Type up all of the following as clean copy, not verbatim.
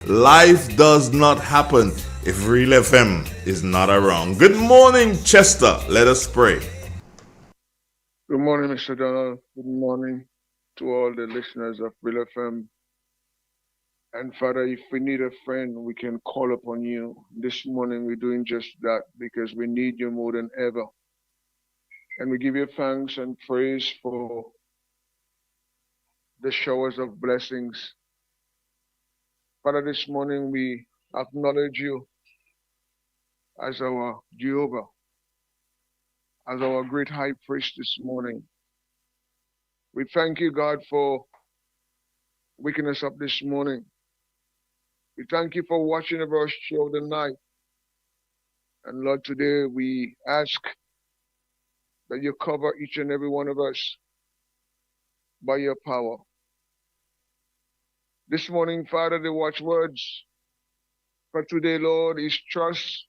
Life does not happen if Real FM is not around. Good morning, Chester. Let us pray. Good morning, Mr. Donald. Good morning to all the listeners of Real FM. And Father, if we need a friend, we can call upon you. This morning, we're doing just that because we need you more than ever. And we give you thanks and praise for the showers of blessings. Father, this morning, we acknowledge you as our Jehovah, as our great high priest this morning. We thank you, God, for waking us up this morning. We thank you for watching over us throughout the night. And Lord, today we ask that you cover each and every one of us by your power. This morning, Father, the watchwords for today, Lord, is trust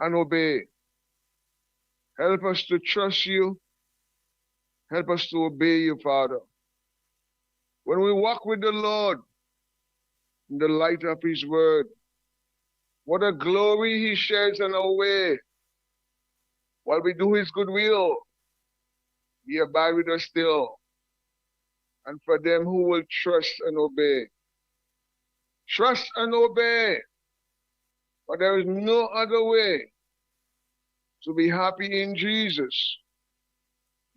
and obey. Help us to trust you. Help us to obey you, Father. When we walk with the Lord in the light of his word, what a glory he shares in our way. While we do his good will, he abide with us still. And for them who will trust and obey. Trust and obey. But there is no other way to be happy in Jesus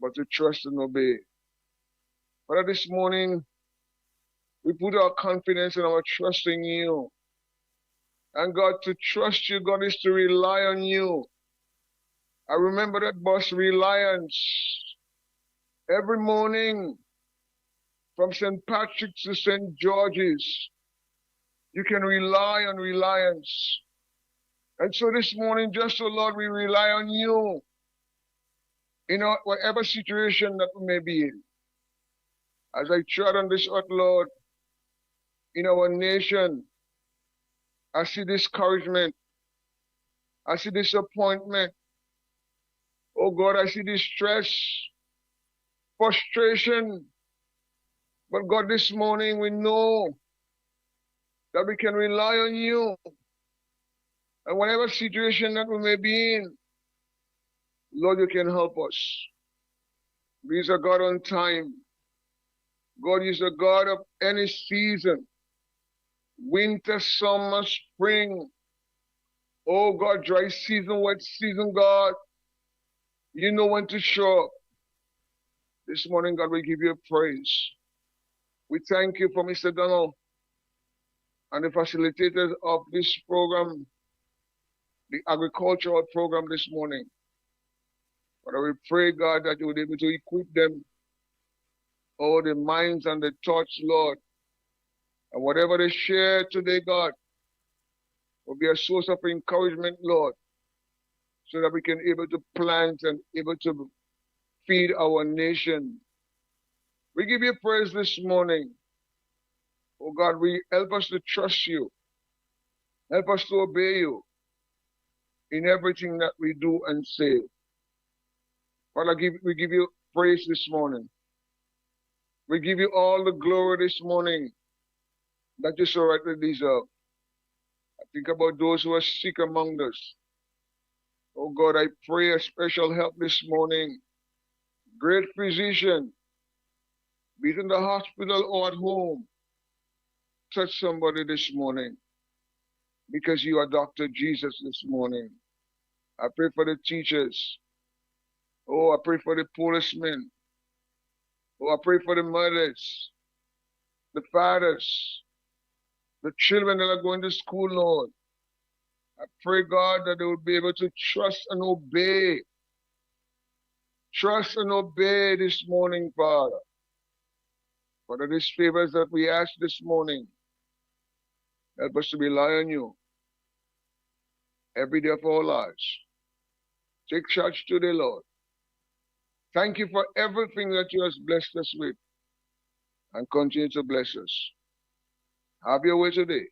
but to trust and obey. Father, this morning, we put our confidence and our trust in you. And God, to trust you, God, is to rely on you. I remember that bus Reliance every morning from St. Patrick's to St. George's. You can rely on Reliance. And so this morning, just so Lord, we rely on you in whatever situation that we may be in. As I tread on this earth, Lord, in our nation, I see discouragement. I see disappointment. Oh God, I see distress, frustration. But God, this morning we know that we can rely on you. And whatever situation that we may be in, Lord, you can help us. He's a God on time. God is a God of any season. Winter, summer, spring. Oh God, dry season, wet season, God. You know when to show up. This morning, God, we give you praise. We thank you for Mr. Donald and the facilitators of this program, the agricultural program this morning. But we pray, God, that you will be able to equip them, all the minds and the thoughts, Lord. And whatever they share today, God, will be a source of encouragement, Lord, so that we can able to plant and able to feed our nation. We give you praise this morning. Oh God, we help us to trust you. Help us to obey you in everything that we do and say. Father, we give you praise this morning. We give you all the glory this morning that you so rightly deserve. I think about those who are sick among us. Oh God, I pray a special help this morning. Great physician, be it in the hospital or at home, touch somebody this morning because you are Dr. Jesus this morning. I pray for the teachers. Oh, I pray for the policemen. Oh, I pray for the mothers, the fathers, the children that are going to school, Lord. I pray, God, that they will be able to trust and obey. Trust and obey this morning, Father. Father, these favors that we ask this morning, help us to rely on you every day of our lives. Take charge today, Lord. Thank you for everything that you have blessed us with and continue to bless us. Have your way today.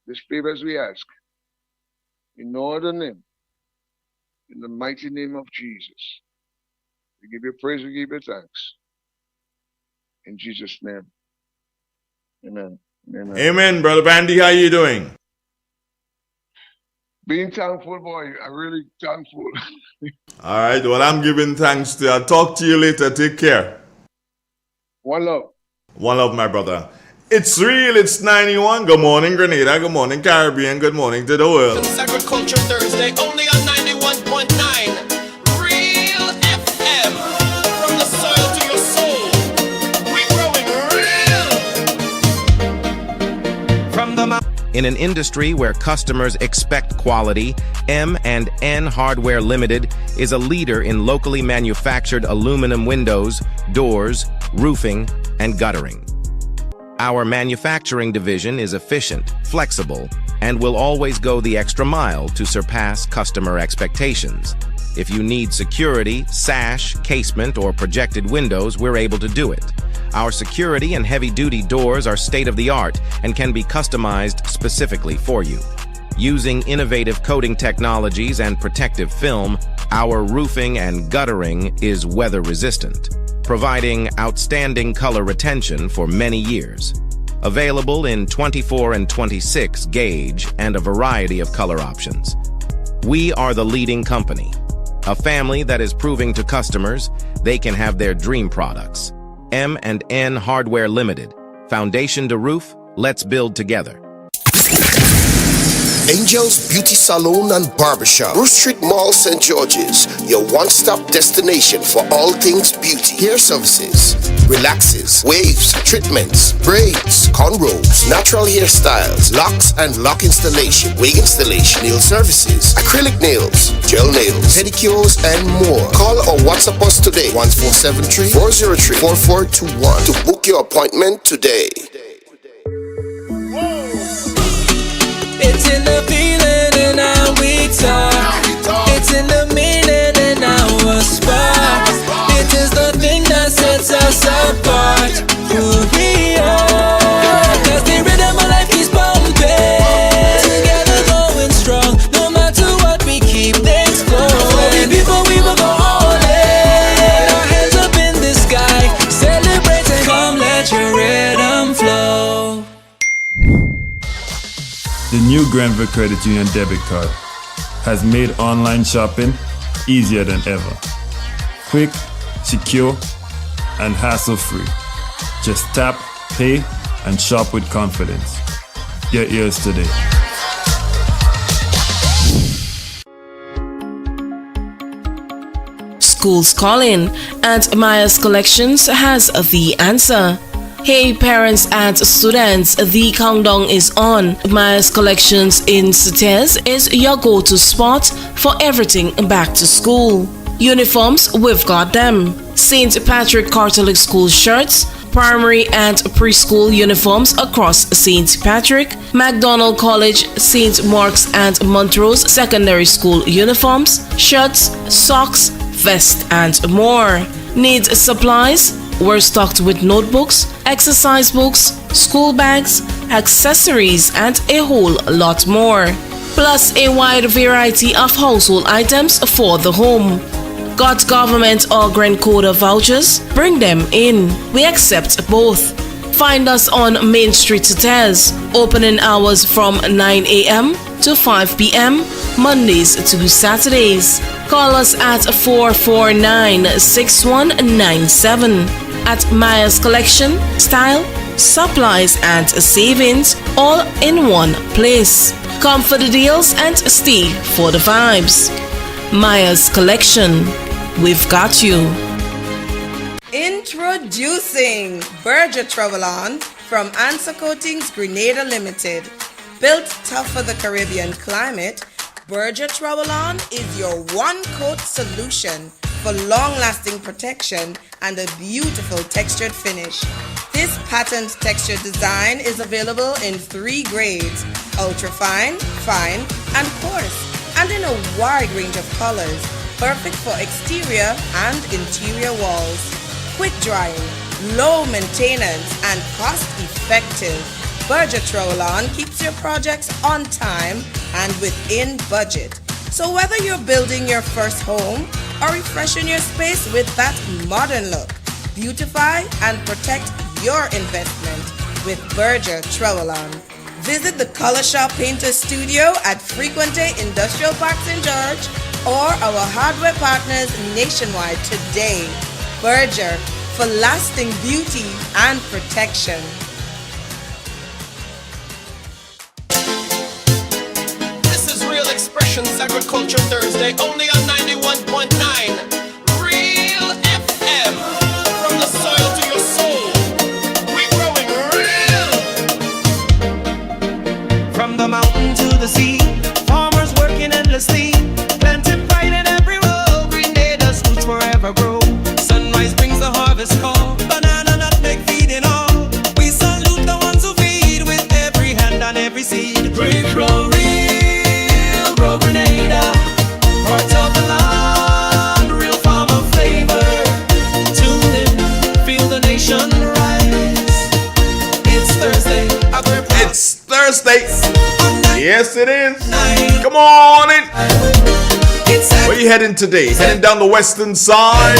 These favors we ask in no other name, in the mighty name of Jesus. We give you praise, we give you thanks. In Jesus' name, amen. Amen. Amen, Brother Bandy. How you doing? Being thankful, boy. I'm really thankful. All right. Well, I'm giving thanks to you. I'll talk to you later. Take care. One love. One love, my brother. It's real. It's 91. Good morning, Grenada. Good morning, Caribbean. Good morning to the world. It's Agriculture Thursday, only on 91.9 Real FM. From the soil to your soul, we're growing real. From the In an industry where customers expect quality, M&N Hardware Limited is a leader in locally manufactured aluminum windows, doors, roofing, and guttering. Our manufacturing division is efficient, flexible, and will always go the extra mile to surpass customer expectations. If you need security, sash, casement, or projected windows, we're able to do it. Our security and heavy-duty doors are state-of-the-art and can be customized specifically for you. Using innovative coating technologies and protective film, our roofing and guttering is weather-resistant, providing outstanding color retention for many years. Available in 24 and 26 gauge and a variety of color options. We are the leading company, a family that is proving to customers they can have their dream products. M&N Hardware Limited. Foundation to roof, let's build together. Angel's Beauty Salon and Barbershop, Bruce Street Mall, St. George's, your one-stop destination for all things beauty. Hair services, relaxes, waves, treatments, braids, cornrows, natural hairstyles, locks and lock installation, wig installation, nail services, acrylic nails, gel nails, pedicures, and more. Call or WhatsApp us today, 1473-403-4421 to book your appointment today. It's in the feeling and how we talk. It's in the meaning and our spark. It is the thing that sets us apart. Who we are. Cause the rhythm of life keeps pumping. Together going strong. No matter what, we keep things flowing. Before we will go all in. Our hands up in the sky. Celebrating. Come let your rhythm flow. The new Granville Credit Union debit card has made online shopping easier than ever. Quick, secure, and hassle-free. Just tap, pay, and shop with confidence. Get yours today. School's calling, and Maya's Collections has the answer. Hey parents and students, the countdown is on. Maya's Collections in Sutes is your go-to spot for everything back to school. Uniforms, we've got them. St. Patrick Catholic School shirts, primary and preschool uniforms across St. Patrick, MacDonald College, St. Mark's and Montrose Secondary School uniforms, shirts, socks, vests, and more. Need supplies? We're stocked with notebooks, exercise books, school bags, accessories, and a whole lot more. Plus a wide variety of household items for the home. Got government or Grand Coda vouchers? Bring them in. We accept both. Find us on Main Street Sutes. Opening hours from 9 a.m. to 5 p.m. Mondays to Saturdays. Call us at 449-6197. At Maya's Collection, style, supplies, and savings all in one place. Come for the deals and stay for the vibes. Maya's Collection, we've got you. Introducing Berger Travel-On from Answer Coatings Grenada Limited. Built tough for the Caribbean climate, Berger Travel-On is your one-coat solution for long-lasting protection and a beautiful textured finish. This patent texture design is available in 3 grades: ultra-fine, fine, and coarse, and in a wide range of colors, perfect for exterior and interior walls. Quick drying, low maintenance, and cost-effective. Berger Travel-On keeps your projects on time and within budget. So whether you're building your first home or refreshing your space with that modern look, beautify and protect your investment with Berger Trevellon. Visit the Color Shop Painter Studio at Frequente Industrial Park St. George or our hardware partners nationwide today. Berger, for lasting beauty and protection. This is Real Expressions Agriculture Thursday, only on 91.9 Real FM. From the soil to your soul, we're growing real. From the mountain to the sea, farmers working endlessly, planting pride in every row. Grenada's roots forever grow. Sunrise brings the harvest call. Banana, nutmeg, feeding all. We salute the ones who feed with every hand and every seed. Pray grow real, grow Grenada. Heart of the land, real farmer flavor. Tune in, feel the nation rise. It's Thursday, It's Thursday. Yes, it is. Come on in. Where you heading today? Heading down the western side,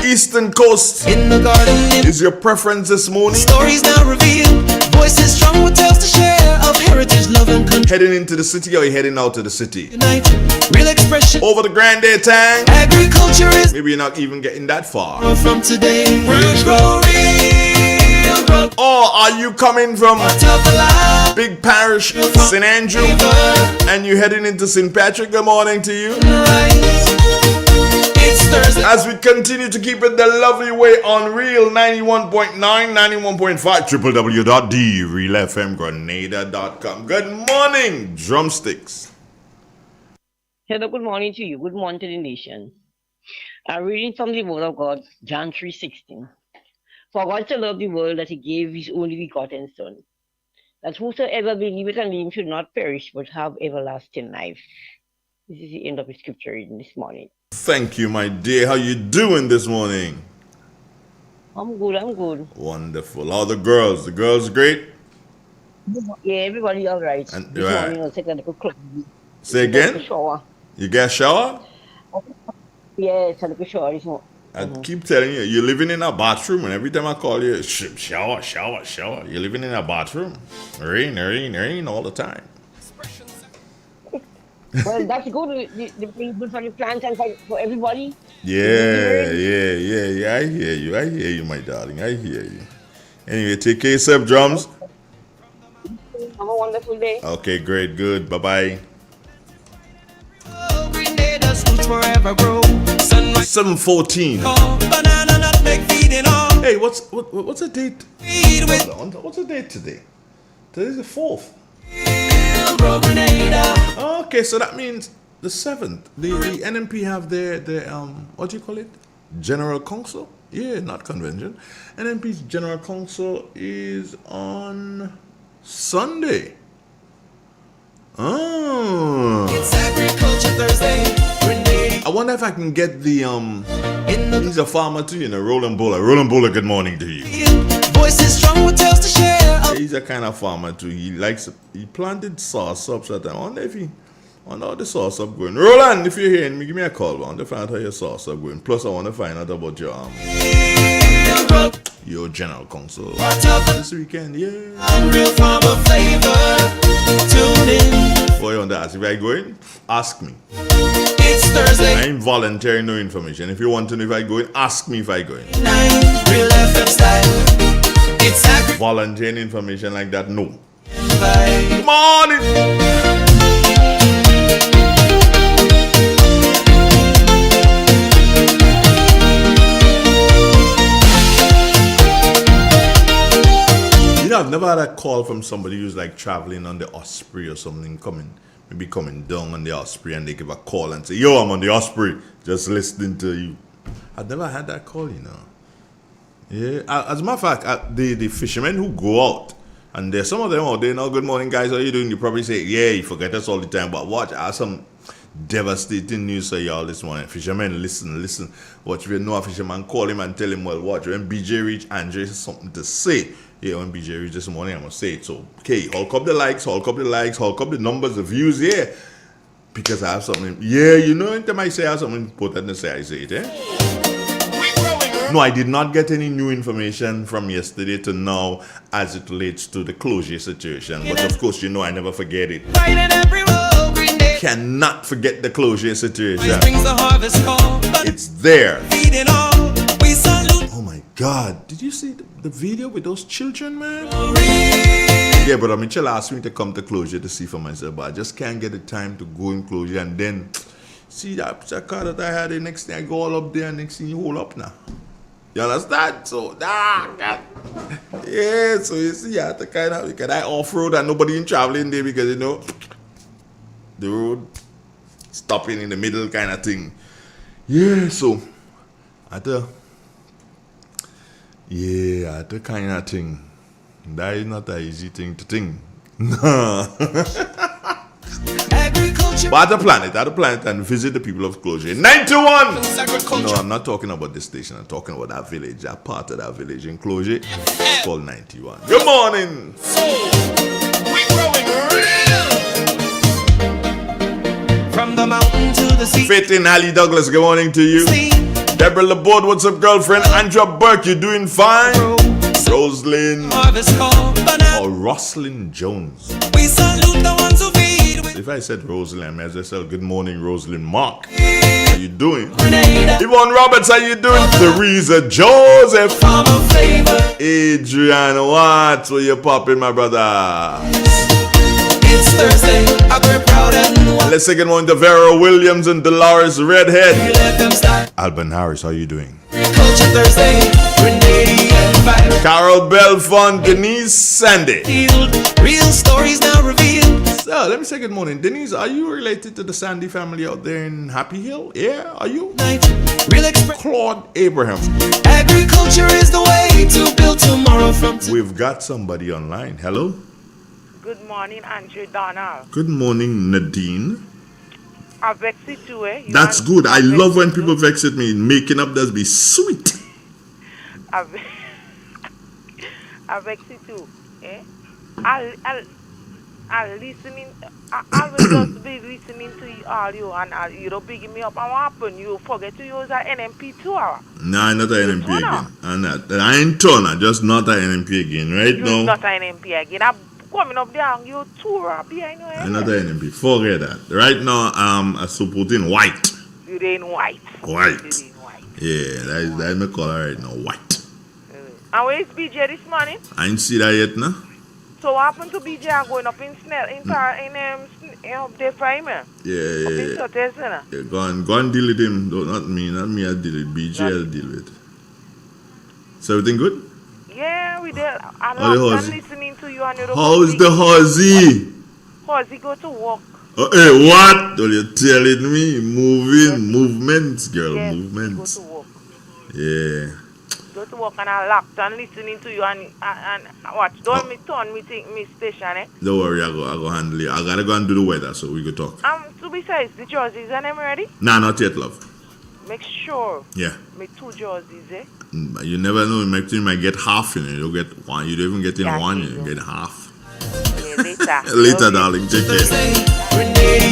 eastern coast. In the garden, Is your preference this morning? stories now revealed. Voices strong with tales to share of heritage, love, and country. Heading into the city or you heading out to the city? Unite, real expression. Over the Grande Tank? Agriculture is Maybe you're not even getting that far. from today. Roots grow real, grow Or are you coming from heart of the land. Big Parish, St. Andrew, and you heading into St. Patrick? Good morning to you. Rise. It's Thursday. As we continue to keep it the lovely way on Real 91.9, 91.5, www.therealfmgrenada.com. Good morning, drumsticks. Hello, good morning to you. Good morning to the nation. I'm reading from the Word of God, John 3:16. For God so loved the world that he gave his only begotten Son, that whosoever believeth on him should not perish but have everlasting life. This is the end of the scripture reading this morning. Thank you, my dear. How you doing this morning? I'm good. Wonderful. How the girls? The girls great? Yeah, everybody all right. And- This right. morning I'll take a little cloak. Say again? Shower. You get a shower? Yes, a little shower this morning. I keep telling you, you're living in a bathroom, and every time I call you, shower. You're living in a bathroom. Rain all the time. Well, that's good. The good for the plants and for everybody. Yeah. I hear you, my darling. I hear you. Anyway, take care of yourself, drums. Have a wonderful day. Okay, great, good. Bye-bye. Grenada's roots forever grow. Sunrise. 7:14. Banana, nutmeg, feeding all. Hey, what's the date? Feed with What's the date today? Today's the 4th. real, grow Grenada. Okay, so that means the 7th. The NMP have their what do you call it? General Council? Yeah, not convention. NMP's General Council is on Sunday. Oh. It's Agriculture Thursday. Grenada. I wonder if I can get the In the he's a farmer too, you know, Roland Buller. Roland Buller, good morning to you. voices strong with tales to share of He's a kind of farmer too. He planted sauce-ups at time. I wonder how the sauce-up going. Roland, if you're here, give me a call. I want to find out how your sauce-up going. Plus, I want to find out about your general council this weekend. Yeah. real farmer flavor. Tune in. Boy, on that, if I going, ask me. It's Thursday. I ain't volunteering no information. If you want to know if I going, ask me if I going. 9 Real FM style. It's Agriculture. Volunteering information like that, no. Vibe. Good morning. You know, I've never had a call from somebody who's like traveling on the Osprey or something, maybe coming down on the Osprey, and they give a call and say, yo, I'm on the Osprey, just listening to you. I've never had that call, you know. Yeah, as a matter of fact, the fishermen who go out, and there's some of them out there now, good morning guys, how you doing? You probably say, yeah, you forget us all the time, but watch, I have some devastating news for y'all this morning. Fishermen, listen. Watch, if you know a fisherman, call him and tell him, well, watch, when BJ reach, Andre has something to say. Yeah, when BJ reach this morning, I'm going to say it. So, okay, hulk up the likes, hulk up the numbers, the views, yeah. Because I have something, yeah, you know, anytime I say I have something important to say, I say it, eh? We're growing No, I did not get any new information from yesterday to now as it relates to the closure situation. But of course, you know I never forget it. Cannot forget the closure situation. It's there. Oh my God. Did you see the video with those children, man? Yeah, but Mitchell asked me to come to closure to see for myself, but I just can't get the time to go in closure and then see that car that I had. The next thing I go all up there, and next thing you hold up now. You understand? So, yeah, so you see, I have to kind of, can I off-road and nobody in traveling there because, you know, the road stopping in the middle kind of thing. Yeah, so, I had to kind of thing. That is not an easy thing to think. No. But I had to plan it and visit the people of closure. 91! No, I'm not talking about this station. I'm talking about that village, that part of that village in closure. It's called 91. Good morning! So, we growing real. From the mountain to the sea. Faith in Ali Douglas, good morning to you. Deborah Laborde, what's up, girlfriend? Andrea Burke, you doing fine? Rosalind or Roslyn Jones. We salute the ones who feed. If I said Rosalind, I may as well say good morning, Rosalind Mark. How you doing? Yvonne Roberts, how you doing? Teresa Joseph. Adrian Watts, where you popping, my brother? It's Thursday, I go proud and let's say good morning to Vera Williams and Dolores Redhead. Alban Harris, how you doing? Culture Thursday, Grenadian vibe. Carol Belfont, Denise Sandy. Real stories now revealed. So let me say good morning. Denise, are you related to the Sandy family out there in Happy Hill? Yeah, are you? Claude Abraham. Agriculture is the way to build tomorrow from We've got somebody online. Hello? Good morning, Andrew Donald. Good morning, Nadine. I vex it too, eh? That's good. I love when people vex at me. Making up does be sweet. I vex it too, eh? I'll listening. I will just be listening to you, all you, and you don't big me up. And what happen? You forget to use an NMP 2 hour. No, I'm not an NMP again. I'm not. I ain't turner, just not an NMP again, right now. Not an NMP again. I'm coming up there and you 2 hour behind you. I'm not an NMP. Forget that. Right now, I support in white. You're in white. White. Yeah, that is my color right now, white. And where is BJ this morning? I ain't see that yet, no. So what happened to BJ going up in Snell up there for him? Yeah. Go and deal with him. Not me. I deal with BJ. I'll deal with. So everything good? Yeah, we did. I'm listening to you and you. How's the Hosey? Hosey go to work. Hey, what? Are you telling me? Movements, girl, yes, movements. Go to work. Yeah. Go to work and I locked and listening to you and watch. Don't me turn me station, eh? Don't worry, I go handle it. I gotta go and do the weather so we could talk. To be fair, the jerseys and them ready? Nah, not yet, love. Make sure. Yeah. Make 2 jerseys, eh? You never know. You might get half in it. You don't get one. You don't even get in one. You get half. Later, darling. Take care.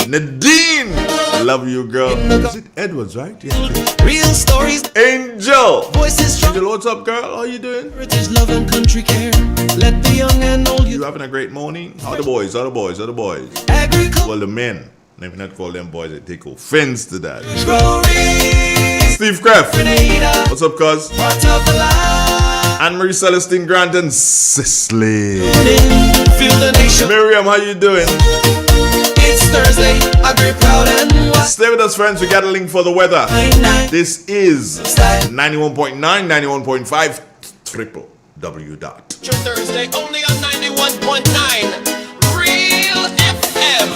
Nadine, I love you, girl. Is it Edwards, right? Yeah. Real stories. Angel. Voices strong. Angel, what's up, girl? How you doing? Heritage, love, and country care. Let the young and old. You having a great morning? How the boys? Agriculture. Well, the men. Let me not call them boys. I take offense to that. Steve Kraft. What's up, cuz? Anne-Marie Celestine Grant and Cicely. Miriam, how you doing? It's Thursday, I get proud and stay with us, friends. We got a link for the weather. This is 91.9, 91.5, www. Thursday, only on 91.9. Real FM.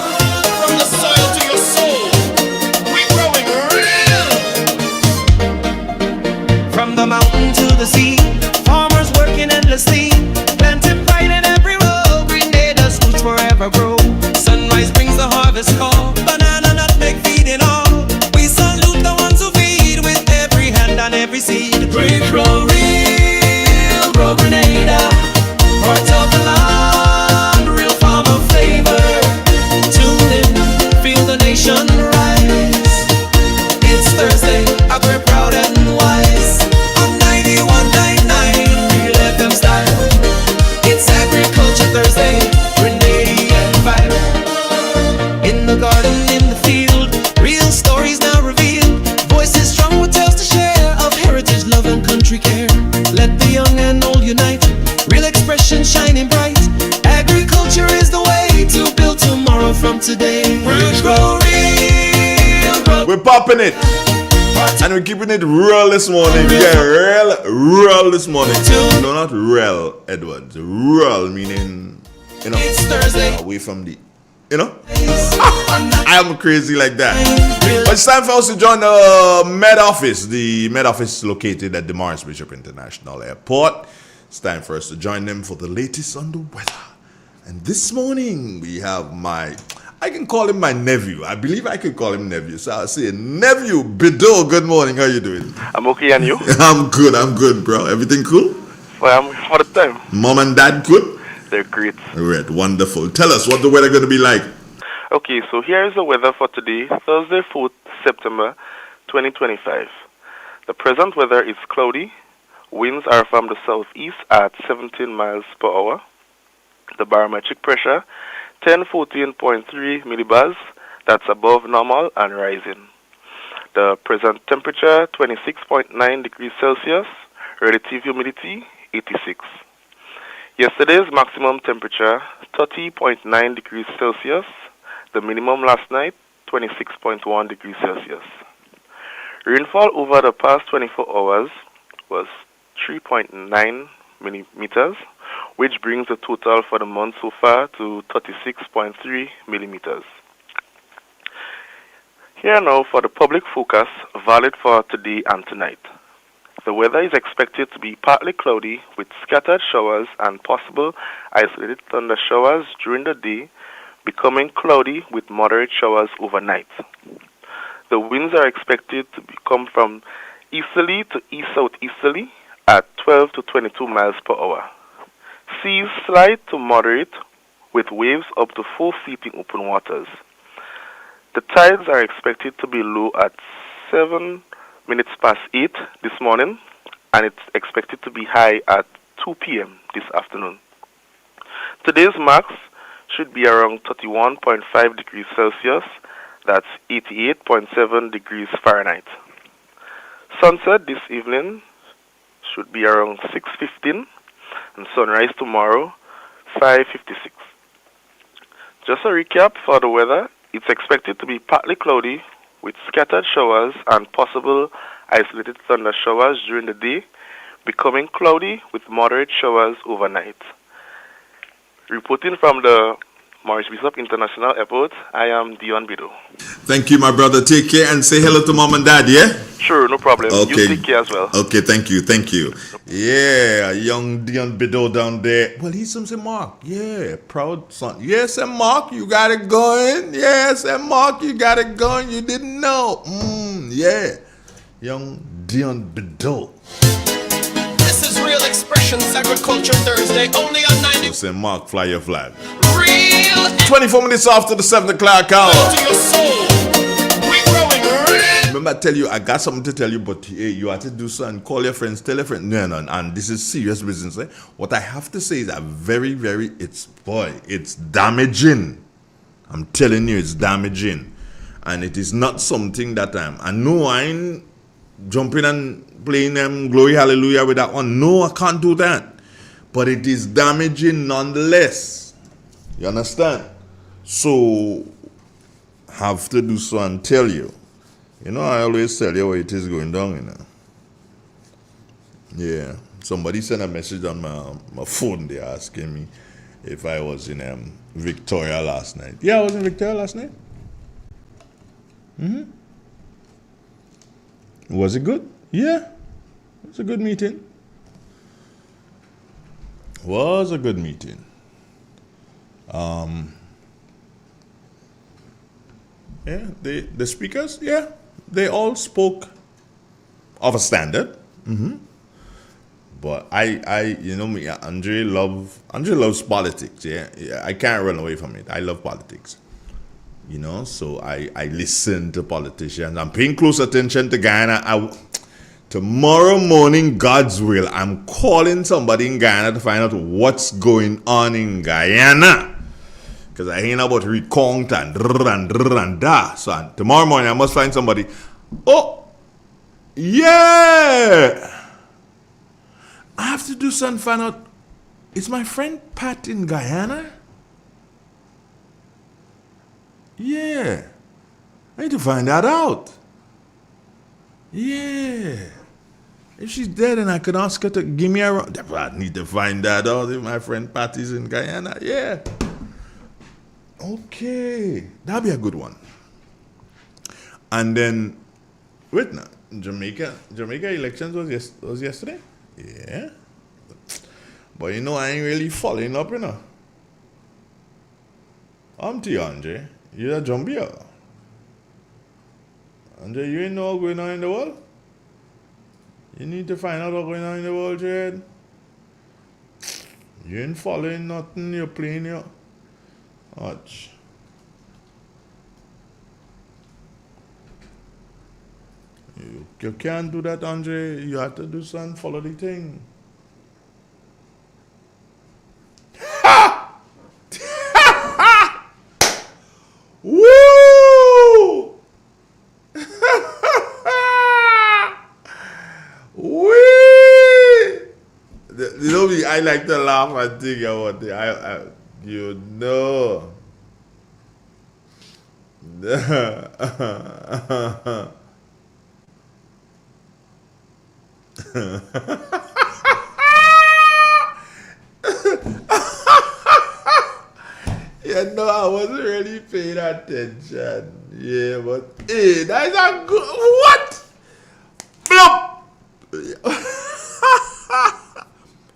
From the soil to your soul. We growing real. From the mountain to the sea. Farmers working endlessly, planting pride in every row. Grenada's roots forever grow. Sunrise brings the harvest call. Banana, nutmeg, feeding all. We salute the ones who feed with every hand and every seed. We grow real, grow Grenada. Heart of the land, real farmer flavor. Tune in, feel the nation rise. It's Thursday, we're proud and wise. On on today. Rouge Grow real. We're popping it. And we're keeping it real this morning. Yeah, real this morning. No, not real, Edwards. Real meaning, It's Thursday. away from the, I am crazy like that. But it's time for us to join the Med Office. The Med Office is located at the Morris Bishop International Airport. It's time for us to join them for the latest on the weather. And this morning we have I can call him my nephew. I believe I could call him nephew. So I'll say, nephew Bido, good morning. How you doing? I'm okay, and you? I'm good, bro. Everything cool? Well, I'm for the time. Mom and dad good? They're great. Right, wonderful. Tell us what the weather going to be like. Okay, so here is the weather for today, Thursday, 4th September 2025. The present weather is cloudy. Winds are from the southeast at 17 miles per hour. The barometric pressure, 1014.3 millibars. That's above normal and rising. The present temperature, 26.9 degrees Celsius. Relative humidity, 86. Yesterday's maximum temperature, 30.9 degrees Celsius. The minimum last night, 26.1 degrees Celsius. Rainfall over the past 24 hours was 3.9 millimeters, which brings the total for the month so far to 36.3 millimeters. Here now for the public forecast valid for today and tonight. The weather is expected to be partly cloudy with scattered showers and possible isolated thunder showers during the day, becoming cloudy with moderate showers overnight. The winds are expected to come from easterly to east-southeasterly at 12 to 22 miles per hour. Seas slight to moderate with waves up to 4 feet in open waters. The tides are expected to be low at 7 minutes past 8 this morning, and it's expected to be high at 2 p.m. this afternoon. Today's max should be around 31.5 degrees Celsius, that's 88.7 degrees Fahrenheit. Sunset this evening should be around 6:15, and sunrise tomorrow 5:56. Just a recap for the weather, it's expected to be partly cloudy with scattered showers and possible isolated thunder showers during the day, becoming cloudy with moderate showers overnight. Reporting from the Morris Bishop International Airport, I am Dion Bido. Thank you, my brother. Take care and say hello to mom and dad, yeah? Sure, no problem. Okay. You take care as well. Okay, thank you. Yeah, young Dion Bido down there. Well, he's from St. Mark. Yeah, proud son. Yes, St. Mark, you got it going. Yes, St. Mark, you got it going. You didn't know. Yeah. Young Dion Bido. This is Real Expressions Agriculture Thursday, only on 90. St. Mark, fly your flag. Real 24 minutes after the 7 o'clock hour. to your soul. We growing real. Remember, I tell you, I got something to tell you, but hey, you have to do something. Call your friends, tell your friends. No, and this is serious business. Eh? What I have to say is that it's damaging. I'm telling you, it's damaging. And it is not something that I know I ain't jumping and playing them Glory Hallelujah with that one. No, I can't do that. But it is damaging nonetheless. You understand? So, have to do so and tell you. You know, I always tell you what it is going down, you know. Yeah. Somebody sent a message on my phone. They're asking me if I was in Victoria last night. Yeah, I was in Victoria last night. Was it good? Yeah. It was a good meeting. Was a good meeting. Yeah, the speakers, yeah, they all spoke of a standard. But I you know me, Andre loves politics. Yeah, I can't run away from it. I love politics. You know, so I listen to politicians. I'm paying close attention to Guyana. Tomorrow morning, God's will, I'm calling somebody in Guyana to find out what's going on in Guyana. Because I ain't about recount and da. So tomorrow morning, I must find somebody. Oh, yeah. I have to do something, find out. Is my friend Pat in Guyana? Yeah. I need to find that out. Yeah. If she's dead and I could ask her to give me a run, I need to find that out if my friend Patty's in Guyana. Yeah. Okay. That'll be a good one. And then, wait now. Jamaica elections was yesterday? Yeah. But you know, I ain't really following up, you know. I'm to you, Andre. You're a Jumbia. Andre, you ain't know what's going on in the world? You need to find out what's going on in the world, Jed. You ain't following nothing, you're playing your... Watch. You can't do that, Andre. You have to do something, follow the thing. Woo! Wee! You know me, I like to laugh and think about it. You know. Yeah, no, I wasn't really paying attention. Yeah, but hey, that's a good what? Blop!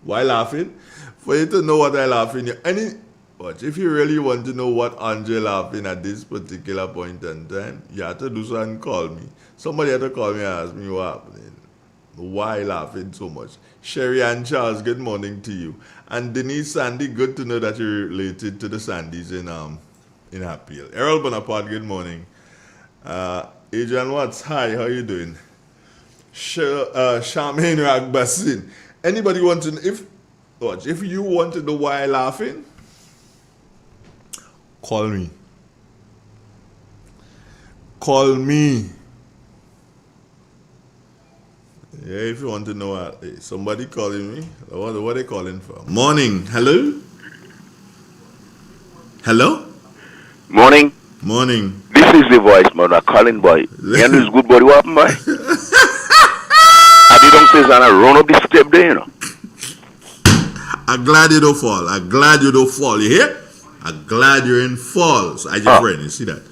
Why laughing? For you to know what I laughing, watch, if you really want to know what Andre laughing at this particular point in time, you have to do something, call me. Somebody had to call me and ask me what happening. Why laughing so much? Sherry and Charles, good morning to you. And Denise Sandy, good to know that you're related to the Sandys in Happy Hill. Errol Bonaparte, good morning. Adrian Watts, hi, how you doing? Charmaine Ragbasin. Anybody want to know, if you want to know why I'm laughing, call me. Call me. Yeah, if you want to know, somebody calling me. What are they calling for? Morning. Hello? Hello? Morning. Morning. This is the voice, man. I'm calling boy. You know this good body what happened, boy? I didn't say that I run up the step there, you know. I'm glad you don't fall. I'm glad you don't fall. You hear? I'm glad you're in falls. I just friend, you see that?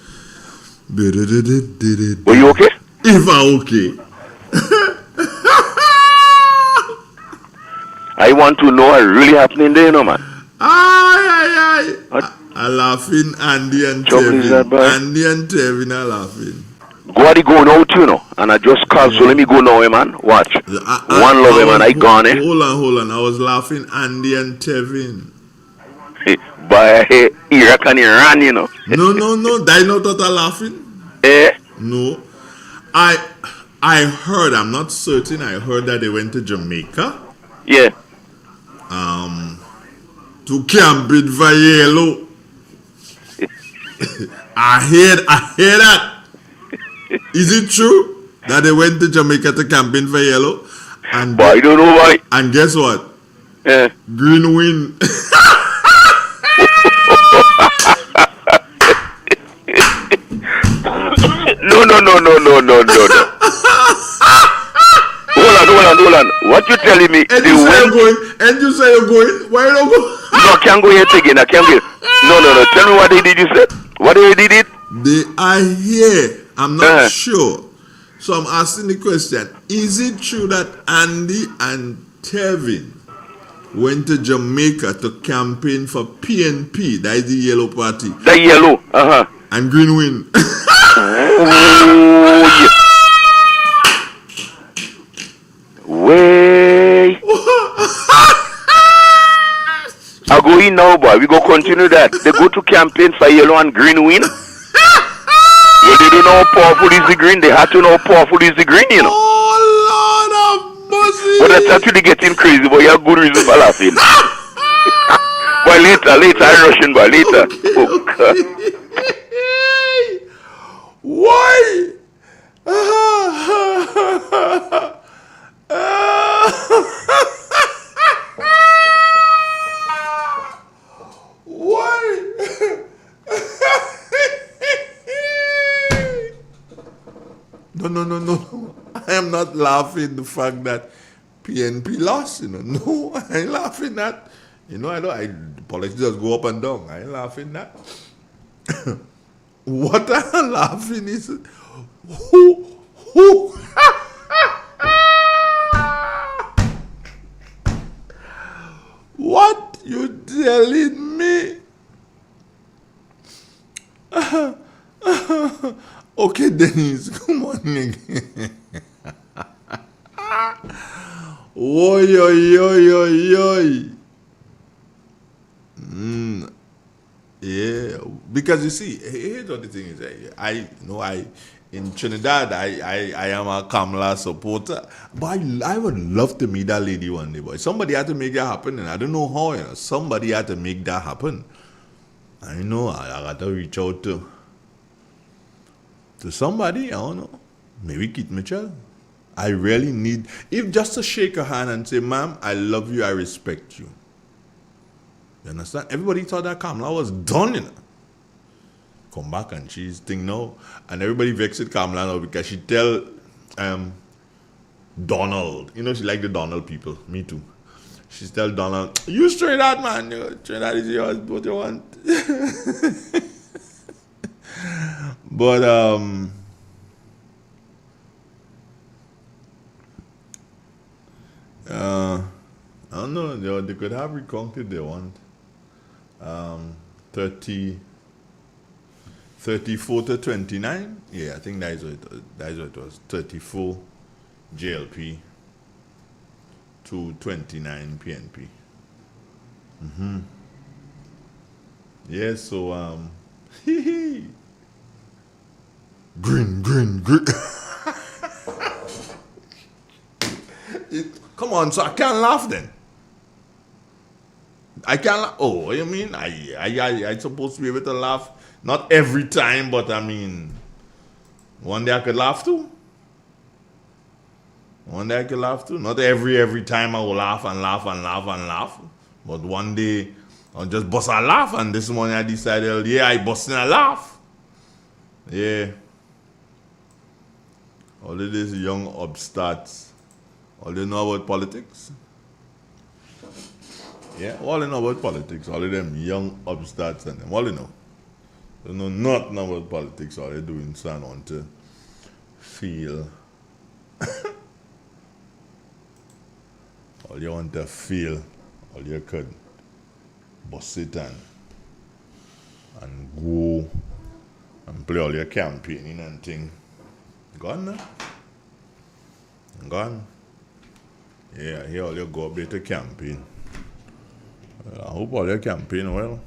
Were you okay? If I'm okay. I want to know what really happening there, you know, man. Aye. I'm laughing, Andy and Tevin. Andy and Tevin are laughing. Go going out, you know, and I just called, so let me go now, man. Watch. One love, man, I gone, eh? Hold on. I was laughing, Andy and Tevin. But here can you run, you know. No. They not that are laughing. Eh? No. I heard, I'm not certain, I heard that they went to Jamaica. Yeah. To camp in Vayelo. I hear that. Is it true that they went to Jamaica to camp in Vayelo? And but I don't know why. And guess what? Yeah. Green wind. No. Hold on. What you telling me? And you say you're going. Why you don't go? No, I can't go yet again. I can't go. No. Tell me what they did. You said what they did it? They are here. I'm not sure. So I'm asking the question: is it true that Andy and Tevin went to Jamaica to campaign for PNP? That is the Yellow Party. The Yellow. And Green Wind. Oh, yeah. Way. I go in now, boy. We go continue that. They go to campaign for Yellow and Green Win. Well, they don't know how powerful is the green. They have to know how powerful is the green, you know. Oh, Lord of mercy. But that's actually getting crazy, but you have good reason for laughing. But later, I'm rushing, but later. Okay, oh, God. Why? Why? not laughing the fact that PNP lost, No, I ain't laughing that. Politics just go up and down. I ain't laughing that. What I'm laughing is who what you telling me? Okay, Dennis, come on again. Oi, oi, oi, oi, oi. Yeah, because you see, here's what the thing is. I in Trinidad, I am a Kamala supporter, but I would love to meet that lady one day, boy. Somebody had to make that happen, and I don't know how. Somebody had to make that happen. I know I got to reach out to somebody. I don't know, maybe Keith Mitchell. I really need, if just to shake her hand and say, "Ma'am, I love you, I respect you." You understand? Everybody thought that Kamala was done, Come back and she's thing now. And everybody vexed with Kamala now because she tell Donald, she like the Donald people. Me too. She tell Donald, "You straight out, man. Trinidad is yours, what you want." But I don't know, they could have recounted they want. 34 to 29. Yeah, I think that is what it was. 34 JLP to 29 PNP. Yeah, so green. Come on, so I can't laugh then. I can't laugh. Oh, what you mean? I supposed to be able to laugh, not every time, but I mean, one day I could laugh too. Not every time I will laugh and laugh and laugh and laugh. But one day I'll just bust a laugh, and this morning I decided, yeah, I busting a laugh. Yeah. All of these young upstarts, all they know about politics. Yeah, all they know about politics, all of them young upstarts and them, all they know. They know nothing about politics, all they doing is want to feel. All you want to feel, all you could bust it and go and play all your campaigning and thing. Gone now. Gone. Yeah, here all you go up there to campaign. I hope all your campaign well.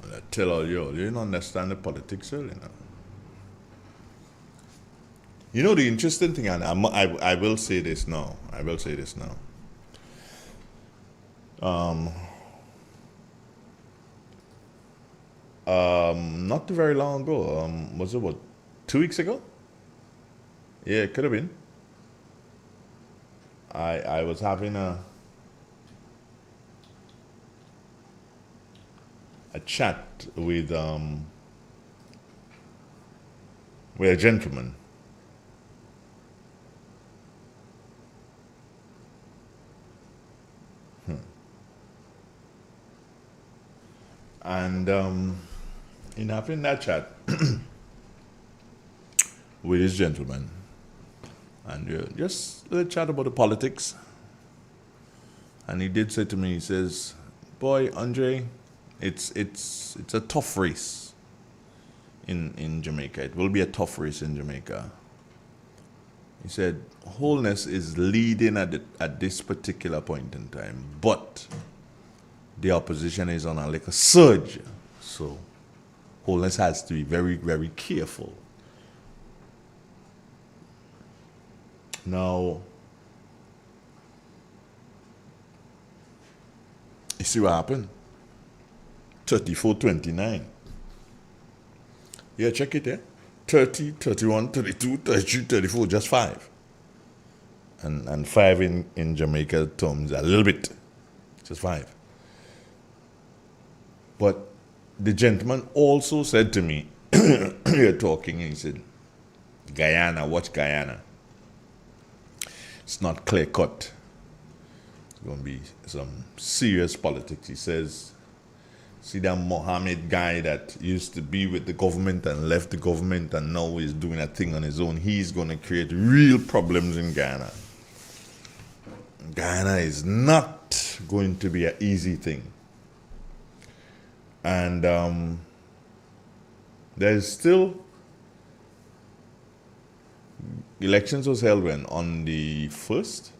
I tell all you don't understand the politics well, the interesting thing, and I will say this now. Not too very long ago. Was it what, 2 weeks ago? Yeah, it could have been. I was having a chat with a gentleman. And in having that chat with this gentleman, and just a chat about the politics, and he did say to me, he says, "Boy, Andre, it's a tough race in Jamaica. It will be a tough race in Jamaica." He said, "Wholeness is leading at this particular point in time, but the opposition is on a surge. So Wholeness has to be very, very careful." Now, you see what happened? 34-29. Yeah, check it, 30, 31, 32, 33, 34, just 5. And 5 in Jamaica terms, a little bit. Just 5. But the gentleman also said to me, we were talking, and he said, Guyana, watch Guyana. It's not clear cut. It's going to be some serious politics. He says, see that Mohammed guy that used to be with the government and left the government and now is doing a thing on his own. He's going to create real problems in Guyana. Guyana is not going to be an easy thing. And there's still, elections was held when? On the 1st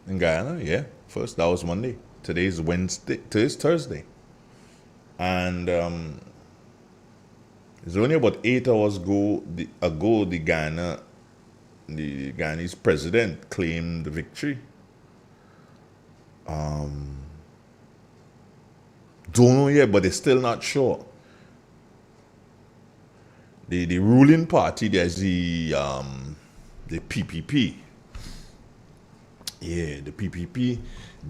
in Guyana? Yeah, 1st. That was Monday. Today's Wednesday. Today's Thursday. And it's only about 8 hours ago the Guyanese president claimed the victory. Don't know yet, but they're still not sure. The ruling party, there's the PPP. Yeah, the PPP.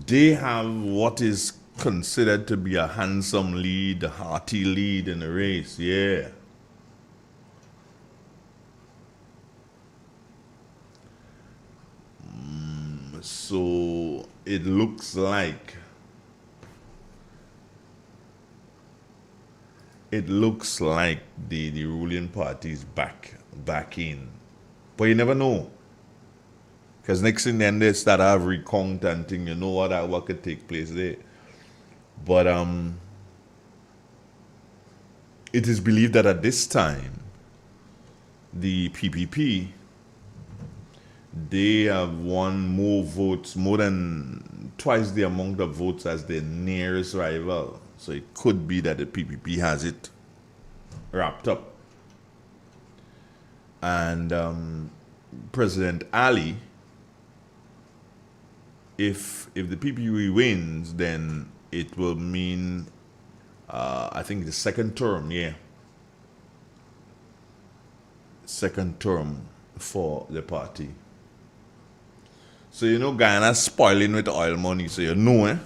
They have what is considered to be a handsome lead, a hearty lead in the race. Yeah. So it looks like the ruling party is back in. But you never know. Because next thing then they start have recount and thing, you know what could take place there. But it is believed that at this time the PPP, they have won more votes, more than twice the amount of votes as their nearest rival. So it could be that the PPP has it wrapped up. And President Ali, if the PPP wins, then it will mean, I think the second term, yeah. Second term for the party. So you know Guyana's spoiling with oil money, so you know, eh?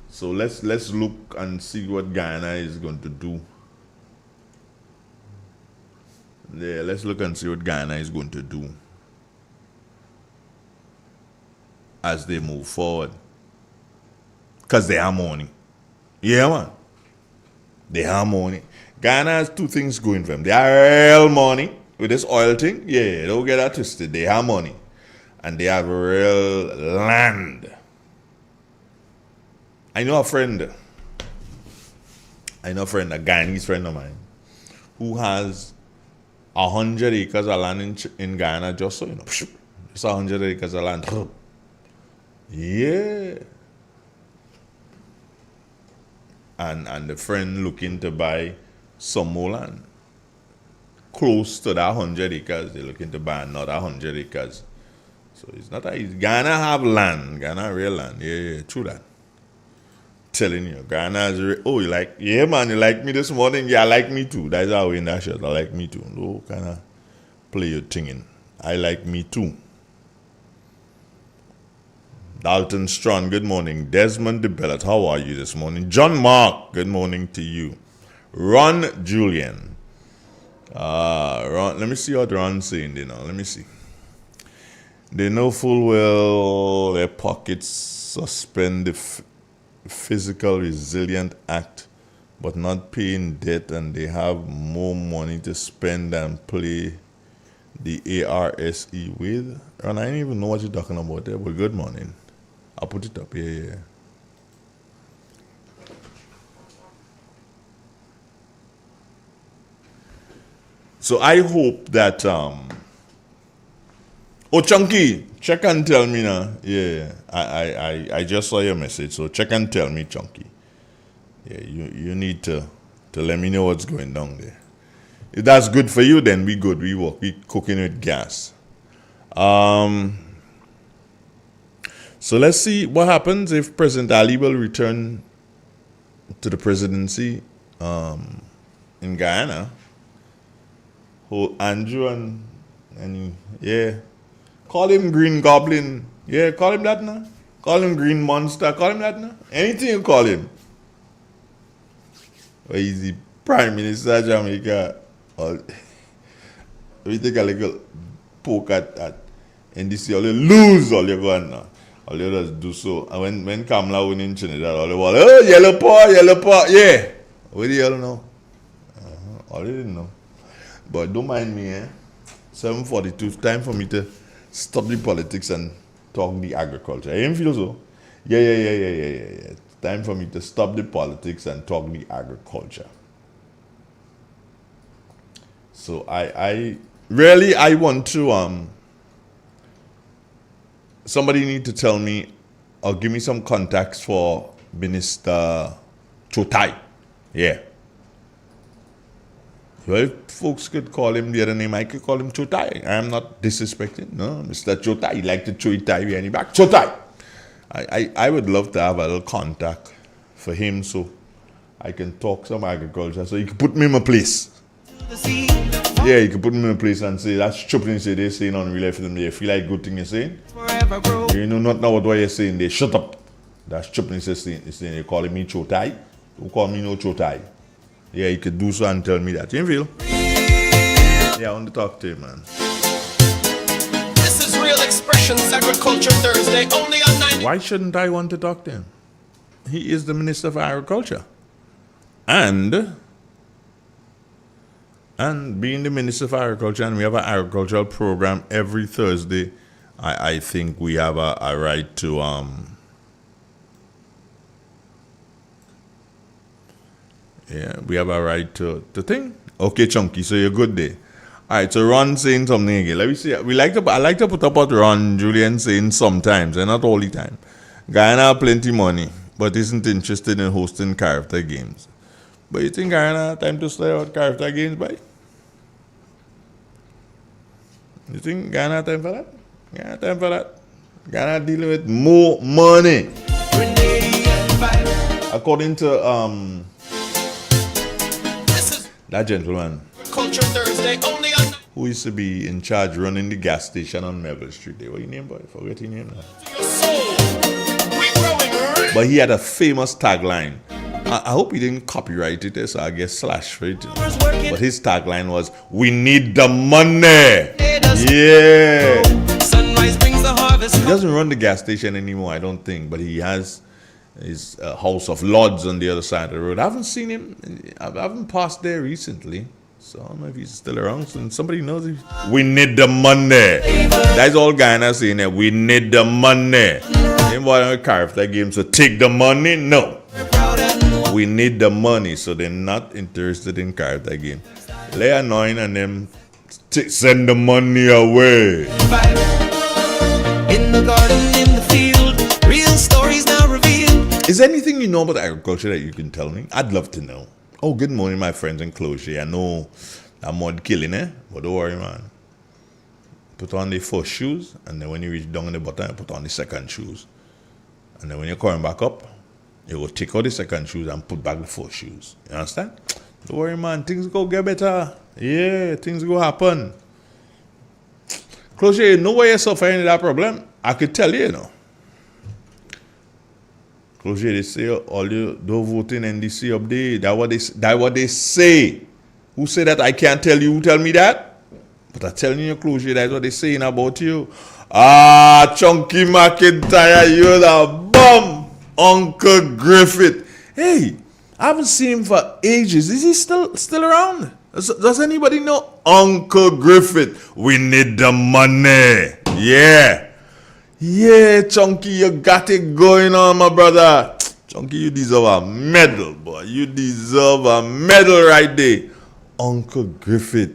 So let's look and see what Guyana is going to do. Yeah, let's look and see what Guyana is going to do as they move forward. Because they have money. Yeah, man. They have money. Guyana has two things going for them. They have real money with this oil thing. Yeah, don't get that twisted. They have money. And they have real land. I know a friend, a Guyanese friend of mine, who has 100 acres of land in Guyana, just so you know. Just 100 acres of land. Yeah. And the friend looking to buy some more land. Close to that 100 acres, they're looking to buy another 100 acres. So it's not that easy. Guyana have land. Guyana real land. Yeah, true that. Telling you, Guyana is oh, you like, yeah, man, you like me this morning? Yeah, I like me too. That's how we in that shirt. I like me too. No, kind of play your thing in. I like me too. Dalton Strong, good morning. Desmond DeBellet, how are you this morning? John Mark, good morning to you. Ron Julian. Ron, let me see what Ron's saying there now. Let me see. They know full well their pockets suspend the Physical Resilient Act, but not paying debt, and they have more money to spend than play the ARSE with. And I didn't even know what you're talking about there, but good morning. I'll put it up. Yeah. So I hope that oh, Chunky, check and tell me now. Yeah, I just saw your message, so check and tell me, Chunky. Yeah, you need to let me know what's going down there. If that's good for you, then we good. We work. We cooking with gas. So let's see what happens if President Ali will return to the presidency in Guyana. Andrew and yeah. Call him Green Goblin. Yeah, call him that now. Call him Green Monster. Call him that now. Anything you call him. Or he's the Prime Minister of Jamaica. we take a little poke at NDC, all you lose all you go on now. All you just do so. And when Kamala win in Trinidad, all you want, oh, yellow paw, yeah. What do you know? All you didn't know. But don't mind me, 7:42, time for me to stop the politics and talk the agriculture. I ain't feel so. Yeah. Time for me to stop the politics and talk the agriculture. So I really want to somebody need to tell me or give me some contacts for Minister Chotai. Yeah. Well, folks could call him the other name. I could call him Chotai. I am not disrespecting. No, Mr. Chotai. He like to Chotai behind the back. Chotai. I would love to have a little contact for him so I can talk some agriculture. So he can put me in my place. Yeah, you can put me in a place and say, that's stupid. Say they're saying on real FM. They feel like good thing you're saying. You know not know what you're saying. They shut up. That's stupid. They're calling me Chotai. Don't call me no Chotai. Yeah, you could do so and tell me that. You feel? Yeah, I want to talk to you, man. This is Real Expressions Agriculture Thursday, only on 90. Why shouldn't I want to talk to him? He is the Minister for Agriculture. And being the Minister for Agriculture, and we have an agricultural program every Thursday, I think we have a right to we have a right to think. Okay, Chunky, so you're good there. Alright, so Ron saying something again. Let me see. I like to put up what Ron Julian saying sometimes, and not all the time. Guyana have plenty money, but isn't interested in hosting character games. But you think Guyana have time to slay out character games, boy? You think Guyana have time for that? Guyana time for that. Guyana dealing with more money. According to that gentleman Thursday, only on who used to be in charge running the gas station on Melville Street. What your name, boy? Forget your name now. But he had a famous tagline. I hope he didn't copyright it, so I guess slash for it. But his tagline was, "We need the money." Yeah. He doesn't run the gas station anymore, I don't think, but he has his House of Lords on the other side of the road. I haven't seen him. I haven't passed there recently, so I don't know if he's still around. So somebody knows him. We need the money. That's all Guyana saying there. We need the money. Anybody character game, so take the money? No. We need the money, so they're not interested in character game. They're annoying and them send the money away. In the garden, in the field, real stories now revealed. Is there anything you know about agriculture that you can tell me? I'd love to know. Oh, good morning, my friends in Closure. I know I'm mud killing, but don't worry, man. Put on the first shoes, and then when you reach down in the bottom, you put on the second shoes. And then when you're coming back up, you go take out the second shoes and put back the first shoes. You understand? Don't worry, man. Things go get better. Yeah, things go happen. Closure, you know why you're suffering that problem? I could tell you, you know. Closure, they say all you don't vote in NDC up there. That's what they say. Who say that? I can't tell you. Who tell me that? But I'm telling you, Closure, that's what they're saying about you. Ah, Chunky McIntyre, you're the bum. Uncle Griffith. Hey, I haven't seen him for ages. Is he still around? Does anybody know Uncle Griffith? We need the money. Yeah. Yeah, Chunky, you got it going on, my brother. Chunky, you deserve a medal, boy. You deserve a medal right there. Uncle Griffith.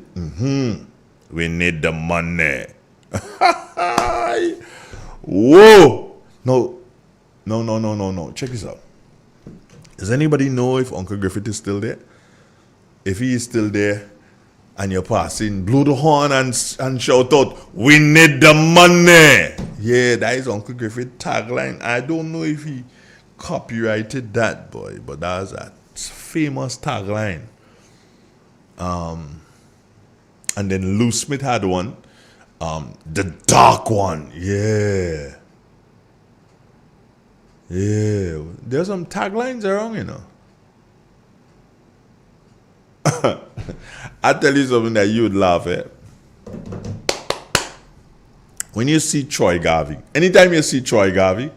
We need the money. Whoa. No. Check this out. Does anybody know if Uncle Griffith is still there? If he is still there and you're passing, blow the horn and shout out, "We need the money." Yeah, that is Uncle Griffith tagline. I don't know if he copyrighted that, boy, but that's a famous tagline. And then Lou Smith had one. The dark one. Yeah. Yeah. There's some taglines around, you know. I tell you something that you would laugh at. when you see Troy Garvey, anytime you see Troy Garvey,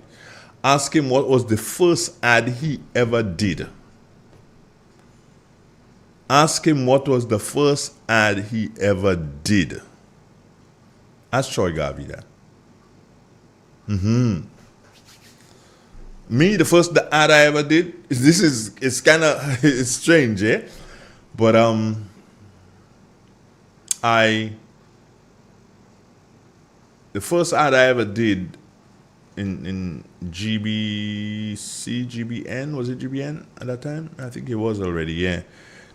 ask him what was the first ad he ever did. Ask him what was the first ad he ever did. Ask Troy Garvey that. Me, the ad I ever did, it's kind of it's strange, yeah? But the first ad I ever did in GBN, was it GBN at that time? I think it was already, yeah.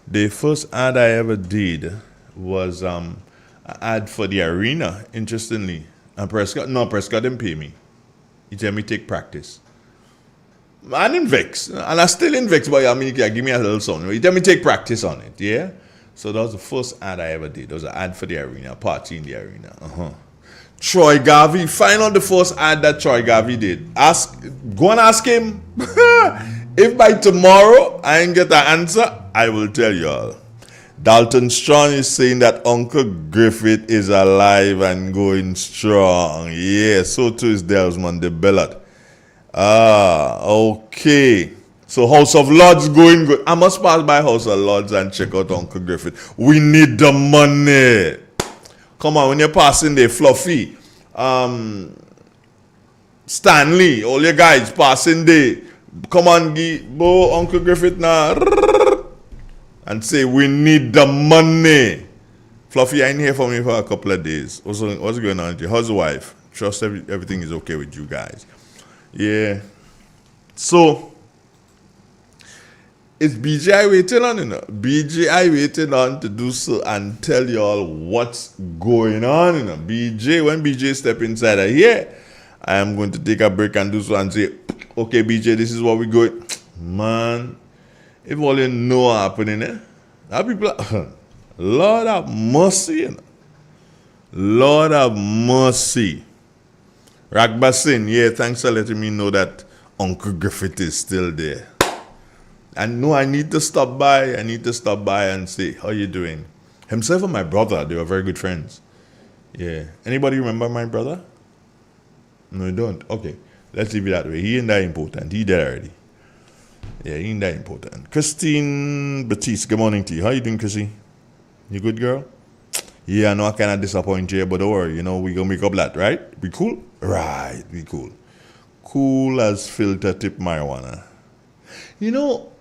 The first ad I ever did was an ad for the arena, interestingly. And Prescott didn't pay me. He told me take practice. I didn't vex, and I still didn't vex, but I mean, give me a little something. He told me take practice on it, yeah? So that was the first ad I ever did. It was an ad for the arena, a party in the arena. Troy Garvey, find out the first ad that Troy Garvey did. Go and ask him. If by tomorrow I ain't get the answer, I will tell you all. Dalton Strong is saying that Uncle Griffith is alive and going strong. Yeah, so too is Desmond the Bellot. Okay. So House of Lords going good. I must pass by House of Lords and check out Uncle Griffith. We need the money. Come on, when you're passing there, Fluffy, Stanley, all you guys passing there. Come on, go Uncle Griffith now. And say, we need the money. Fluffy, I ain't here for me for a couple of days. What's going on with you? How's the wife? Trust everything is okay with you guys. Yeah. So, it's BJ waiting on, you know. BJ waiting on to do so and tell y'all what's going on, you know. When BJ step inside of here, I am going to take a break and do so and say, okay, BJ, this is what we going. Man, if all you know what happening, that people, Lord have mercy, you know. Lord have mercy. Ragbasin, yeah, thanks for letting me know that Uncle Griffith is still there. And no, I need to stop by. And say, how you doing? Himself and my brother, they were very good friends. Yeah. Anybody remember my brother? No, you don't. Okay. Let's leave it that way. He ain't that important. He dead already. Yeah, he ain't that important. Christine Batiste, good morning to you. How you doing, Chrissy? You good, girl? Yeah, I know I kind of disappoint you, but don't worry. You know, we gonna make up that, right? We cool? Right, we cool. Cool as filter tip marijuana. You know,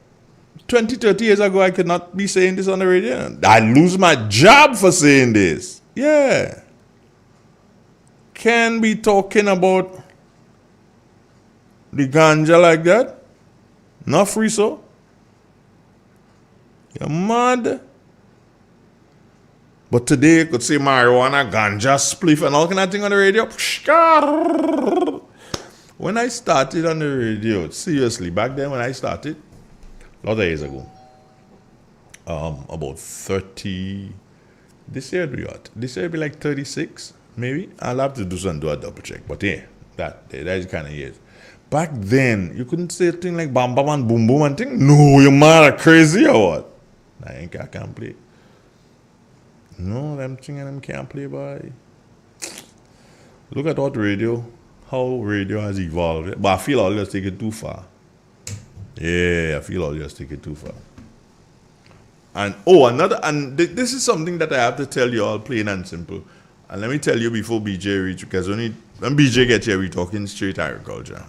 20, 30 years ago, I could not be saying this on the radio. I lose my job for saying this. Yeah. Can be talking about the ganja like that. Not free, so. You're mad. But today, you could say marijuana, ganja, spliff, and all kind of thing on the radio. When I started on the radio, seriously, back then when I started, a lot of years ago, about 30, this year it'll be like 36, maybe. I'll have to do a double check, but yeah, that is kind of years. Back then, you couldn't say a thing like bam bam and boom boom and thing. No, you're mad or crazy or what? I can't play. No, them thing and them can't play by. Look at how radio has evolved. But I feel I'll just take it too far. Yeah, I feel I'll just take it too far. And this is something that I have to tell you all plain and simple. And let me tell you before BJ reach, because when BJ gets here, we're talking straight agriculture.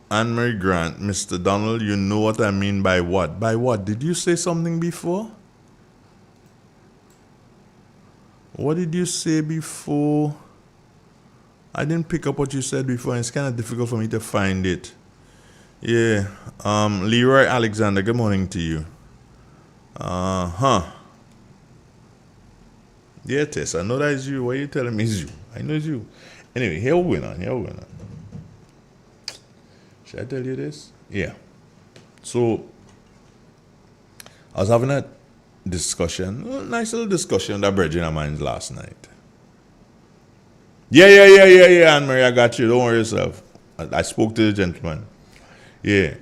Anne-Marie Grant, Mr. Donald, you know what I mean by what? By what? Did you say something before? What did you say before? I didn't pick up what you said before, and it's kind of difficult for me to find it. Yeah. Leroy Alexander, good morning to you. Yeah, Tess, I know that is you. Why are you telling me it's you? I know it's you. Anyway, here we go on. Should I tell you this? Yeah. So, I was having a nice little discussion that bridging our minds last night. Yeah, Anne-Marie, I got you. Don't worry yourself. I spoke to the gentleman. Yeah.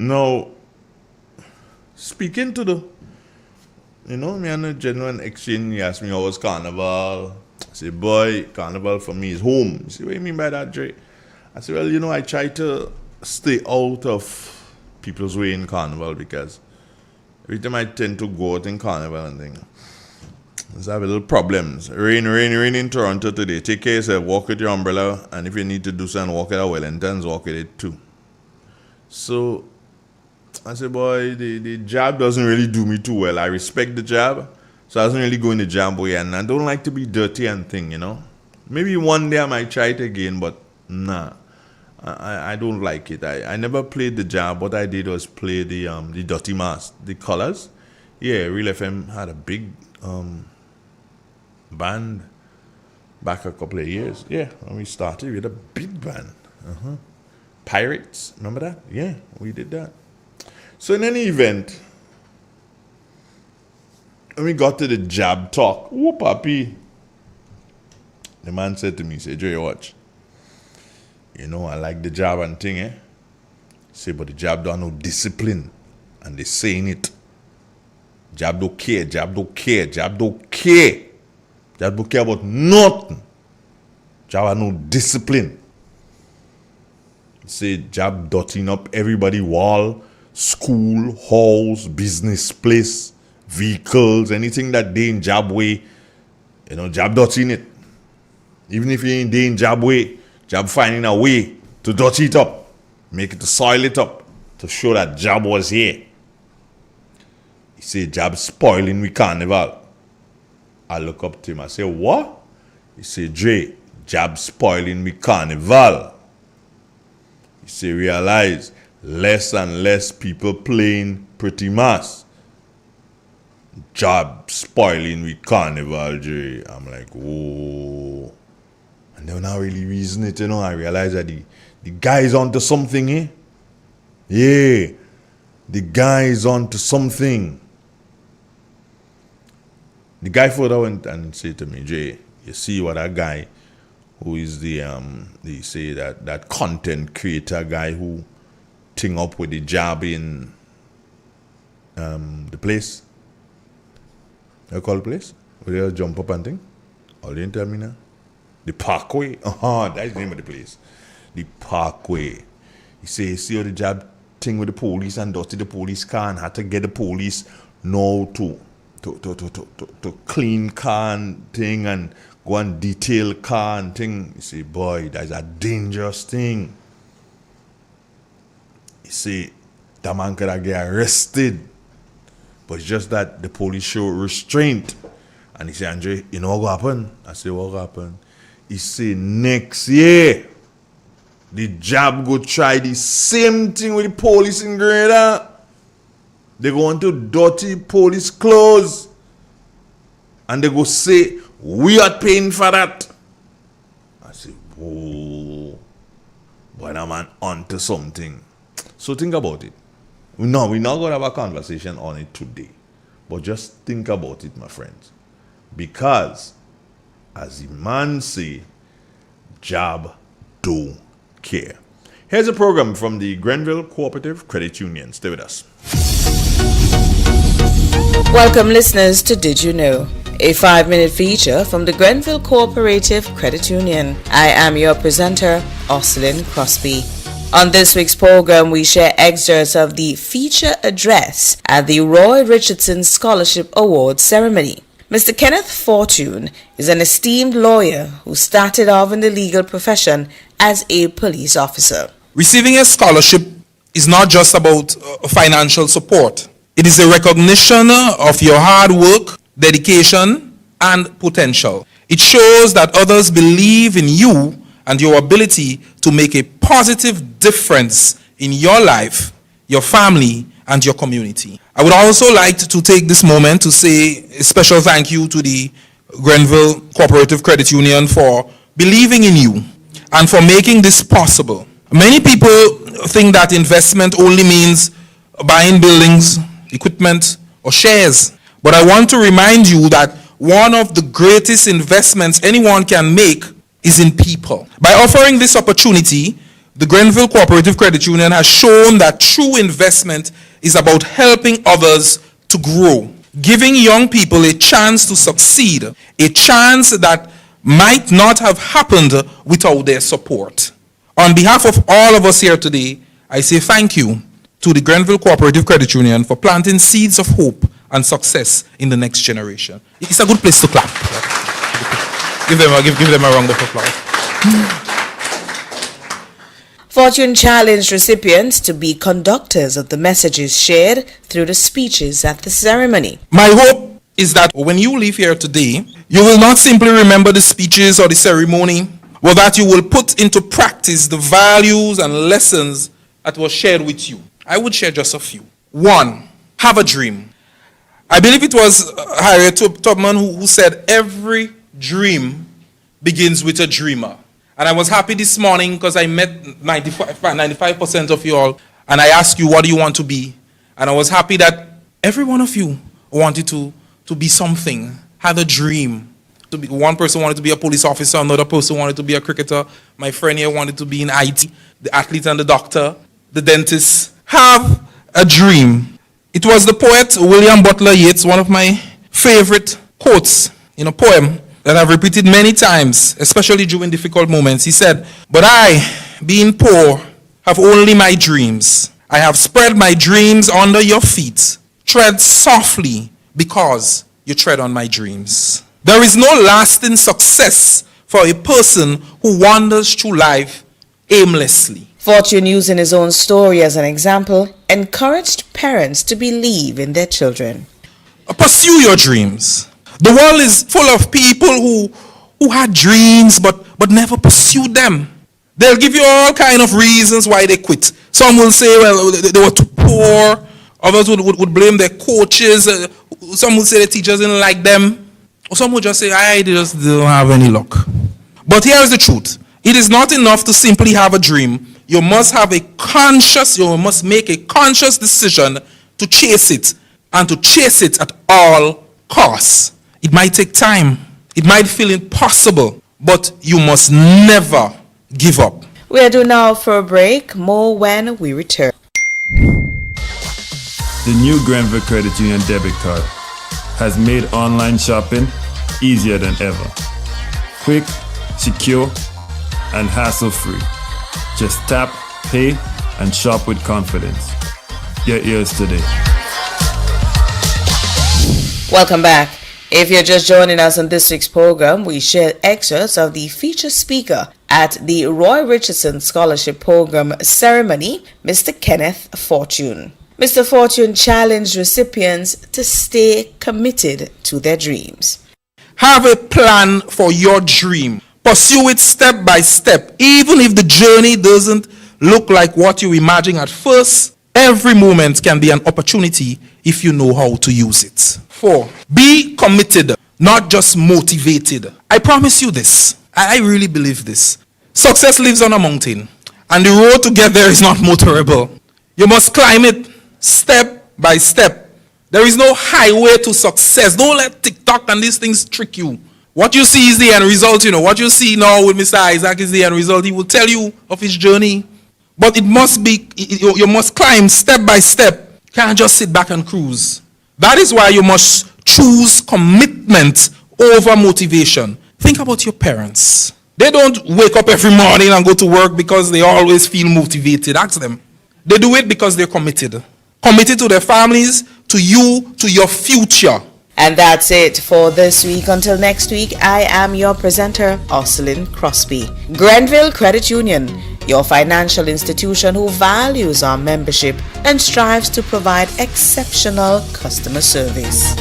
Now, speaking to You know, me and a genuine exchange, he asked me how was Carnival. I said, boy, Carnival for me is home. He said, what do you mean by that, Dre? I said, well, you know, I try to stay out of people's way in Carnival because every time I tend to go out in Carnival and things, there's have little problems. Rain in Toronto today. Take care of yourself, walk with your umbrella, and if you need to do something, walk at Wellingtons, walk with it too. So I said, boy, the job doesn't really do me too well. I respect the job, so I wasn't really going the job way, and I don't like to be dirty and thing, you know. Maybe one day I might try it again, but nah, I don't like it. I never played the job. What I did was play the dirty mask, the colors. Yeah, Real FM had a big band back a couple of years. Yeah, when we started, we had a big band. Pirates, remember that? Yeah, we did that. So in any event, when we got to the job talk, whoop, papi, the man said to me, he said, Dre, watch. You know, I like the job and thing, eh? Say, but the job don't have no discipline. And they saying it. Job don't care, job don't care, job don't care. Job don't care about nothing. Job have no discipline. Say, job dotting up everybody wall, school, house, business place, vehicles, anything that they in job way, you know, job dotting it. Even if you ain't there in job way, job finding a way to dot it up, make it to soil it up, to show that job was here. He say, job spoiling with Carnival. I look up to him, I say, what? He say, Dre, job spoiling with Carnival. He say, realize less and less people playing pretty mass. Job spoiling with Carnival, Dre. I'm like, oh. And then when I really reason it, you know, I realize that the guy is onto something, eh? Yeah. The guy is onto something. The guy further went and said to me, Jay, you see what that guy who is they say that content creator guy who ting up with the job in the place. You call the place? Where they jump up and thing? Oh, they didn't tell me now. The Parkway. That's the name of the place. The Parkway. He say, see how the job thing with the police and dusty the police car and had to get the police now to clean car and thing and go and detail car and thing. You say, boy, that's a dangerous thing. You say, that man could have get arrested. But it's just that the police show restraint. And he say, Andre, you know what will happen? I say, what will happen? He say, next year, the job go try the same thing with the police in Grenada. They go into dirty police clothes. And they go say, we are paying for that. I say, whoa. Boy, that man onto something. So think about it. No, we're not going to have a conversation on it today. But just think about it, my friends. Because, as the man say, job don't care. Here's a program from the Grenville Cooperative Credit Union. Stay with us. Welcome, listeners, to Did You Know? A 5-minute feature from the Grenville Cooperative Credit Union. I am your presenter, Ocelyn Crosby. On this week's program, we share excerpts of the feature address at the Roy Richardson Scholarship Awards ceremony. Mr. Kenneth Fortune is an esteemed lawyer who started off in the legal profession as a police officer. Receiving a scholarship is not just about financial support. It is a recognition of your hard work, dedication, and potential. It shows that others believe in you and your ability to make a positive difference in your life, your family, and your community. I would also like to take this moment to say a special thank you to the Grenville Cooperative Credit Union for believing in you and for making this possible. Many people think that investment only means buying buildings, equipment, or shares. But I want to remind you that one of the greatest investments anyone can make is in people. By offering this opportunity, the Grenville Cooperative Credit Union has shown that true investment is about helping others to grow. giving young people a chance to succeed, a chance that might not have happened without their support. On behalf of all of us here today, I say thank you to the Grenville Cooperative Credit Union for planting seeds of hope and success in the next generation. It's a good place to clap. Give them a round of applause. Fortune challenged recipients to be conductors of the messages shared through the speeches at the ceremony. My hope is that when you leave here today, you will not simply remember the speeches or the ceremony, but that you will put into practice the values and lessons that were shared with you. I would share just a few. 1, have a dream. I believe it was Harriet Tubman who said, every dream begins with a dreamer. And I was happy this morning because I met 95% of you all, and I asked you, what do you want to be? And I was happy that every one of you wanted to be something, had a dream. One person wanted to be a police officer, another person wanted to be a cricketer, my friend here wanted to be in IT, the athlete and the doctor, the dentist. Have a dream. It was the poet William Butler Yeats, one of my favorite quotes in a poem that I've repeated many times, especially during difficult moments. He said, but I, being poor, have only my dreams. I have spread my dreams under your feet. Tread softly because you tread on my dreams. There is no lasting success for a person who wanders through life aimlessly. Fortune, using his own story as an example, encouraged parents to believe in their children. Pursue your dreams. The world is full of people who had dreams but never pursued them. They'll give you all kind of reasons why they quit. Some will say, well, they were too poor. Others would blame their coaches. Some would say the teachers didn't like them. Or some would just say, I just don't have any luck. But here is the truth. It is not enough to simply have a dream. You must make a conscious decision to chase it, and to chase it at all costs. It might take time. It might feel impossible, but you must never give up. We are due now for a break. More when we return. The new Grenville Credit Union debit card has made online shopping easier than ever. Quick, secure, and hassle-free. Just tap, pay, and shop with confidence. Get yours today. Welcome back. If you're just joining us on this week's program, we share excerpts of the featured speaker at the Roy Richardson Scholarship Program ceremony, Mr. Kenneth Fortune. Mr. Fortune challenged recipients to stay committed to their dreams. Have a plan for your dream. Pursue it step by step. Even if the journey doesn't look like what you imagine at first, every moment can be an opportunity if you know how to use it. 4, be committed, not just motivated. I promise you this. I really believe this. Success lives on a mountain, and the road to get there is not motorable. You must climb it step by step. There is no highway to success. Don't let TikTok and these things trick you. What you see is the end result, What you see now with Mr. Isaac is the end result. He will tell you of his journey. But it must be, you must climb step by step. You can't just sit back and cruise. That is why you must choose commitment over motivation. Think about your parents. They don't wake up every morning and go to work because they always feel motivated. Ask them. They do it because they're committed. Committed to their families, to you, to your future. And that's it for this week. Until next week, I am your presenter, Jocelyn Crosby. Grenville Credit Union, your financial institution who values our membership and strives to provide exceptional customer service.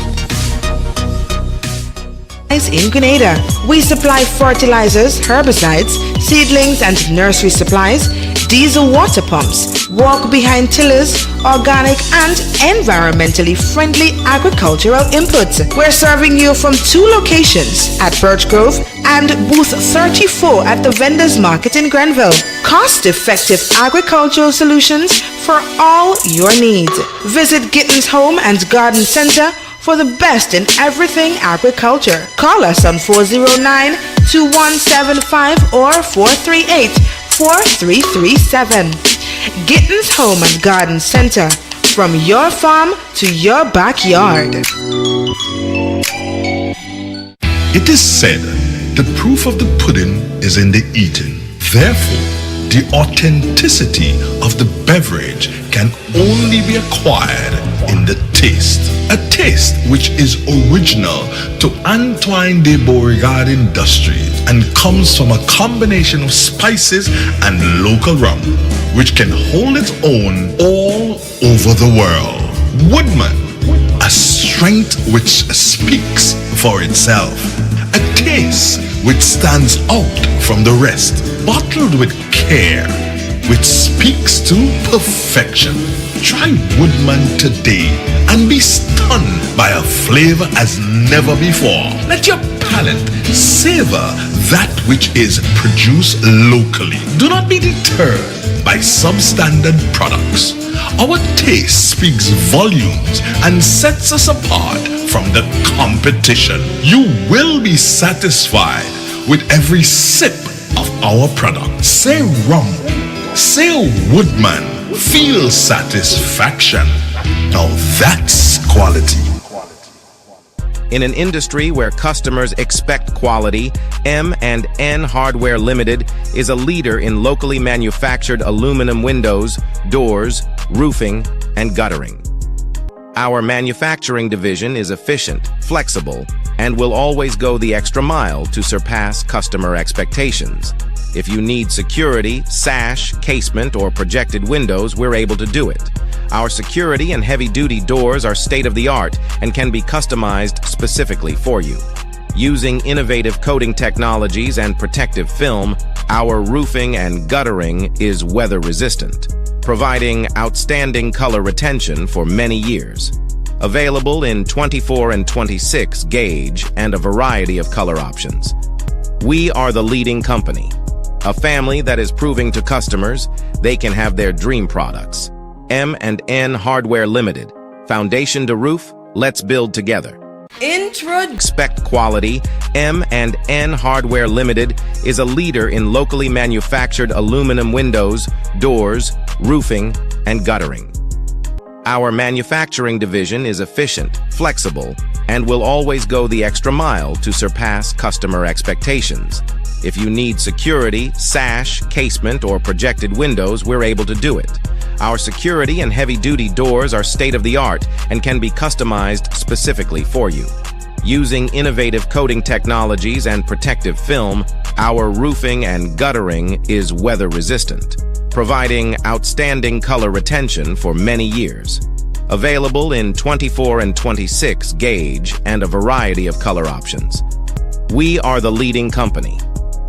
In Grenada, we supply fertilizers, herbicides, seedlings and nursery supplies, diesel water pumps, walk-behind tillers, organic and environmentally friendly agricultural inputs. We're serving you from 2 locations at Birch Grove and booth 34 at the Vendors Market in Grenville. Cost-effective agricultural solutions for all your needs. Visit Gittins Home and Garden Center for the best in everything agriculture. Call us on 409-2175 or 438-4337. Gittins Home and Garden Center, from your farm to your backyard. It is said, the proof of the pudding is in the eating. Therefore, the authenticity of the beverage can only be acquired in the taste. A taste which is original to Antoine de Beauregard Industries and comes from a combination of spices and local rum, which can hold its own all over the world. Woodman, a strength which speaks for itself. A taste which stands out from the rest, bottled with care, which speaks to perfection. Try Woodman today and be stunned by a flavor as never before. Let your palate savor that which is produced locally. Do not be deterred by substandard products. Our taste speaks volumes and sets us apart from the competition. You will be satisfied with every sip of our product. Say rum, say Woodman, feel satisfaction. Now that's quality. In an industry where customers expect quality, M&N Hardware Limited is a leader in locally manufactured aluminum windows, doors, roofing, and guttering. Our manufacturing division is efficient, flexible, and will always go the extra mile to surpass customer expectations. If you need security, sash, casement, or projected windows, we're able to do it. Our security and heavy-duty doors are state-of-the-art and can be customized specifically for you. Using innovative coating technologies and protective film, our roofing and guttering is weather-resistant, providing outstanding color retention for many years. Available in 24 and 26 gauge and a variety of color options. We are the leading company, a family that is proving to customers they can have their dream products. M&N Hardware Limited. Foundation to roof, let's build together. Expect quality. M&N Hardware Limited is a leader in locally manufactured aluminum windows, doors, roofing, and guttering. Our manufacturing division is efficient, flexible, and will always go the extra mile to surpass customer expectations. If you need security, sash, casement, or projected windows, we're able to do it. Our security and heavy-duty doors are state-of-the-art and can be customized specifically for you. Using innovative coating technologies and protective film, our roofing and guttering is weather-resistant, providing outstanding color retention for many years. Available in 24 and 26 gauge and a variety of color options. We are the leading company,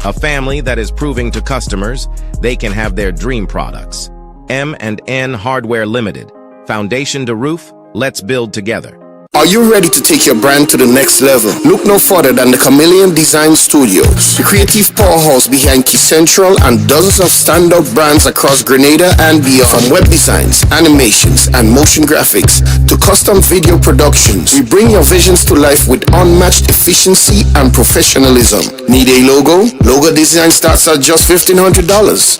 a family that is proving to customers they can have their dream products. M&N Hardware Limited. Foundation to roof, let's build together. Are you ready to take your brand to the next level? Look no further than the Chameleon Design Studios, the creative powerhouse behind Key Central and dozens of standout brands across Grenada and beyond. From web designs, animations, and motion graphics to custom video productions, we bring your visions to life with unmatched efficiency and professionalism. Need a logo? Logo design starts at just $1,500,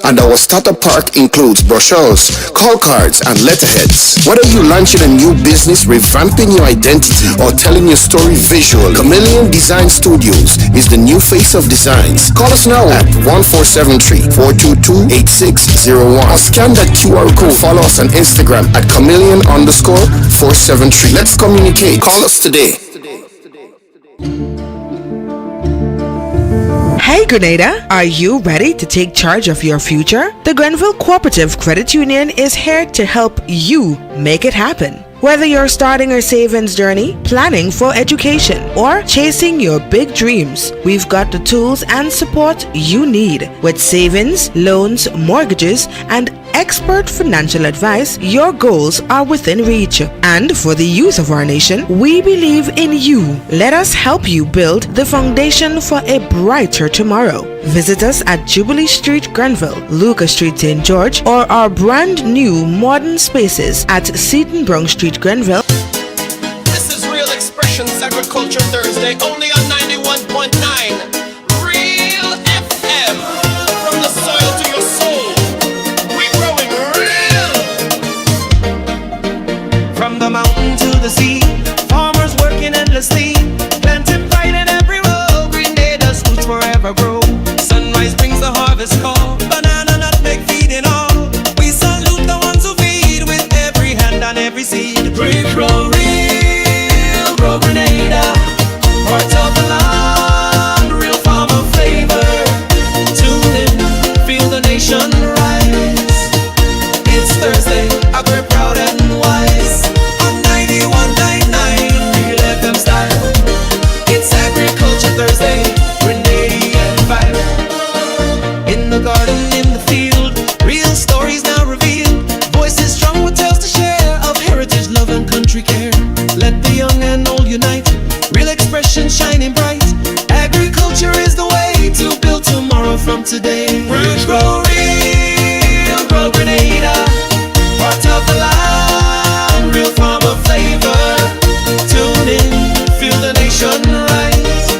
and our starter pack includes brochures, call cards, and letterheads. Whether you're launching a new business, revamping your identity, or telling your story visually, Chameleon Design Studios is the new face of designs. Call us now at 1473-422-8601 or scan that QR code. Follow us on Instagram at chameleon_473. Let's communicate. Call us today. Hey Grenada, are you ready to take charge of your future? The Grenville Cooperative Credit Union is here to help you make it happen. Whether you're starting a savings journey, planning for education, or chasing your big dreams, we've got the tools and support you need. With savings, loans, mortgages, and expert financial advice, your goals are within reach. And for the youth of our nation, we believe in you. Let us help you build the foundation for a brighter tomorrow. Visit us at Jubilee Street, Grenville, Lucas Street, St. George, or our brand new modern spaces at Seton Brong Street, Grenville. This is Real Expressions Agriculture Thursday, only on 91.9 Real FM. From the soil to your soul, we growing real. today. Rouge grow real, grow Grenada. Part of the land, real farmer flavor. Tune in, feel the nation rise.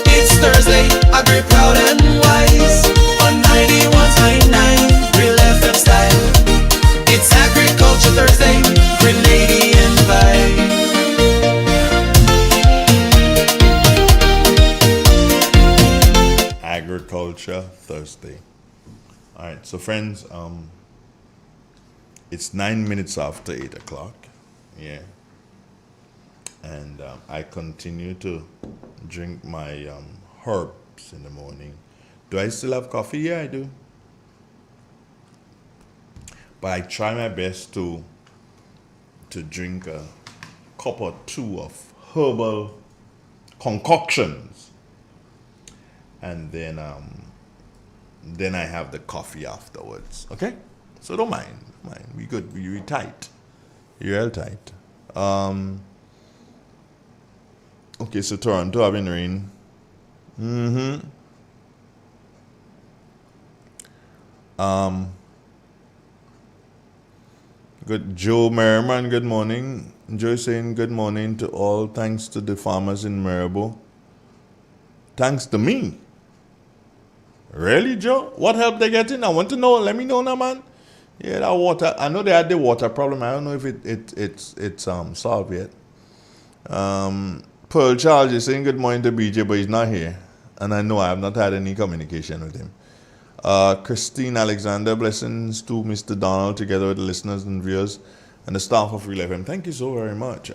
It's Thursday, agri proud and wise. On 91.9, real FM style. It's Agriculture Thursday, Grenadian vibe. Agriculture Thursday. All right, so friends, it's 9 minutes after 8 o'clock. Yeah. And I continue to drink my herbs in the morning. Do I still have coffee? Yeah, I do. But I try my best to drink a cup or two of herbal concoctions. And then I have the coffee afterwards. Okay? So don't mind. We good. We tight. You're all tight. Okay, so Toronto having rain. Good. Joe Merriman, good morning. Joe saying good morning to all. Thanks to the farmers in Maribor. Thanks to me. Really, Joe? What help they getting? I want to know. Let me know now, man. Yeah, that water. I know they had the water problem. I don't know if it's solved yet. Pearl Charles is saying good morning to BJ, but he's not here. And I know I have not had any communication with him. Christine Alexander, blessings to Mr. Donald, together with the listeners and viewers and the staff of Real FM. Thank you so very much.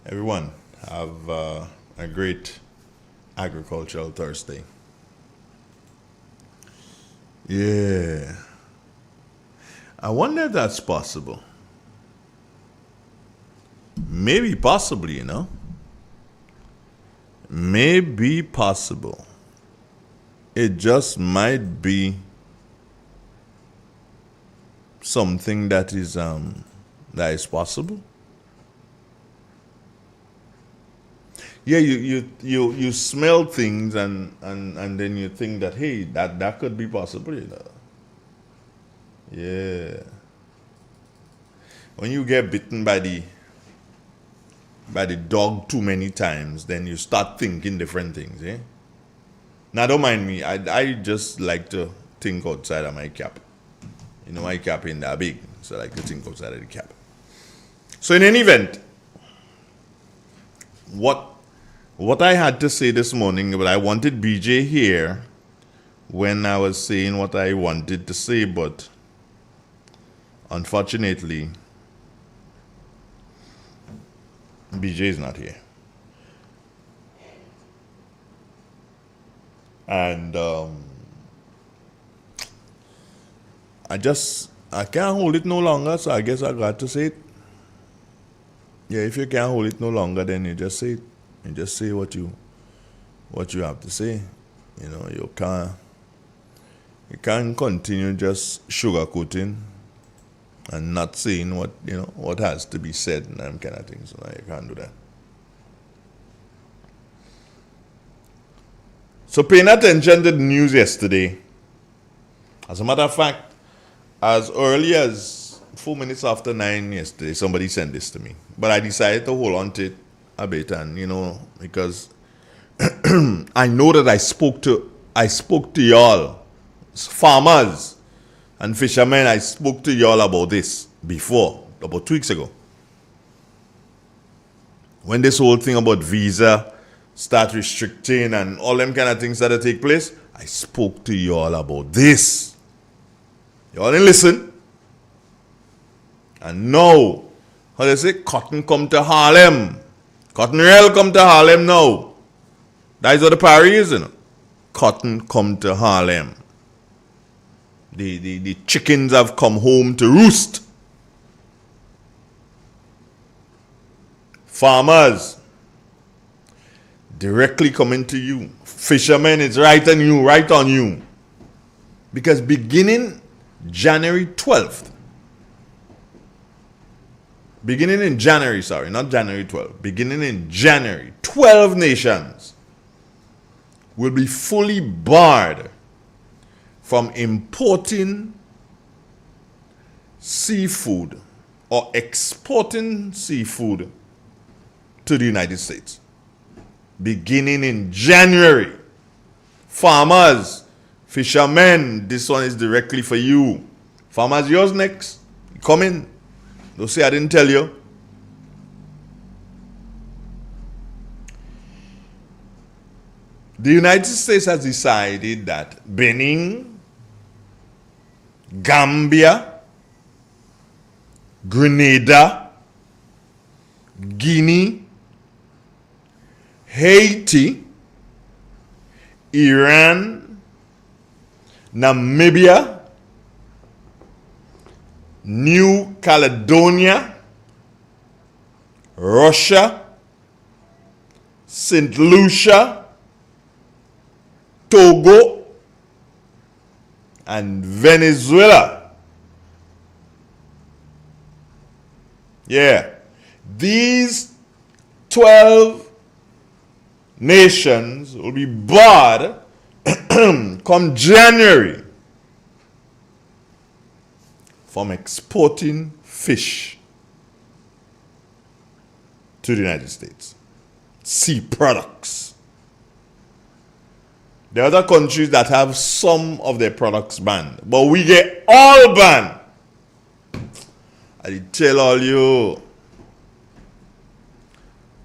Everyone, have a great Agricultural Thursday. Yeah. I wonder if that's possible. Maybe possibly, you know. Maybe possible. It just might be something that is possible. Yeah, you smell things and then you think that, hey, that could be possible, you know. Yeah. When you get bitten by the dog too many times, then you start thinking different things, eh? Now, don't mind me. I just like to think outside of my cap. You know, my cap ain't that big, so I like to think outside of the cap. So in any event, what I had to say this morning, but I wanted BJ here when I was saying what I wanted to say, but unfortunately, BJ is not here. And I can't hold it no longer, so I guess I got to say it. Yeah, if you can't hold it no longer, then you just say it. You just say what you have to say. You know, you can't continue just sugarcoating and not saying what has to be said and that kind of thing. So you can't do that. So paying attention to the news yesterday. As a matter of fact, as early as 4 minutes after 9 yesterday, somebody sent this to me. But I decided to hold on to it a bit, and because I know that I spoke to y'all, farmers and fishermen. I spoke to y'all about this before, about 2 weeks ago. When this whole thing about visa start restricting and all them kind of things that take place, I spoke to y'all about this. Y'all didn't listen. And now, how they say, cotton come to Harlem. Cotton rail come to Harlem now. That is what the party is, you know. Cotton come to Harlem. The chickens have come home to roost. Farmers directly coming to you. Fishermen, it's right on you, right on you. Because beginning January 12th, beginning in January 12th, 12 nations will be fully barred from importing seafood or exporting seafood to the United States beginning in January. Farmers, fishermen, this one is directly for you. Farmers, yours next. Come in. Don't say I didn't tell you. The United States has decided that Benin, Gambia, Grenada, Guinea, Haiti, Iran, Namibia, New Caledonia, Russia, St. Lucia, Togo, and Venezuela. Yeah. These 12 nations will be barred come January from exporting fish to the United States. Sea products. There are other countries that have some of their products banned, but we get all banned. I tell all you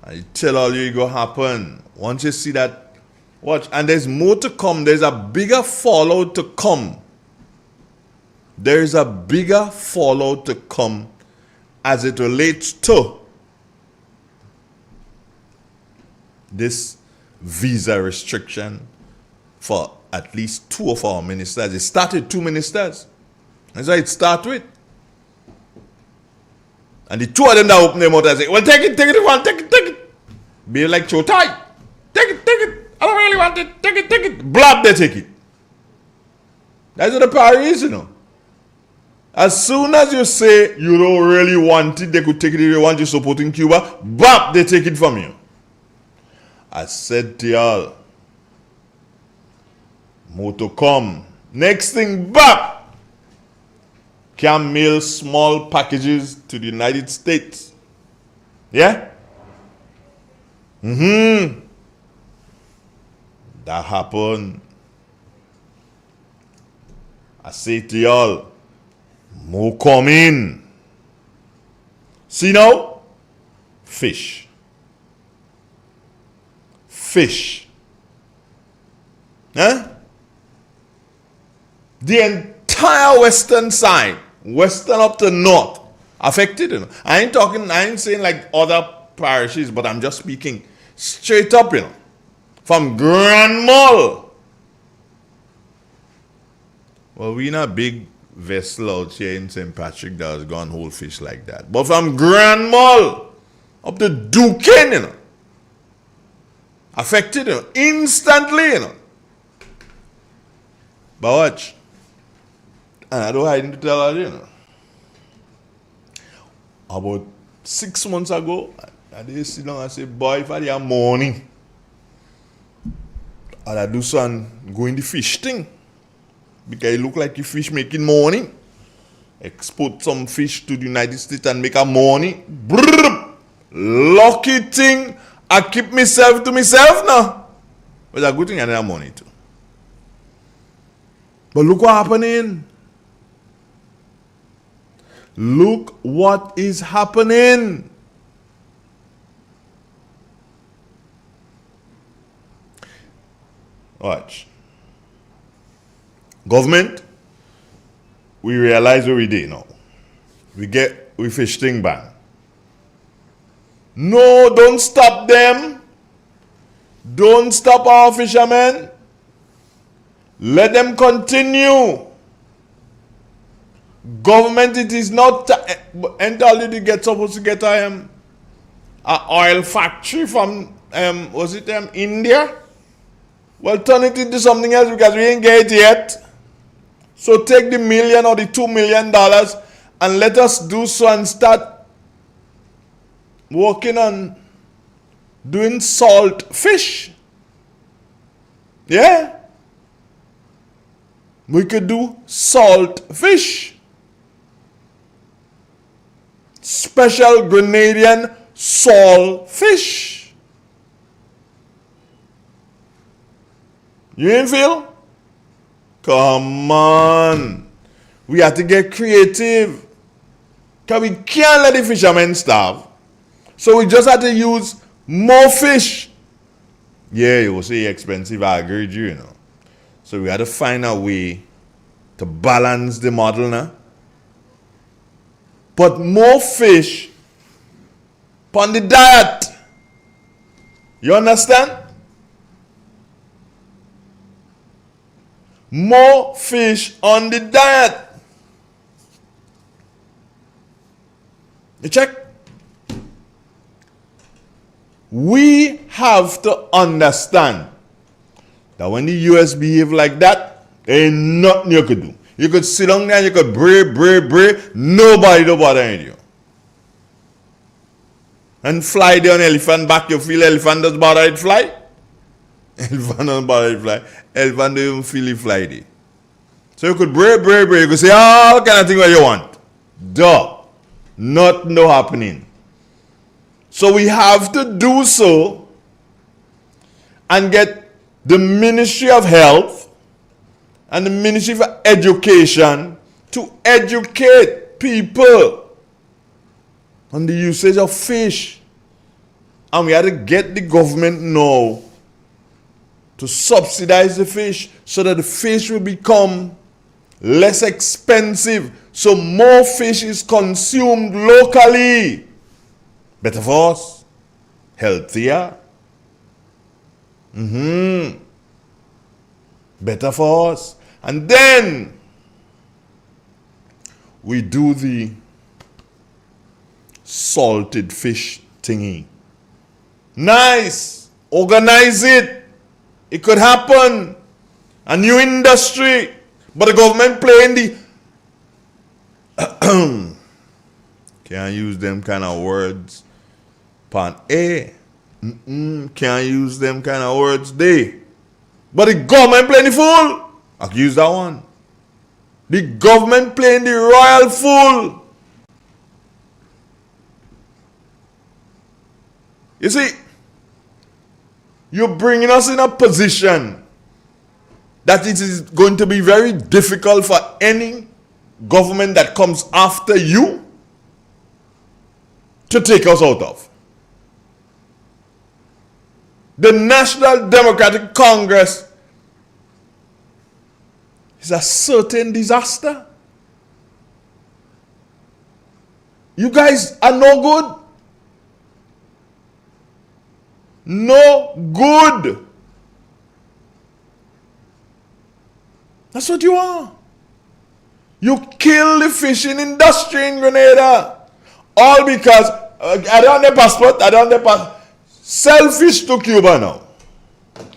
it go happen. Once you see that, watch. And there's more to come. There's a bigger fallout to come. There is a bigger fallout to come as it relates to this visa restriction for at least 2 of our ministers. It started 2 ministers. That's why it started with. And the 2 of them that open their mouth and say, well, take it, take it. Be like Chotai. Take it. I don't really want it. Take it. Blab, they take it. That's what the power is, you know. As soon as you say you don't really want it, they could take it if they want you supporting Cuba. Bap, they take it from you. I said to y'all, more to come. Next thing, bap, can mail small packages to the United States. Yeah? That happened. I say to y'all, more coming. See now? Fish. Huh? The entire western side, western up to north, affected. You know? I ain't saying like other parishes, but I'm just speaking straight up, you know. From Grand Mall. Well, we not big vessel out here in St. Patrick that has gone whole fish like that. But from Grand Mall up to Duquesne, you know. Affected, you know, instantly, you know. But watch. And I don't hide to tell her, you know. About 6 months ago, I did sit down and say, boy, if I have money, I'll do some go in the fish thing. Because it look like the fish making money. Export some fish to the United States and make a money. Brrr, lucky thing. I keep myself to myself now. But a good thing I need money too. But look what happening. Look what is happening. Watch. Government, we realize what we did now. We fish thing ban. No, don't stop them. Don't stop our fishermen. Let them continue. Government, it is not entirely supposed to get a oil factory from India. Well, turn it into something else because we ain't get it yet. So take the $1 million or the $2 million and let us do so and start working on doing salt fish. Yeah. We could do salt fish. Special Grenadian salt fish. You ain't feel? Come on. We have to get creative. Because we can't let the fishermen starve. So we just have to use more fish. Yeah, you will say expensive, I agree with you, So we had to find a way to balance the model now. But more fish on the diet. You understand? More fish on the diet. You check? We have to understand that when the US behave like that, there ain't nothing you could do. You could sit down there and you could bray. Nobody don't bother you. And fly there on elephant back, you feel elephant doesn't bother it fly? Elephant doesn't bother it fly. Elephant don't even feel it fly there. So you could bray. You could say all kind of thing what you want. Duh. Nothing no happening. So we have to do so and get the Ministry of Health and the Ministry for Education to educate people on the usage of fish. And we had to get the government now to subsidize the fish so that the fish will become less expensive, so more fish is consumed locally. Better for us. Healthier. Better for us. And then we do the salted fish thingy. Nice. Organize it. It could happen. A new industry. But the government playing the can't use them kind of words. Pan A. Can't use them kind of words there. But the government playing the fool. I can use that one. The government playing the royal fool. You see, you're bringing us in a position that it is going to be very difficult for any government that comes after you to take us out of. The National Democratic Congress is a certain disaster. You guys are no good. No good. That's what you are. You kill the fishing industry in Grenada. All because I don't have the passport. Sell fish to Cuba now.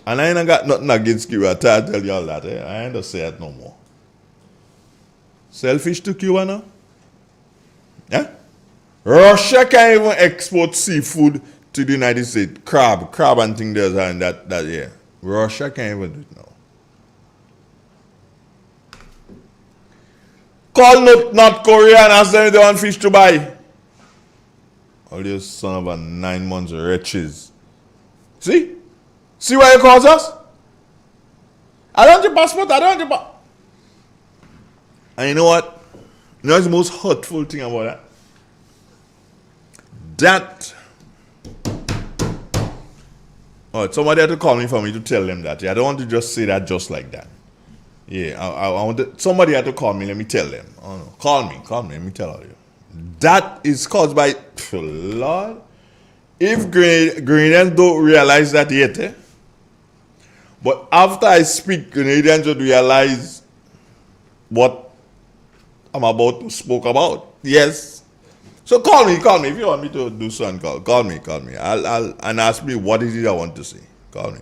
And I ain't got nothing against Cuba. I tell you all that. I ain't gonna say it no more. Sell fish to Cuba now? Yeah? Russia can't even export seafood to the United States. Crab and things there's and that yeah. Russia can't even do it now. Call North Korea and ask them if they want fish to buy. All these son of a 9 months wretches. See? See why you cause us? I don't want your passport. And you know what? You know what's the most hurtful thing about that? Somebody had to call me for me to tell them that. Yeah, I don't want to just say that just like that. Yeah, I want somebody had to call me. Let me tell them. Oh no, call me. Let me tell you. That is caused by Lord. If Grenadians don't realize that yet, but after I speak, Grenadians would realize what I'm about to spoke about. Yes. So call me if you want me to do something. Call me. I'll and ask me what is it I want to say. Call me.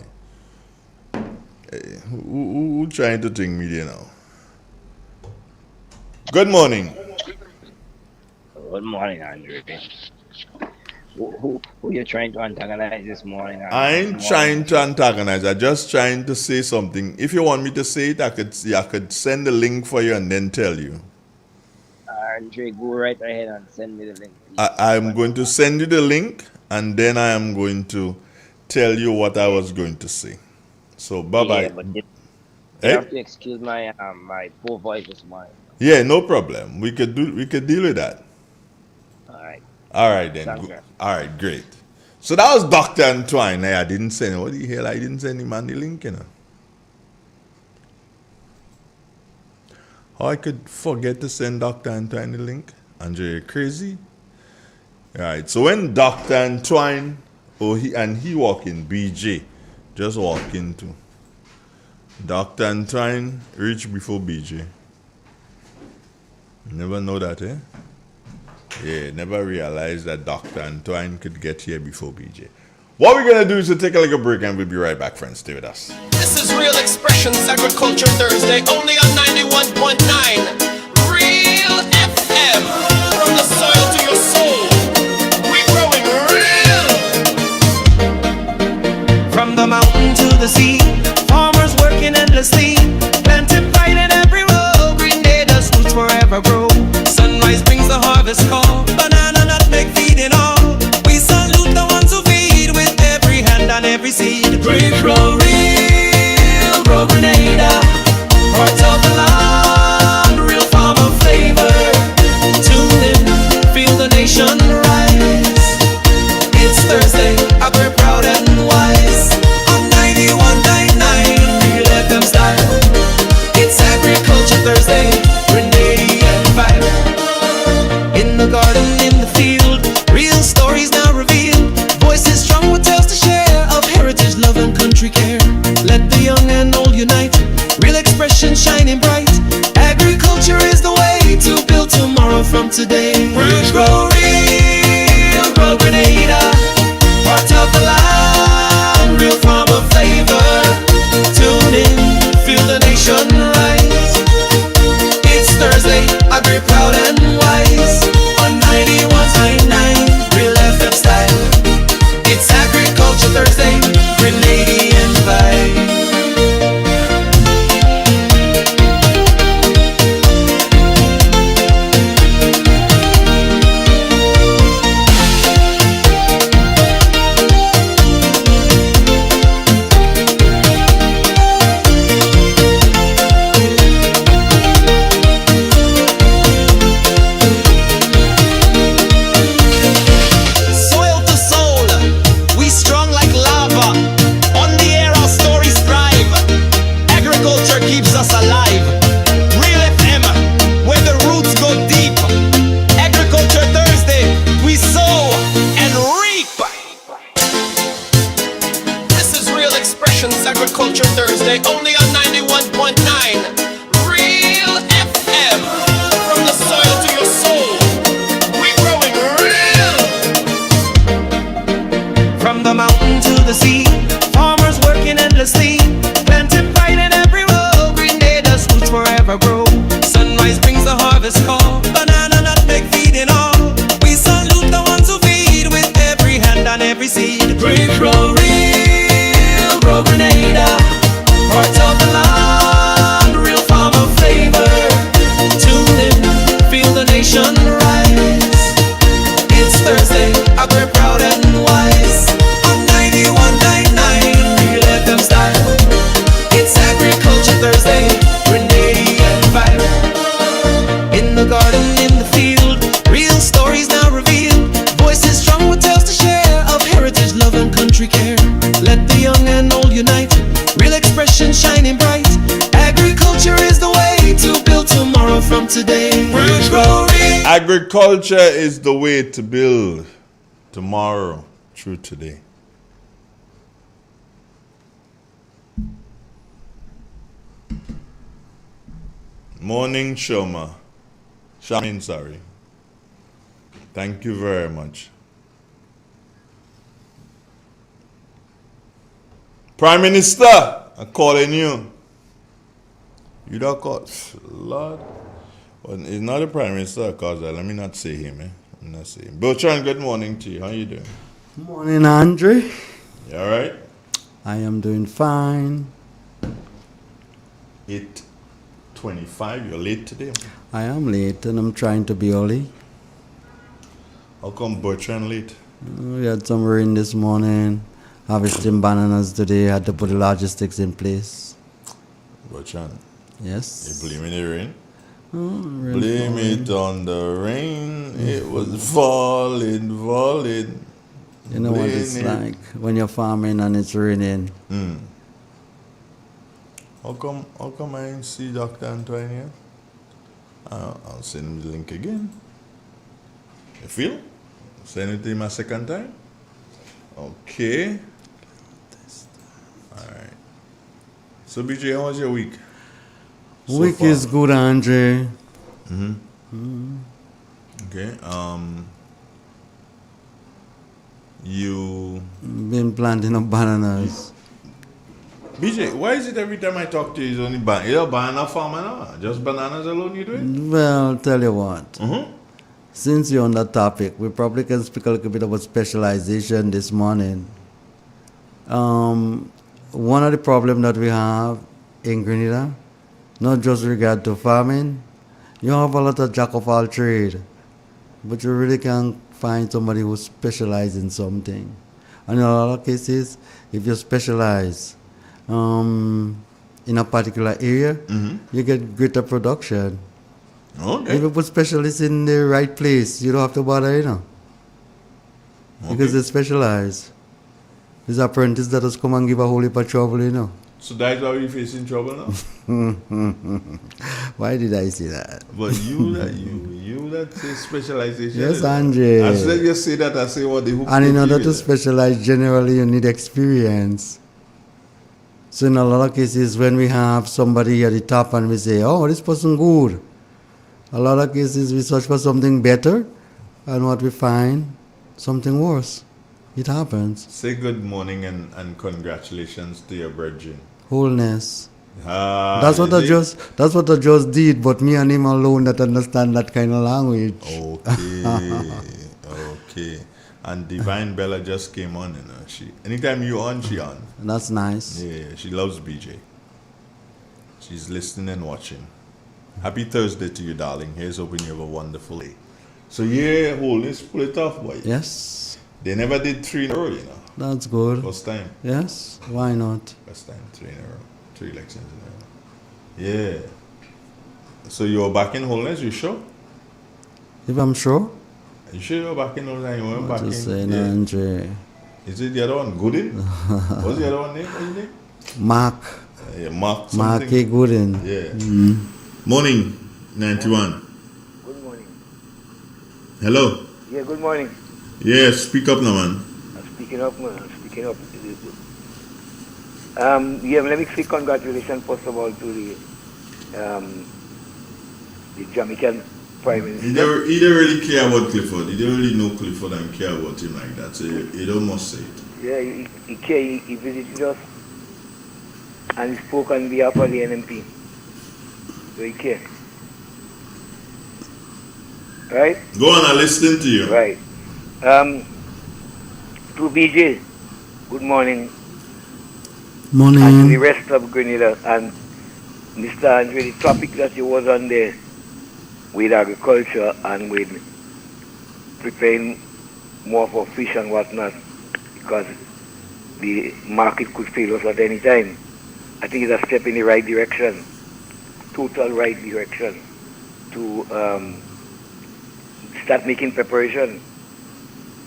Hey, who trying to think me there now? Good morning. Good morning, Andre. Who you trying to antagonize this morning? I ain't trying to antagonize. I'm just trying to say something. If you want me to say it, I could send the link for you and then tell you. Andre, go right ahead and send me the link. I'm going to send you the link and then I am going to tell you what I was going to say. So bye bye. Yeah, but you have to excuse my my poor voice this morning. Yeah, no problem. We could deal with that. All right then. Thanks, All right, great. So that was Dr. Antoine. I didn't send. What the hell? I didn't send him on the link, you know. How I could forget to send Dr. Antoine the link? Andre, you're crazy. All right. So when Dr. Antoine, he walk in, BJ, just walk into. Dr. Antoine reach before BJ. Never know that, eh? Yeah, never realized that Dr. Antoine could get here before BJ. What we're going to do is to take a little break and we'll be right back, friends. Stay with us. This is Real Expressions Agriculture Thursday, only on 91.9 Real FM. From the soil to your soul, we're growing real. From the mountain to the sea, farmers working endlessly, planting, fighting every row, green Grenada's roots forever grow. Sunrise brings the harvest call, banana, nutmeg, feeding all. We salute the ones who feed with every hand and every seed. We grow real, grow Grenada, hearts of the land, real farmer flavor. Tune in, feel the nation rise. It's Thursday, we're proud and wise. On 91.9 Real FM style. It's Agriculture Thursday, Grenadian vibe. In the garden, in the field, real stories now revealed. Voices strong with tales to share of heritage, love and country care. Let the young and old unite, real expression shining bright. Agriculture is the way to build tomorrow from today. We grow real, grow Grenada, part of the land, real farmer flavor. Tune in, feel the nation rise. It's Thursday, we're proud and wise. On 91.9 Real FM style. It's Agriculture Thursday, Grenadian vibe. Soil to soul, we strong like lava. On the air our stories thrive. Agriculture keeps us alive. Real FM, where the roots go deep. Agriculture Thursday, we sow and reap. This is Real Expressions Agriculture Thursday, only on 91.9 Real FM. From the soil to your soul, we're growing real. From the mountain to the sea, farmers working endlessly, planting, fighting every row, green Grenada's roots forever grow. Sunrise brings the harvest call, banana, nutmeg, feeding all. We salute the ones who feed with every hand and every seed. We grow real, grow Grenada, hearts of the land, real farmer flavor. Tune in, feel the nation rise. It's Thursday, we're proud and wise. On 91.9 Real FM style. It's Agriculture Thursday, Grenadian vibe. In the garden, in the field, real stories now revealed. Voices strong with tales to share of heritage, love and country care. Let the young and old unite, real expression shining bright. Agriculture is the way to build tomorrow from today. We grow real. Agriculture is the way to build tomorrow through today. Morning, Shoma. Shamin, sorry. Thank you very much. Prime Minister, I'm calling you. You don't call, Lord. Well, it's not the Prime Minister, cause let me not say him. Let's see. Bertrand, good morning to you. How you doing? Morning, Andre. You all right? I am doing fine. 8:25. You're late today. I am late and I'm trying to be early. How come Bertrand late? We had some rain this morning. Harvesting bananas today. Had to put the logistics in place. Bertrand. Yes. You blaming the rain? Rain Blame falling. it on the rain. It was falling. You know what it's like when you're farming and it's raining. How come I didn't see Dr. Antoine here? I'll send him the link again. You feel? Send it to him a second time. Okay. Alright. So BJ, how was your week? Week is good, Andre. Okay. You been planting up bananas. BJ, why is it every time I talk to you, it's only you're a banana farmer now? Just bananas alone you doing? Well, tell you what. Since you're on that topic, we probably can speak a little bit about specialization this morning. One of the problems that we have in Grenada, not just regard to farming, you have a lot of jack of all trade, but you really can't find somebody who specializes in something. And in a lot of cases, if you specialize in a particular area, you get greater production. Okay. If you put specialists in the right place, you don't have to bother, because they specialize. These apprentices that has come and give a whole heap of trouble, So that's why we're facing trouble now? Why did I say that? But you that say specialization. Yes, Andre. As soon as you say that, I say what the hook. And in order to specialize, generally you need experience. So in a lot of cases, when we have somebody at the top and we say, oh, this person good, a lot of cases we search for something better, and what we find, something worse. It happens. Say good morning and congratulations to your brethren. Wholeness. That's what I just did, but me and him alone that understand that kind of language. Okay. And Divine Bella just came on, She anytime you on, she on. That's nice. Yeah, she loves BJ. She's listening and watching. Happy Thursday to you, darling. Here's hoping you have a wonderful day. So yeah, Wholeness pull it off, boy. Yes. They never did 3 in a row, That's good. First time. Yes. Why not? First time, 3 in a row. 3 elections in a row. Yeah. So you're back in Wholeness, you sure? If I'm sure. Are you sure you're back in Wholeness? You weren't back Just in? saying, Andre. Is it the other one? Gooden? What's the other one name? What's his name? Mark. Yeah, Mark something. Mark A. Gooden. Yeah. Morning, 91. Good morning. Hello. Yeah, good morning. Yeah, speak up now, man. I'm speaking up, man. I'm speaking up. Let me say congratulations first of all to the Jamaican Prime Minister. He don't really care about Clifford. He don't really know Clifford and care about him like that. So you don't must say it. Yeah, he cared. He visited us and he spoke on behalf of the NMP. So he cared. Right? Go on, I'm listening to you. Right. To BJ, good morning. Morning. And to the rest of Grenada and Mr. Andre, the topic that you was on there with agriculture and with preparing more for fish and whatnot because the market could fail us at any time. I think it's a step in the right direction, total right direction to start making preparation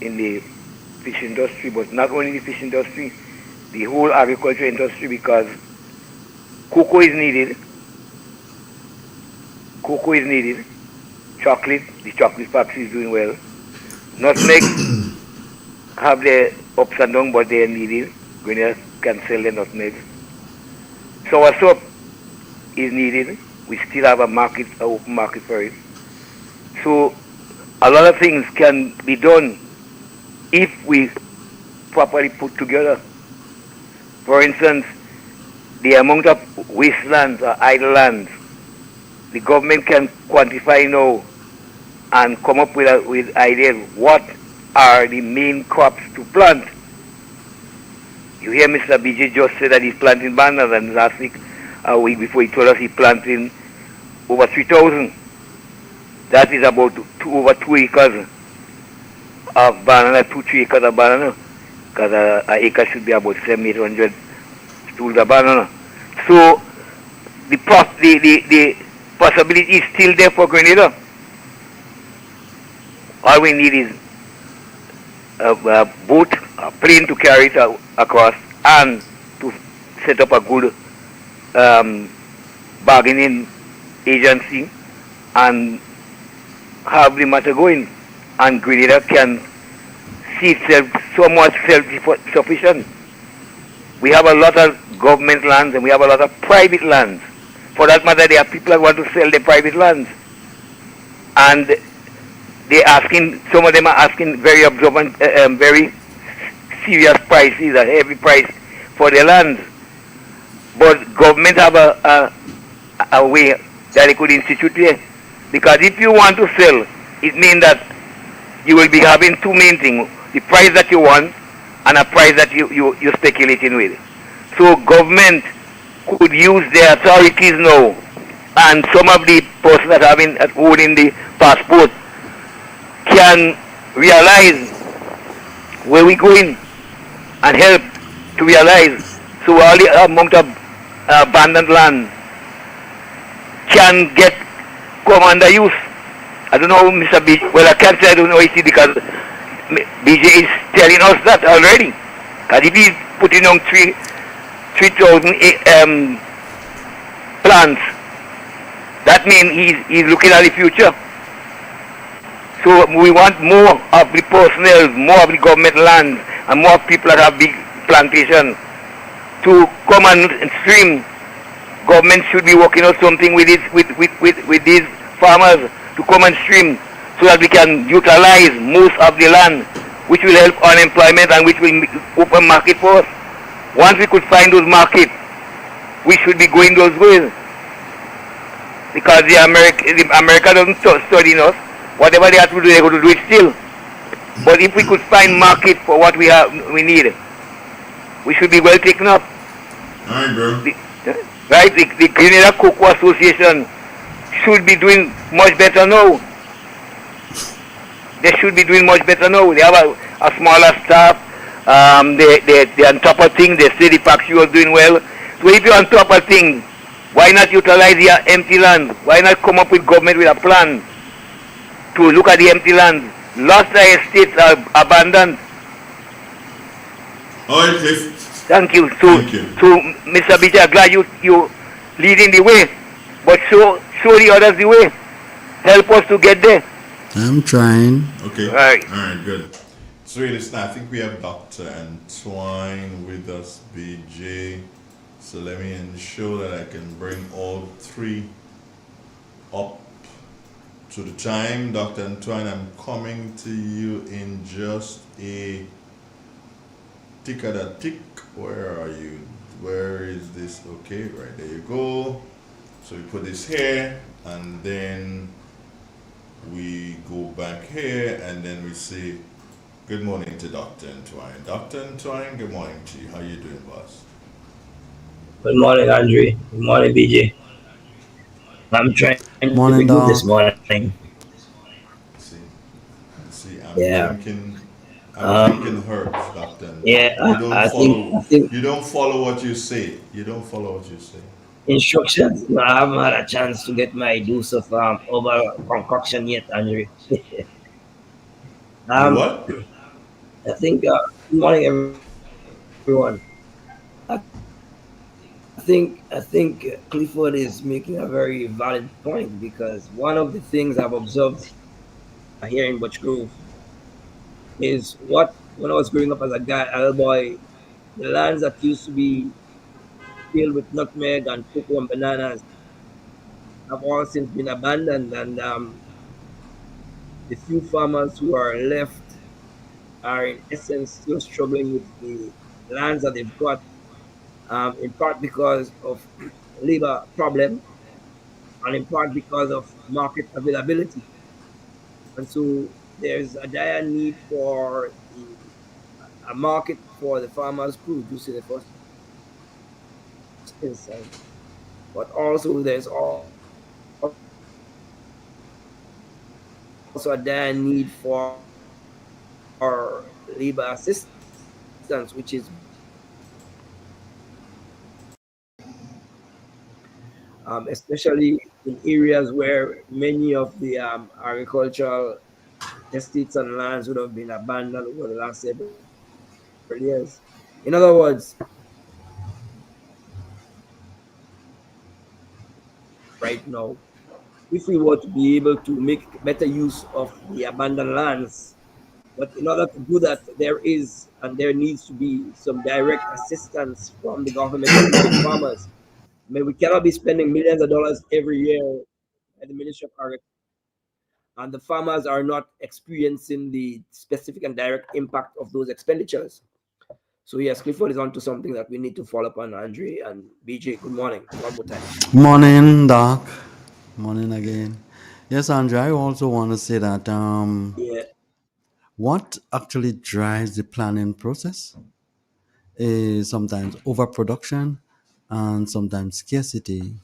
in the fish industry, but not only the fish industry, the whole agriculture industry because cocoa is needed. Cocoa is needed. Chocolate, the chocolate factory is doing well. Nutmeg have their ups and downs, but they are needed. Grenada can sell their nutmeg. Sour soap is needed. We still have a market, an open market for it. So a lot of things can be done if we properly put together. For instance, the amount of wastelands or idle lands, the government can quantify now and come up with ideas what are the main crops to plant. You hear Mr. BJ just say that he's planting bananas, and last week, a week before, he told us he's planting over 3,000. That is about over 2 acres of banana, 3 acres of banana, because an acre should be about 700-800 stools of banana. So the possibility is still there for Grenada. All we need is a boat, a plane to carry it across, and to set up a good bargaining agency and have the matter going. And Grenada can see itself somewhat self-sufficient. We have a lot of government lands and we have a lot of private lands. For that matter, there are people that want to sell their private lands. And some of them are asking very observant, very serious prices, a heavy price for their lands. But government have a way that they could institute there. Because if you want to sell, it means that you will be having two main things: the price that you want and a price that you're speculating with. So government could use their authorities now, and some of the persons that have been holding the passport can realize where we're going and help to realize. So all the amount of abandoned land can come under use. I don't know, Mr. BJ. Well, I can't say I don't know it because BJ is telling us that already. Because if he's putting on 3,000 plants, that means he's looking at the future. So we want more of the personnel, more of the government land, and more people that have big plantations to come and stream. Government should be working on something with these farmers to come and stream so that we can utilize most of the land, which will help unemployment and which will open market for us. Once we could find those markets, we should be going those ways. Because the America doesn't study us. Whatever they have to do, they're going to do it still. But if we could find market for what we need, we should be well taken up. All right, bro. The Grenada Cocoa Association should be doing much better now. They should be doing much better now. They have a smaller staff. They're on top of things. They say the factory was doing well. So if you're on top of things, why not utilize your empty land? Why not come up with government with a plan to look at the empty land? Lost estates are abandoned. All right, Cliff. Thank you. So, Mr. BJ, I'm glad you leading the way, but show the others the way. Help us to get there. I'm trying. Okay. All right. All right, good. So, listen, I think we have Dr. Antoine with us, BJ. So let me ensure that I can bring all three up to the time. Dr. Antoine, I'm coming to you in just a tick at a tick. Where are you? Where is this? Okay, right there you go. So we put this here, and then we go back here, and then we say good morning to Dr. Antoine. Dr. Antoine, good morning to you. How you doing, boss? Good morning, Andre. Good morning, BJ. I'm trying to be good this morning. See, Yeah. I'm drinking herbs, Doctor. Yeah, You don't follow what you say. You don't follow what you say. Instructions. No, I haven't had a chance to get my dose of over concoction yet, Andre. What? I think. Good morning, everyone. I think Clifford is making a very valid point because one of the things I've observed here in Butch Grove is when I was growing up as a little boy, the lands that used to be filled with nutmeg and cocoa and bananas have all since been abandoned, and the few farmers who are left are in essence still struggling with the lands that they've got, in part because of labor problem and in part because of market availability. And so there's a dire need for a market for the farmers' produce in the first instance, but also there's also a dire need for labor assistance, which is especially in areas where many of the agricultural estates and lands would have been abandoned over the last several years. In other words, right now, if we were to be able to make better use of the abandoned lands, but in order to do that, there is and there needs to be some direct assistance from the government to the farmers. I mean, we cannot be spending millions of dollars every year at the Ministry of Agriculture, and the farmers are not experiencing the specific and direct impact of those expenditures. So yes, Clifford is onto something that we need to follow up on, Andre and BJ. Good morning, one more time. Morning, Doc. Morning again. Yes, Andre, I also want to say that Yeah. what actually drives the planning process is sometimes overproduction and sometimes scarcity.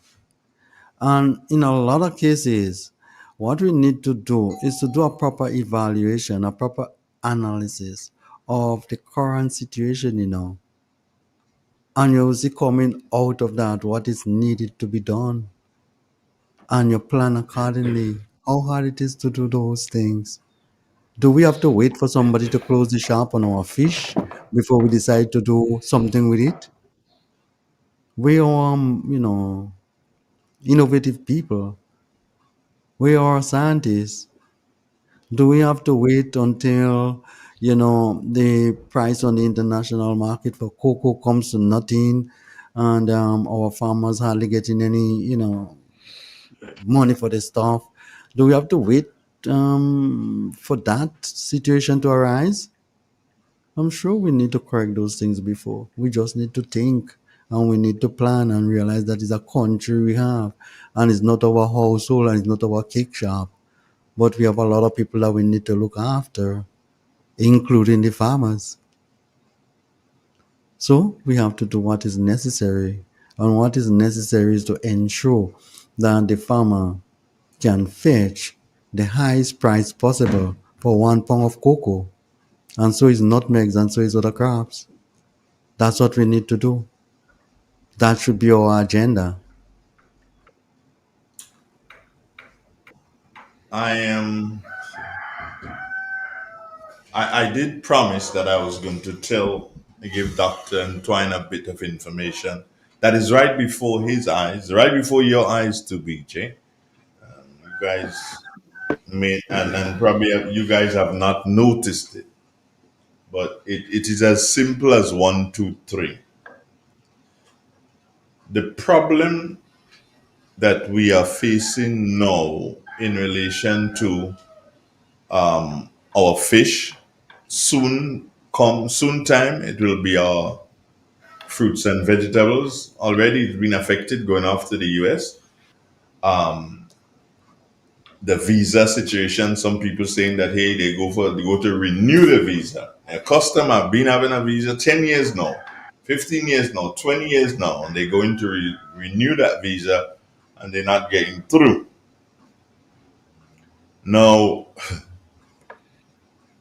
And in a lot of cases, what we need to do is to do a proper evaluation, a proper analysis of the current situation, and you will see coming out of that what is needed to be done, and you plan accordingly how hard it is to do those things. Do we have to wait for somebody to close the shop on our fish before we decide to do something with it? We are, innovative people. We are scientists. Do we have to wait until, the price on the international market for cocoa comes to nothing, and our farmers hardly getting any, money for the stuff? Do we have to wait for that situation to arise? I'm sure we need to correct those things before. We just need to think, and we need to plan and realize that it's a country we have, and it's not our household and it's not our cake shop. But we have a lot of people that we need to look after, including the farmers. So we have to do what is necessary. And what is necessary is to ensure that the farmer can fetch the highest price possible for 1 pound of cocoa. And so is nutmegs and so is other crops. That's what we need to do. That should be our agenda. I am. I did promise that I was going to give Dr. Antoine a bit of information that is right before his eyes, right before your eyes too, BJ. You guys may, and probably you guys have not noticed it, but it is as simple as one, two, three. The problem that we are facing now in relation to our fish, soon time it will be our fruits and vegetables. Already it's been affected going off to the US. The visa situation, some people saying that hey, they go to renew the visa. A customer been having a visa 10 years now, 15 years now, 20 years now, and they're going to renew that visa and they're not getting through. Now,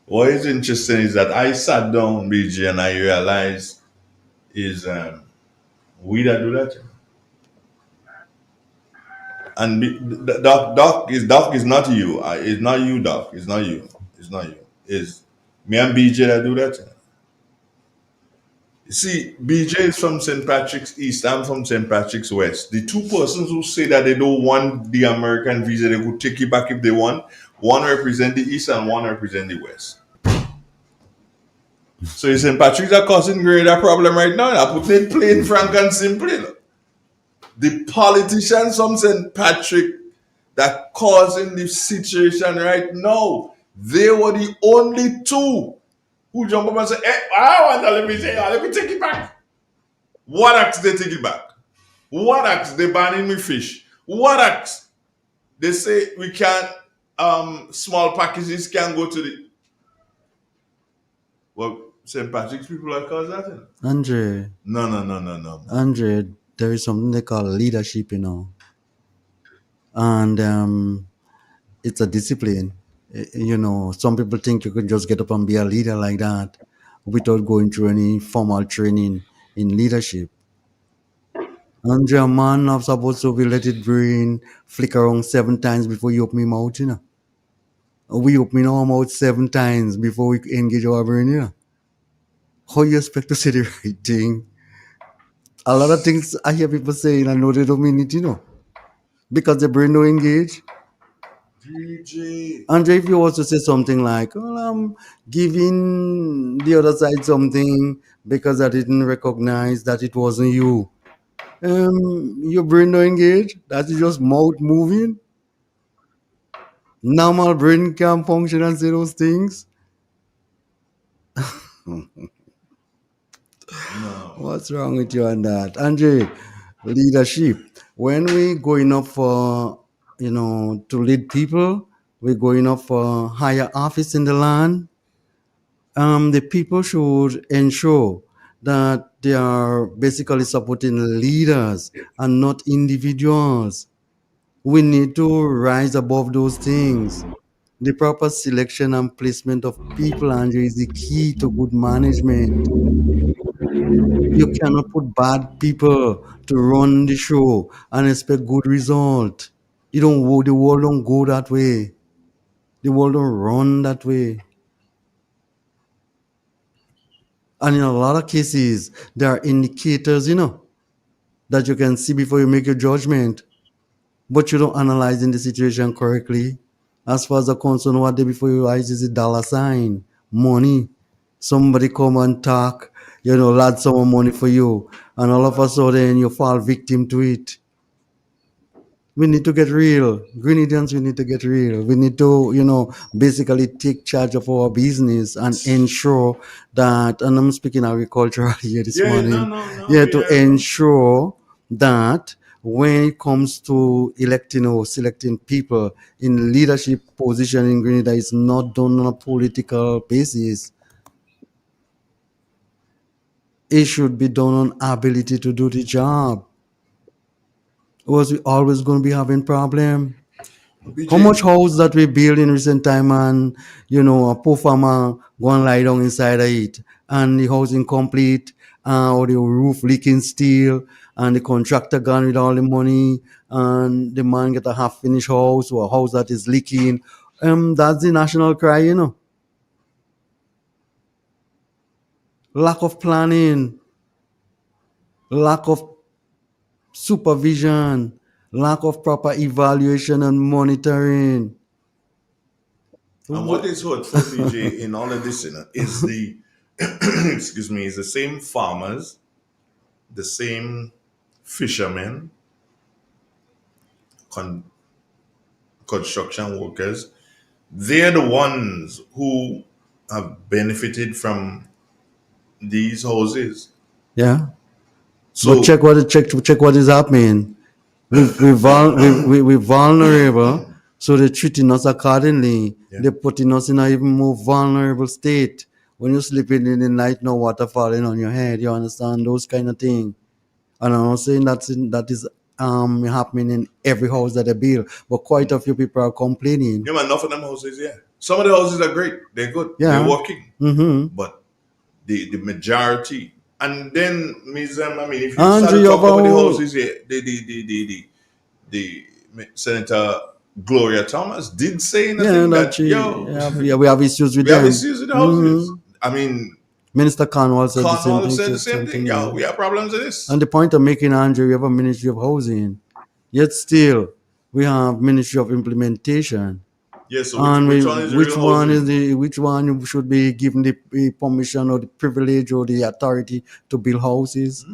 what is interesting is that I sat down, BG, and I realized is we that do that. And Doc is not you. It's not you, Doc. It's not you. It's not you. It's me and BJ that do that. You see, BJ is from St. Patrick's East. I'm from St. Patrick's West. The two persons who say that they don't want the American visa, they could take it back if they want. One represent the East and one represent the West. So St. Patrick's are causing greater problem right now. I put it plain, frank, and simple. The politicians from St. Patrick that causing this situation right now, they were the only two who jump up and say, hey, I want to let me take it back. What acts they take it back? What acts they banning me fish? What acts they say we can't small packages can go to the well St. Patrick's people are called that. Andre, No, no, no, no, no. Andre, there is something they call leadership, and it's a discipline. Some people think you can just get up and be a leader like that without going through any formal training in leadership. Andre, a man not supposed to be let it brain flick around 7 times before you open your mouth, We open our mouth 7 times before we engage our brain, How you expect to say the right thing? A lot of things I hear people saying, I know they don't mean it, because the brain don't engage. DJ. Andre, if you also say something like, well, I'm giving the other side something because I didn't recognize that it wasn't you. Your brain don't engage. That's just mouth moving. Normal brain can function and say those things. What's wrong with you on that? Andre, leadership. When we going up for, to lead people, we're going up for higher office in the land. The people should ensure that they are basically supporting leaders and not individuals. We need to rise above those things. The proper selection and placement of people, Andrew, is the key to good management. You cannot put bad people to run the show and expect good result. The world don't go that way. The world don't run that way. And in a lot of cases, there are indicators, that you can see before you make your judgment, but you don't analyze in the situation correctly. As far as the concern, what they before your eyes is a dollar sign, money. Somebody come and talk, lad some money for you, and all of a sudden you fall victim to it. We need to get real. Grenadians, we need to get real. We need to, basically take charge of our business and ensure that, and I'm speaking agricultural here this morning, to ensure that when it comes to electing or selecting people in leadership position in Grenada, it's not done on a political basis. It should be done on ability to do the job. Or else we always going to be having problem. How much house that we build in recent time and a poor farmer go and lie down inside of it and the house incomplete or the roof leaking steel and the contractor gone with all the money and the man get a half finished house or a house that is leaking. That's the national cry, Lack of planning, lack of supervision, lack of proper evaluation and monitoring. And what is hurtful, DJ, in all of this, is the excuse me, is the same farmers, the same fishermen, construction workers. They're the ones who have benefited from these houses. Yeah. So But check what is happening. We're vulnerable, so they're treating us accordingly. They're putting us in an even more vulnerable state. When you're sleeping in the night, no water falling on your head. You understand those kind of things. And I'm not saying that is happening in every house that they build, but quite a few people are complaining. Yeah, man, enough of them houses, yeah. Some of the houses are great. They're good. Yeah. They're working. Mm-hmm. But the majority, and then if you Andrew, start to talk about the houses, yeah, the Senator Gloria Thomas did say nothing we have issues with we them. have issues with the houses. Mhm. I mean, Minister Cornwall said the same thing. Yo, we have problems with this. And the point of making, Andrew, we have a Ministry of Housing, yet still we have Ministry of Implementation. Yes, so which one should be given the permission or the privilege or the authority to build houses?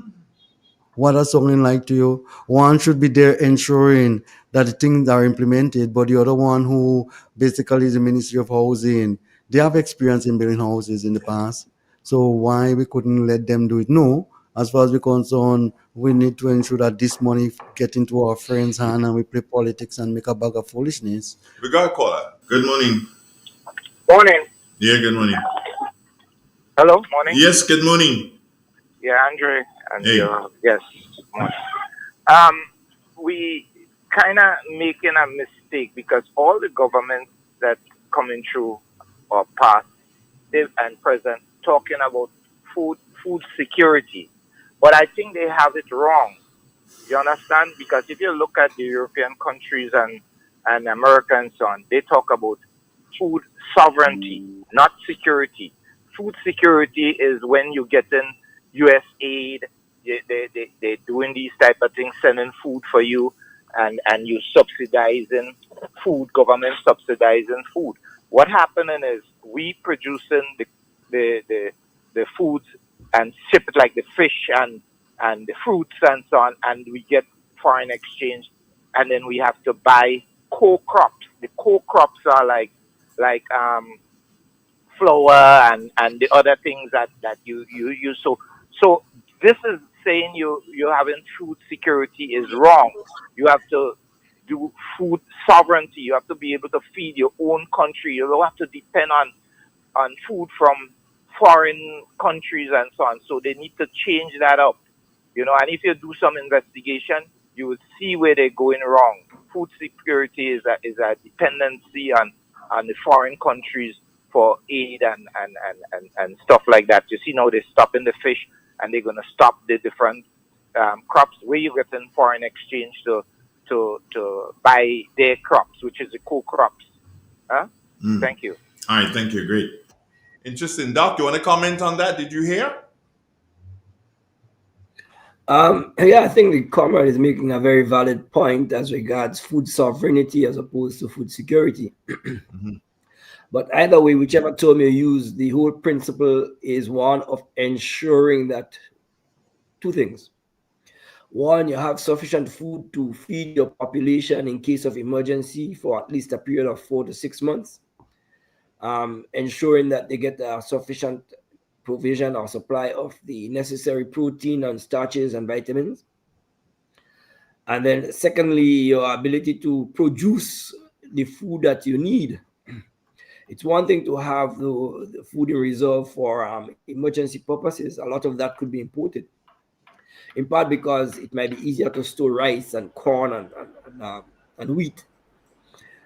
What does something like to you? One should be there ensuring that the things are implemented, but the other one who basically is the Ministry of Housing, they have experience in building houses in the past. So why we couldn't let them do it? No, As far as we're concerned, we need to ensure that this money get into our friends' hand and we play politics and make a bag of foolishness. We got a caller. Good morning. Morning. Yeah, good morning. Hello, morning. Yes, good morning. Yeah, Andre and Hey. your yes. Morning. We kind of making a mistake because all the governments that coming through or past, and present, talking about food security, but I think they have it wrong. You understand? Because if you look at the European countries and America and so on, they talk about food sovereignty, not security. Food security is when you get in U.S. aid, they're doing these type of things, sending food for you, and you subsidizing food, government subsidizing food. What happening is we producing the foods and ship it like the fish and the fruits and so on, and we get foreign exchange, and then we have to buy co-crops. The co-crops are like flour and the other things that you use. So this is saying you having food security is wrong. You have to do food sovereignty. You have to be able to feed your own country. You don't have to depend on food from foreign countries and so on. So they need to change that up, and if you do some investigation, you will see where they're going wrong. Food security is a dependency on the foreign countries for aid and stuff like that. You see now they're stopping the fish and they're going to stop the different crops where you get in foreign exchange to buy their crops, which is the co-crops. Huh? Thank you. All right, thank you. Great. Interesting. Doc, you want to comment on that? Did you hear? Yeah, I think the comrade is making a very valid point as regards food sovereignty as opposed to food security. But either way, whichever term you use, the whole principle is one of ensuring that two things. One, you have sufficient food to feed your population in case of emergency for at least a period of 4 to 6 months. Ensuring that they get a sufficient provision or supply of the necessary protein and starches and vitamins. And then secondly, your ability to produce the food that you need. It's one thing to have the food in reserve for emergency purposes. A lot of that could be imported, in part because it might be easier to store rice and corn and wheat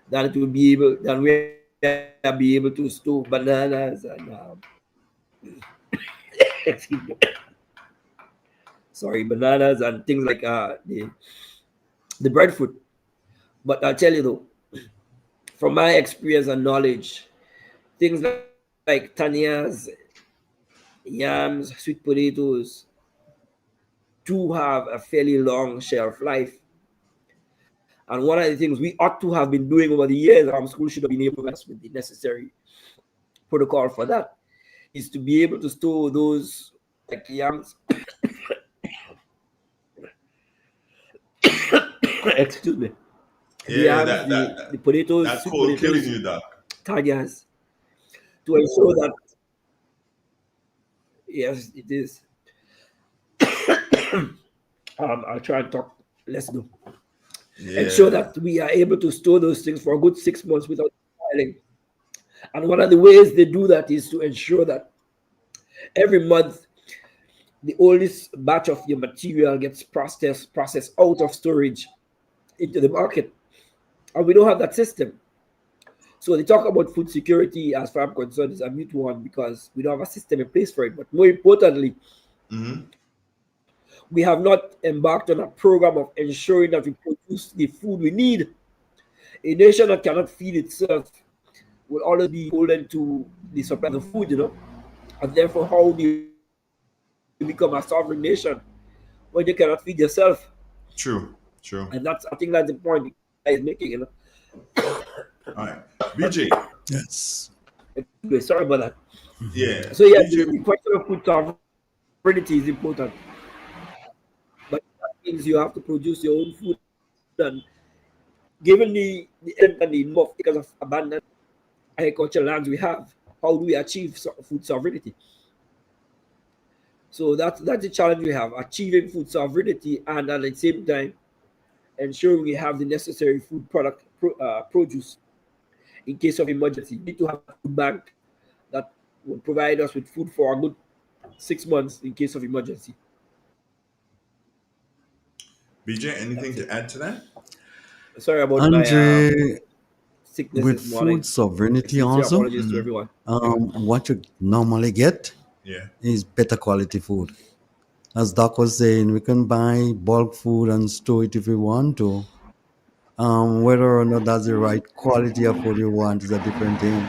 than it will be able than we be able to store bananas and excuse me, bananas and things like the breadfruit. But I'll tell you though, from my experience and knowledge, things like tanias, yams, sweet potatoes do have a fairly long shelf life. And one of the things we ought to have been doing over the years, our school should have been able to us with the necessary protocol for that, is to be able to store those like yams. Excuse me. Yeah, The potatoes, that sweet cold killing potatoes, you, Doc. tanias, to ensure that yes, it is. I'll try and talk less though. Yeah. Ensure that we are able to store those things for a good 6 months without spoiling. And one of the ways they do that is to ensure that every month the oldest batch of your material gets processed out of storage into the market. And we don't have that system. So they talk about food security, as far as I'm concerned, is a mute one because we don't have a system in place for it. But more importantly, we have not embarked on a program of ensuring that we produce the food we need. A nation that cannot feed itself will always be beholden to the supply of the food, and therefore, how do you become a sovereign nation when you cannot feed yourself? True. And I think that's the point he's making, All right. BJ. Yes. Sorry about that. Yeah. So yeah, the question of food sovereignty is important. But that means you have to produce your own food. And given the number of acres of abundant agricultural lands we have, how do we achieve food sovereignty? So that's the challenge we have: achieving food sovereignty and at the same time ensuring we have the necessary food produce in case of emergency. We need to have a food bank that will provide us with food for a good 6 months in case of emergency. BJ, anything That's to it. add to that? Sorry about my Andre, sickness with this morning. food sovereignty Sincere also, apologies to everyone. what you normally get Yeah. is better quality food. As Doc was saying, we can buy bulk food and store it if we want to. Whether or not that's the right quality of food you want is a different thing.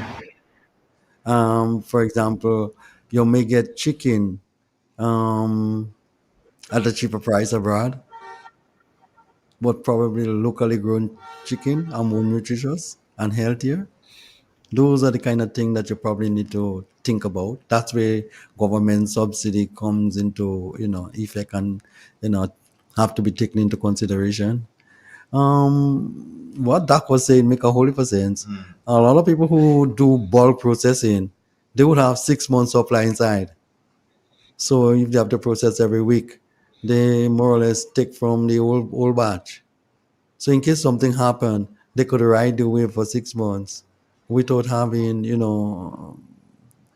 For example, you may get chicken um, at a cheaper price abroad, but probably locally grown chicken are more nutritious and healthier. Those are the kind of thing that you probably need to think about. That's where government subsidy comes into effect and have to be taken into consideration. What Doc was saying make a whole heap of sense. A lot of people who do bulk processing, they would have 6 months supply inside. So if they have to process every week, they more or less take from the old batch. So in case something happened, they could ride the wave for 6 months without having,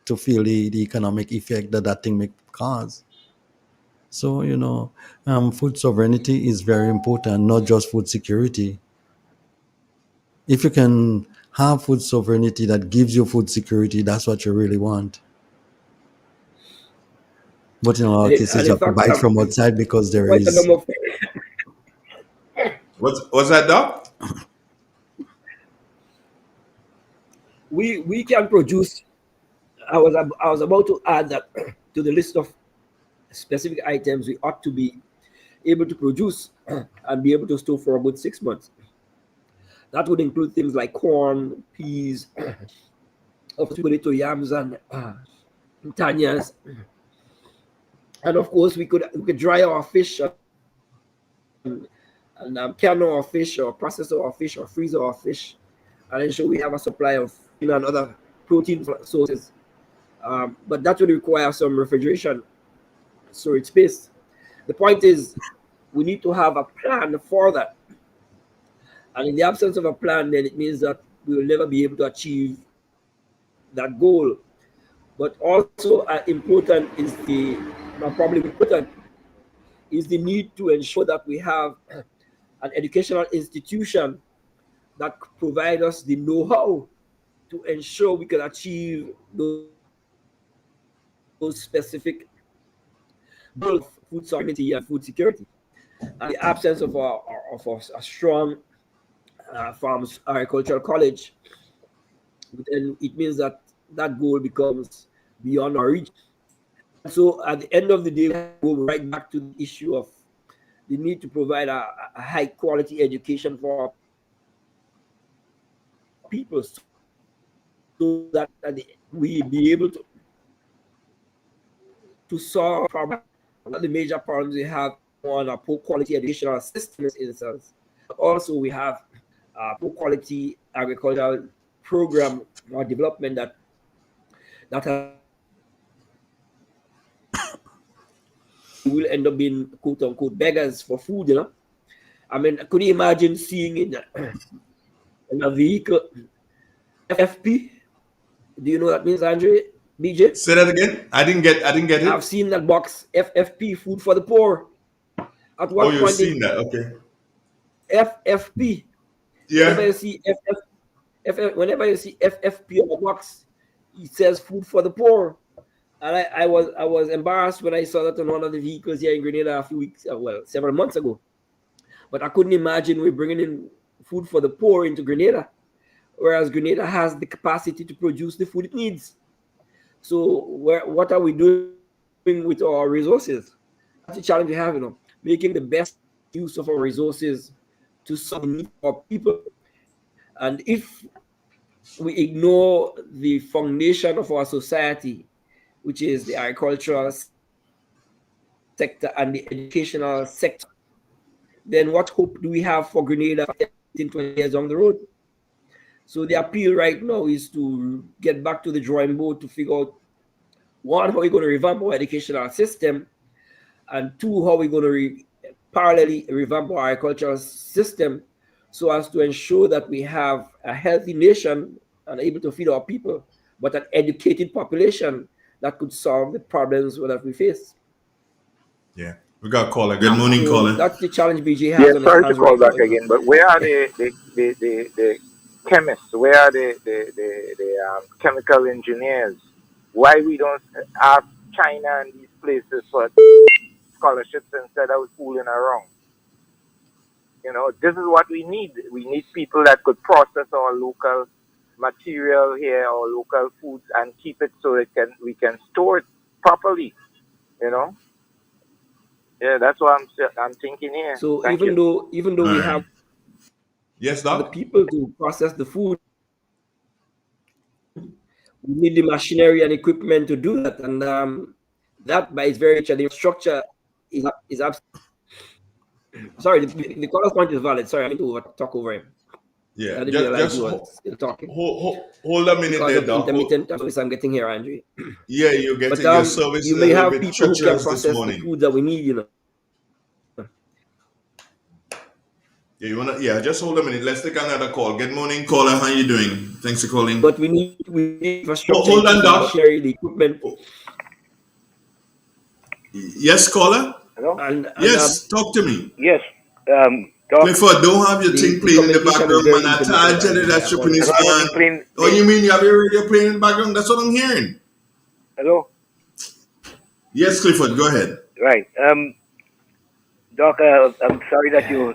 to feel the economic effect that thing may cause. So, food sovereignty is very important, not just food security. If you can have food sovereignty that gives you food security, that's what you really want. But in a lot of And cases, you in have to fact, buy it from outside because there quite a is. number of What's that, Doc? we can produce. I was about to add that to the list of specific items we ought to be able to produce and be able to store for about 6 months. That would include things like corn, peas, of course, potato, yams, and tanyas. And of course, we could dry our fish and can our fish or process our fish or freeze our fish and ensure we have a supply of and other protein sources. But that would require some refrigeration storage space. The point is, we need to have a plan for that. And in the absence of a plan, then it means that we will never be able to achieve that goal. But also important is probably important, is the need to ensure that we have an educational institution that provide us the know-how to ensure we can achieve those specific goals of food sovereignty and food security. And the absence of a strong farms agricultural college, then it means that that goal becomes beyond our reach. So at the end of the day, we go right back to the issue of the need to provide a high quality education for our people, so that we be able to solve problem. One of the major problems we have on a poor quality educational system in instance. Also, we have poor quality agricultural program or development that will end up being quote unquote beggars for food. I mean, could you imagine seeing in a vehicle FFP? Do you know what that means, Andre? BJ? Say that again. I didn't get it. I've seen that box, FFP, food for the poor. At Oh, one you've point, seen that? Okay. FFP. Yeah. Whenever you see FFP on the box, it says food for the poor. And I was embarrassed when I saw that on one of the vehicles here in Grenada a few weeks, several months ago. But I couldn't imagine we're bringing in food for the poor into Grenada, whereas Grenada has the capacity to produce the food it needs. So what are we doing with our resources? That's the challenge we have, making the best use of our resources to serve the needs of our people. And if we ignore the foundation of our society, which is the agricultural sector and the educational sector, then what hope do we have for Grenada 15, 20 years down the road? So the appeal right now is to get back to the drawing board to figure out one, how are we going to revamp our educational system, and two, how are we going to parallelly revamp our agricultural system so as to ensure that we have a healthy nation and able to feed our people, but an educated population that could solve the problems that we face. Yeah. We got a caller. Good morning, So caller. that's the challenge BJ Yeah, has on his sorry to hands call right back now. again, but where are the chemists? Where are the chemical engineers? Why we don't ask China and these places for scholarships instead of fooling around? You know, this is what we need. We need people that could process our local material here, our local foods, and keep it so we can store it properly. You know, yeah, that's what I'm thinking here. So Thank you. even though we have Yes, the Doc? people to process the food, we need the machinery and equipment to do that, and that by its very nature, the structure is sorry. The caller's point is valid. Sorry, I need to talk over him. Yeah. I didn't realize Just he was still talking hold a minute because there, of the Doc. intermittent service I'm getting here, Andre. Yeah, you're But getting your service you is a may little have bit people who can treacherous this process the morning. food that we need, Yeah, you wanna? Yeah, just hold a minute. Let's take another call. Good morning, caller. How you doing? Thanks for calling. But we need infrastructure Hold in on, place, the Doc. machinery, the equipment. Yes, caller. Hello? And Yes, talk to me. Yes. Doc, Clifford, don't have your thing the playing in the communication is background, very man. I intermittent, tell you Andre. I that stripping I is don't apologize. have man. anything playing. Oh, you mean you have your radio playing in the background? That's what I'm hearing. Hello? Yes, Clifford, go ahead. Right. Doc, I'm sorry that you're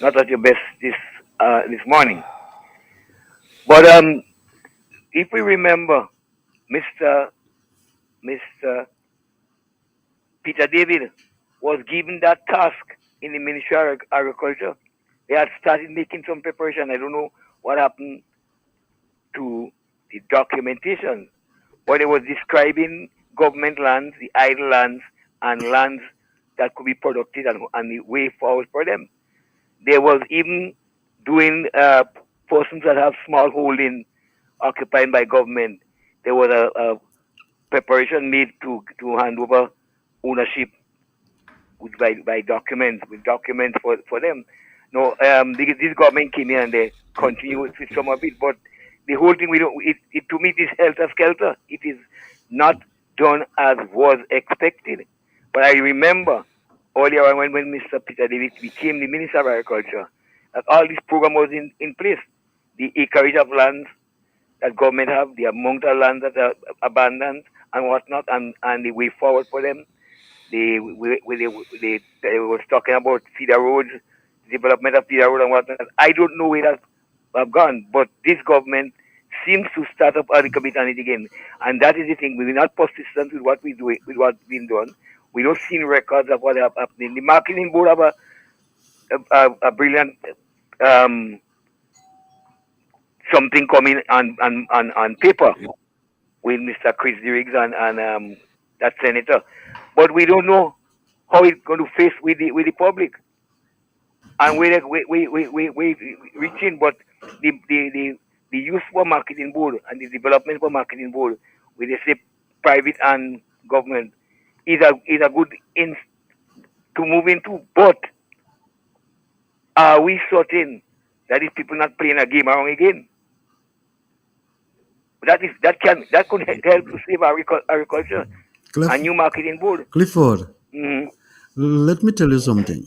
not at your best this morning. But if we remember, Mr. Mr. Peter David was given that task in the Ministry of Agriculture. They had started making some preparation. I don't know what happened to the documentation, but it was describing government lands, the idle lands, and lands that could be productive and the way forward for them. There was even doing persons that have small holding occupied by government. There was a preparation made to hand over ownership by documents with documents for them. No, this government came in and they continue with some of it, but the whole thing we don't. It to me it is helter skelter. It is not done as was expected. But I remember earlier on when Mr. Peter Davis became the Minister of Agriculture, that all this program was in place. The acreage of lands that government have, the amount of land that are abandoned and whatnot, and the way forward for them. They was talking about feeder roads, development of feeder road and whatnot. I don't know where that have gone, but this government seems to start up a commit on it again, and that is the thing. We're not persistent with what we do, with what's been done. We don't see records of what happening. The marketing board have a brilliant something coming on paper with Mr. Chris Diggs and that senator, but we don't know how it's going to face with the public and we reaching. But the youth for marketing board and the development for marketing board, with the say private and government, is a good in to move into. But are we certain that these people not playing a game around again? That could help to save agriculture. A new marketing board. Clifford, Mm-hmm. let me tell you something.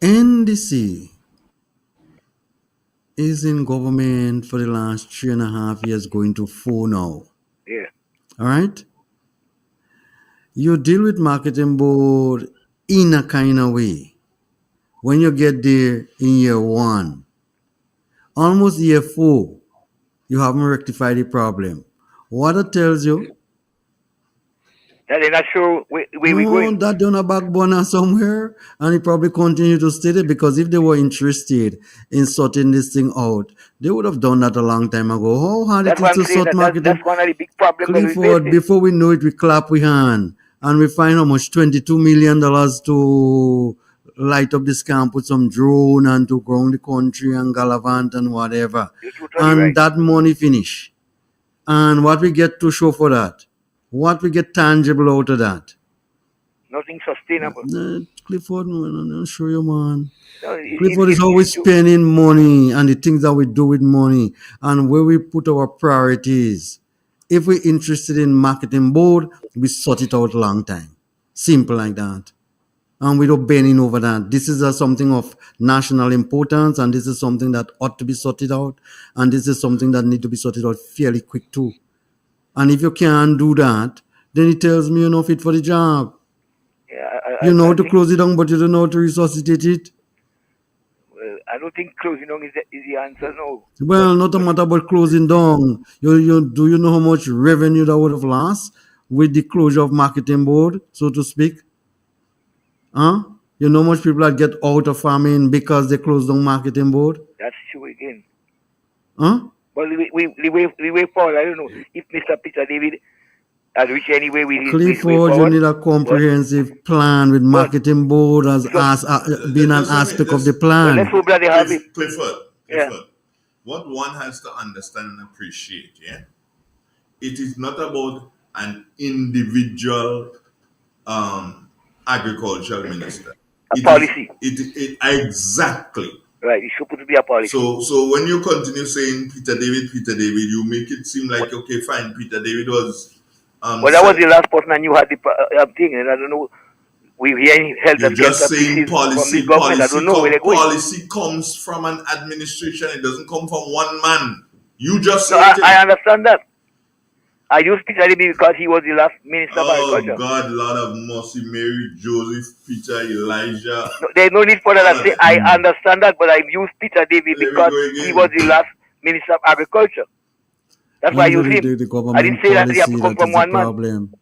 NDC is in government for the last 3.5 years, going to 4 now. Yeah. All right? You deal with marketing board in a kind of way. When you get there in year 1, almost year 4, you haven't rectified the problem. What it tells you? That they're not sure where we No, going. that done a backburner somewhere, and it probably continue to stay there, because if they were interested in sorting this thing out, they would have done that a long time ago. How hard That's it what is I'm to saying. sort marketing? That's one of the big problems that we Clifford, face. before we know it, we clap we hand, and we find how much $22 million to light up this camp with some drone and to ground the country and gallivant and whatever. You're totally And right. that money finish. And what we get to show for that? What we get tangible out of that? Nothing sustainable. Clifford, no, show you, man. No, Clifford is always spending money and the things that we do with money and where we put our priorities. If we're interested in marketing board, we sort it out a long time. Simple like that. And without bending over that. This is something of national importance, and this is something that ought to be sorted out, and this is something that need to be sorted out fairly quick too. And if you can't do that, then it tells me you're not fit for the job. You know how to close it down, but you don't know how to resuscitate it. Well, I don't think closing down is the answer, no. Well, not a matter about closing down. Do you know how much revenue that would have lost with the closure of marketing board, so to speak? Huh? You know how much people that get out of farming because they closed down marketing board? That's true again. Huh? Well, the way forward, I don't know if Mr. Peter David has reached anyway with his way Clifford, you forward. need a comprehensive plan with marketing board as being an aspect of the plan. Let's hope that they have it. Clifford, what one has to understand and appreciate, it is not about an individual agricultural minister. A policy. Exactly. Right, it should put to be a policy. So when you continue saying Peter David, you make it seem like, okay, fine, Peter David was... well, that was the last person I knew had the thing, and I don't know. We hear health You're and just cancer saying pieces from policy. the government. I don't know where they're going. Policy comes from an administration. It doesn't come from one man. You just No, I understand that. I used Peter David because he was the last minister of agriculture. Oh God, Lord of mercy, Mary, Joseph, Peter, Elijah. No, there's no need for that. I understand that, but I used Peter David because he was the last minister of agriculture. That's why I used him. I didn't say that he had to come from one man. Problem.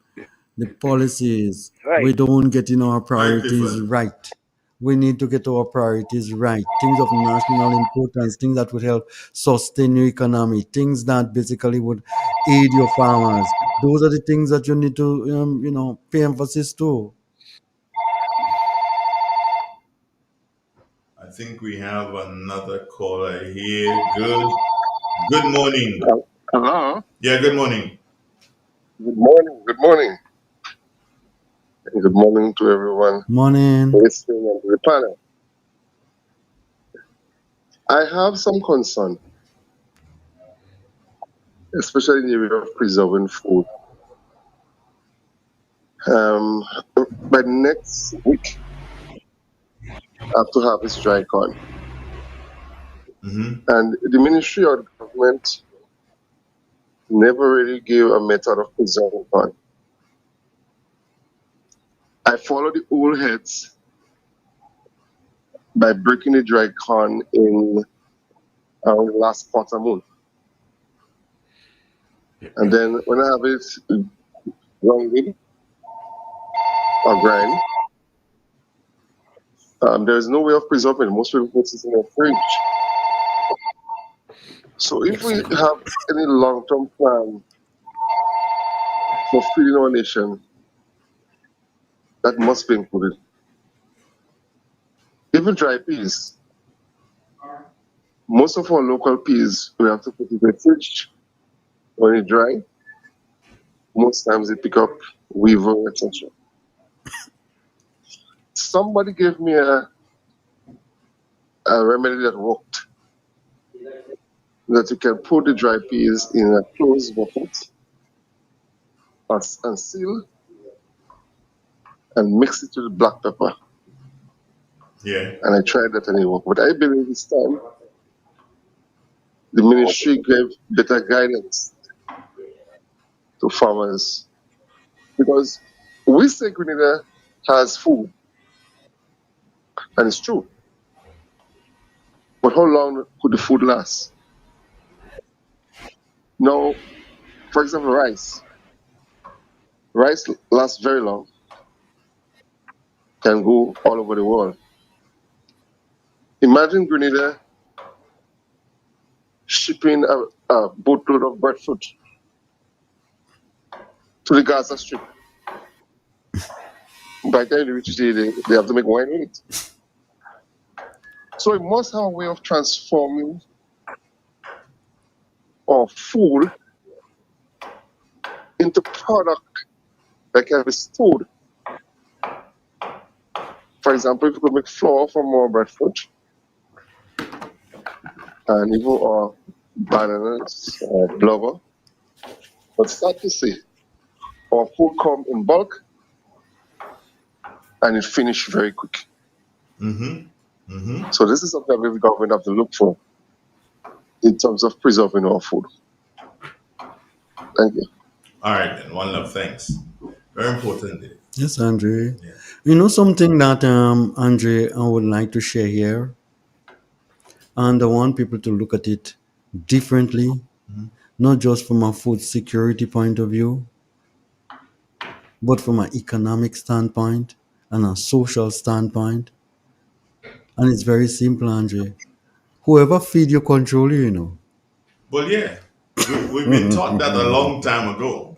The policies, we don't get our priorities right. We need to get our priorities right. Things of national importance, things that would help sustain your economy, things that basically would aid your farmers. Those are the things that you need to, pay emphasis to. I think we have another caller here. Good morning. Hello. Yeah, good morning. Good morning. Good morning. And good morning to everyone Morning. listening and to the panel. I have some concern, especially in the area of preserving food. By next week, I have to harvest dry corn. And the ministry or the government never really gave a method of preserving corn. I follow the old heads by breaking the dry corn in around the last quarter moon. And then when I have it grounded or grind, there's no way of preserving it. Most people put it in a fridge. So if we have any long-term plan for feeding our nation, that must be included. Even dry peas. Most of our local peas, we have to put it in the fridge. When it dry, most times they pick up weevil, etc. Somebody gave me a remedy that worked. That you can put the dry peas in a closed bucket and seal and mix it with black pepper. Yeah. And I tried that and it worked. But I believe this time the ministry gave better guidance to farmers. Because we say Grenada has food. And it's true. But how long could the food last? Now, for example, rice. Rice lasts very long. Can go all over the world. Imagine Grenada shipping a boatload of breadfruit to the Gaza Strip. By the time they reach there, they have to make wine with it. So we must have a way of transforming our food into product that can be stored. For example, if you could make flour from our breadfruit and even bananas or blubber, but start to see our food come in bulk and it finish very quick. So this is something that the government have to look for in terms of preserving our food. Thank you. All right, then. One love. Thanks. Very important. Dave. Yes, Andre. You know something that Andre I would like to share here, and I want people to look at it differently, not just from a food security point of view, but from an economic standpoint and a social standpoint. And it's very simple, Andre. Whoever feed you control you, you know. But yeah, we've been taught that a long time ago.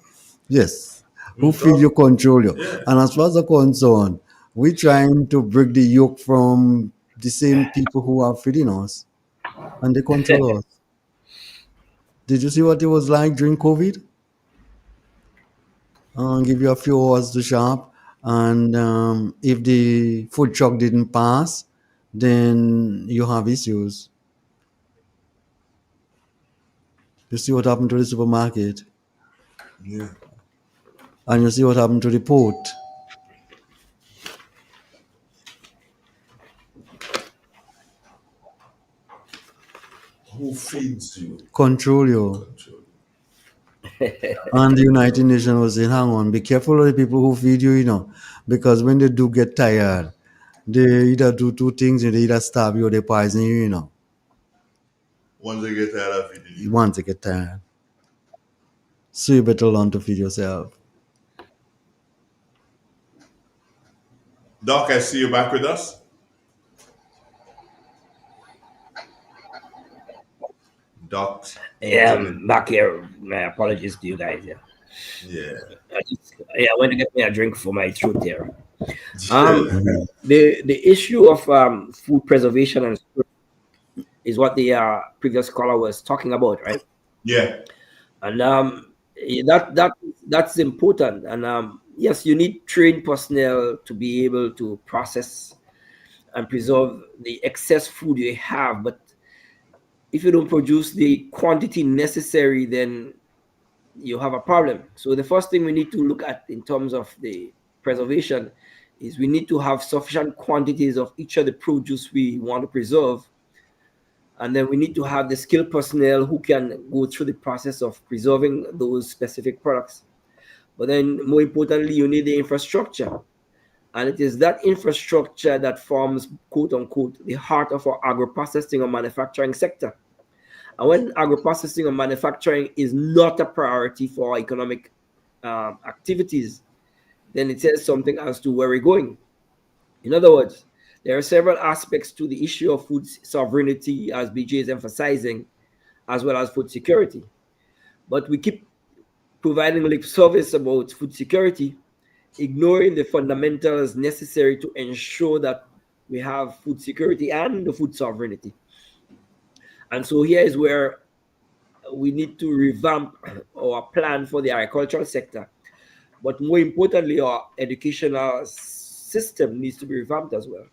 Yes. Who We've feed you taught, control you. yeah. And as far as I'm concerned, we're trying to break the yoke from the same people who are feeding us and they control us. Did you see what it was like during COVID? Give you a few hours to shop, and if the food truck didn't pass, then you have issues. You see what happened to the supermarket, Yeah. and you see what happened to the port. Who feeds you? Control you. And the United Nations was saying, hang on, be careful of the people who feed you, you know, because when they do get tired, they either do two things, they either stab you or they poison you, you know. Once they get tired of feeding you. Once they get tired. So you better learn to feed yourself. Doc, I see you back with us. Doc. Yeah, I'm back here. My apologies to you guys. Yeah. Yeah. I went to get me a drink for my throat here. Yeah. The issue of food preservation and is what the previous caller was talking about, right? Yeah. And that's important. And yes, you need trained personnel to be able to process and preserve the excess food you have. But if you don't produce the quantity necessary, then you have a problem. So the first thing we need to look at in terms of the preservation is we need to have sufficient quantities of each of the produce we want to preserve. And then we need to have the skilled personnel who can go through the process of preserving those specific products. But then more importantly, you need the infrastructure. And it is that infrastructure that forms, quote unquote, the heart of our agro-processing or manufacturing sector. And when agro-processing or manufacturing is not a priority for our economic activities, then it says something as to where we're going. In other words, there are several aspects to the issue of food sovereignty, as BJ is emphasizing, as well as food security. But we keep providing lip service about food security, ignoring the fundamentals necessary to ensure that we have food security and the food sovereignty. And so here is where we need to revamp our plan for the agricultural sector. But more importantly, our educational system needs to be revamped as well.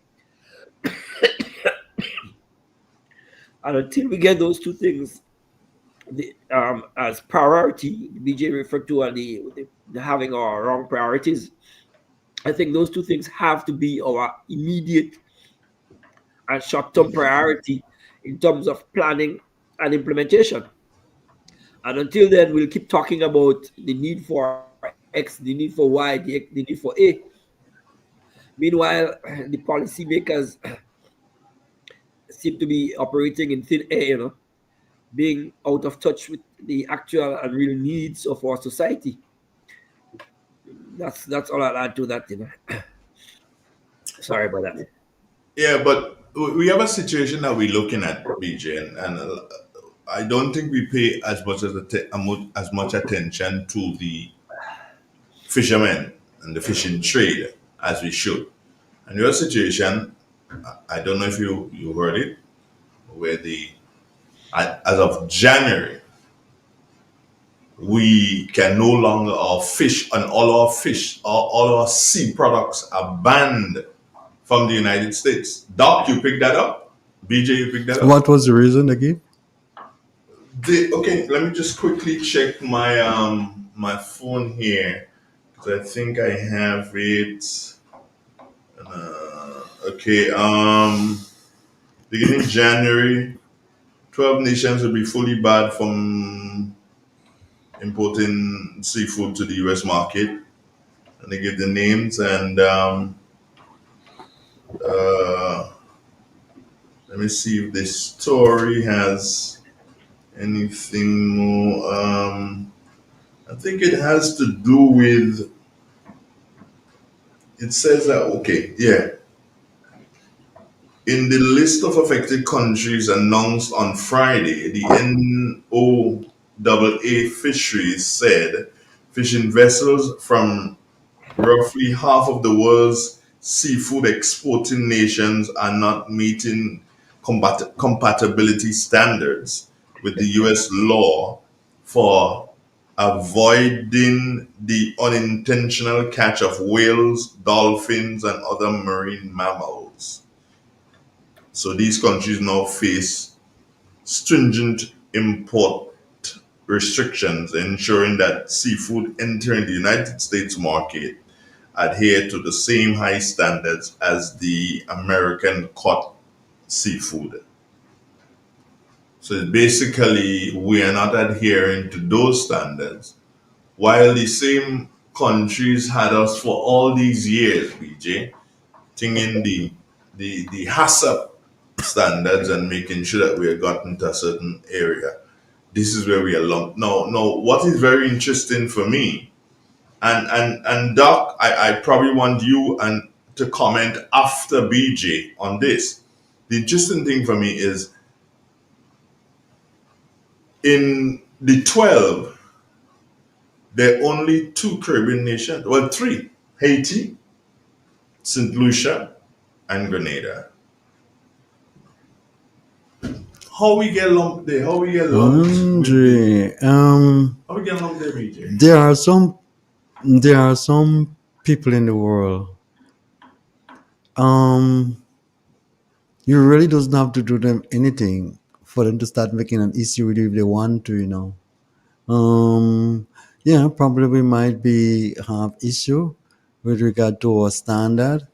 And until we get those two things as priority, BJ referred to the having our wrong priorities. I think those two things have to be our immediate and short-term priority in terms of planning and implementation. And until then, we'll keep talking about the need for X, the need for Y, the need for A. Meanwhile, the policymakers seem to be operating in thin air, being out of touch with the actual and real needs of our society. That's all I'll add to that. Sorry about that. Yeah, but we have a situation that we're looking at, BJ, and I don't think we pay as much attention to the fishermen and the fishing trade as we should. And your situation, I don't know if you heard it, where as of January, we can no longer our fish and all our sea products are banned from the United States. Doc, you picked that up? BJ, you picked that up? What was the reason again? Okay, let me just quickly check my phone here because I think I have it. Okay, beginning January, 12 nations will be fully barred from importing seafood to the U.S. market, and they give the names and uh, let me see if this story has anything more. I think it has to do with. It says that okay, yeah. In the list of affected countries announced on Friday, the NOAA Fisheries said fishing vessels from roughly half of the world's seafood exporting nations are not meeting compatibility standards with the US law for avoiding the unintentional catch of whales, dolphins, and other marine mammals. So these countries now face stringent import restrictions, ensuring that seafood entering the United States market adhere to the same high standards as the American caught seafood. So basically, we are not adhering to those standards, while the same countries had us for all these years, BJ, thinking the HACCP standards and making sure that we are gotten to a certain area. This is where we are lumped. Now, what is very interesting for me, and Doc, I probably want you and to comment after BJ on this. The interesting thing for me is in the 12, there are only two Caribbean nations, well, three: Haiti, St. Lucia, and Grenada. How we get lumped there? How we get lumped? Andre, How we get lumped there, BJ? there are some people in the world. You really doesn't have to do them anything for them to start making an issue with you if they want to, you know. Yeah, probably we might be have issue with regard to our standard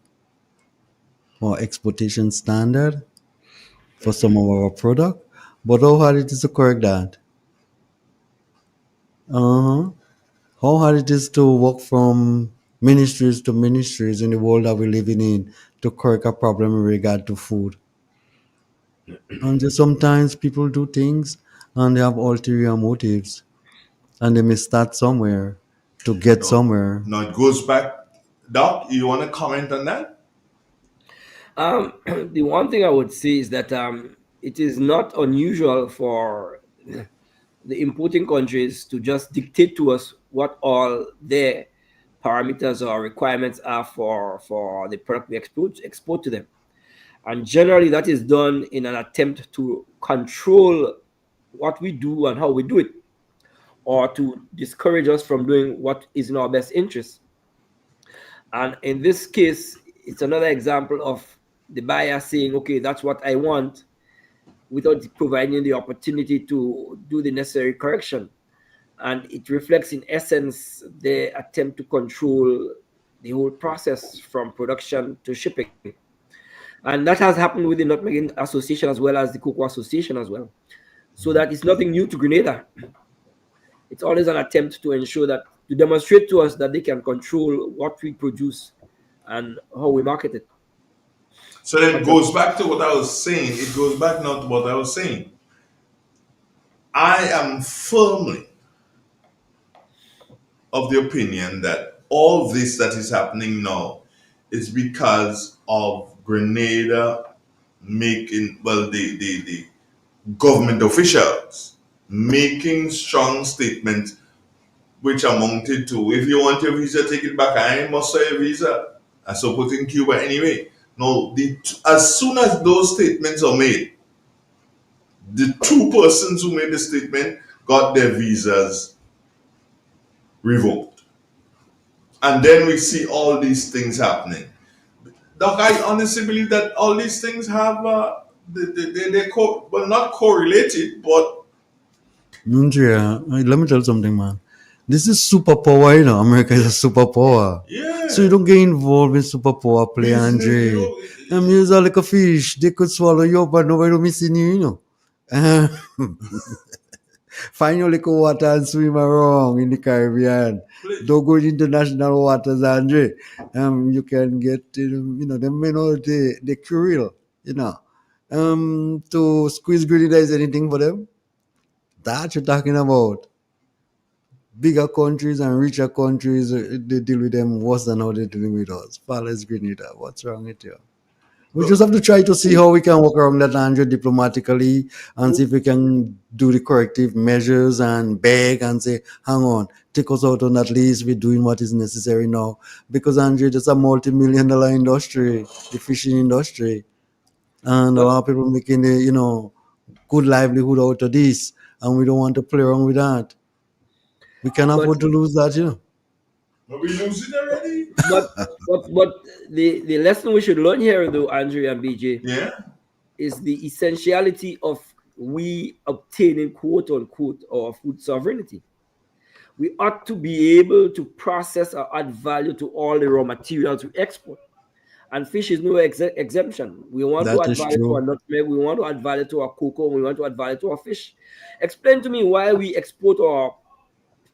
or exportation standard for some of our product. But how hard it is to correct that? Uh-huh. How hard it is to walk from ministries to ministries in the world that we're living in to correct a problem in regard to food. And just sometimes people do things and they have ulterior motives and they may start somewhere to get somewhere. Now it goes back. Doc, you want to comment on that? The one thing I would say is that it is not unusual for the importing countries to just dictate to us what all their parameters or requirements are for the product we export to them. And generally, that is done in an attempt to control what we do and how we do it, or to discourage us from doing what is in our best interest. And in this case, it's another example of the buyer saying, okay, that's what I want, without providing the opportunity to do the necessary correction. And it reflects, in essence, the attempt to control the whole process from production to shipping. And that has happened with the Nutmeg Association as well as the Cocoa Association as well. So that it's nothing new to Grenada. It's always an attempt to ensure that, to demonstrate to us that they can control what we produce and how we market it. So then it goes back to what I was saying. It goes back now to what I was saying. I am firmly of the opinion that all this that is happening now is because of Grenada making, well, the government officials making strong statements which amounted to, if you want your visa, take it back. I must say a visa. I support in Cuba anyway. No, as soon as those statements are made, the two persons who made the statement got their visas revoked. And then we see all these things happening. Doc, I honestly believe that all these things have, well, not correlated, but Andrea, let me tell you something, man. This is superpower, you know. America is a superpower. yeah. So you don't get involved in superpower play, Business, Andre. You're like a fish. They could swallow you up, but nobody will missing you, you know. Find your little water and swim around in the Caribbean. Don't go to international waters, Andre. You can get, them men know they cruel, you know. To squeeze Grenada is anything for them. That you're talking about. Bigger countries and richer countries, they deal with them worse than how they're dealing with us. Palace Grenada, what's wrong with you? We just have to try to see how we can work around that, Andrew, diplomatically, and see if we can do the corrective measures and beg and say, hang on, take us out on that list. We're doing what is necessary now. Because, Andrew, it's a multi-million-dollar industry, the fishing industry. And a lot of people making a, good livelihood out of this. And we don't want to play around with that. We can afford to lose that, you know. Are we losing already? But the lesson we should learn here, though, Andrew and BJ, is the essentiality of we obtaining quote unquote our food sovereignty. We ought to be able to process or add value to all the raw materials we export. And fish is no exemption. We want to That add is value to our true. nutmeg, we want to add value to our cocoa, we want to add value to our fish. Explain to me why we export our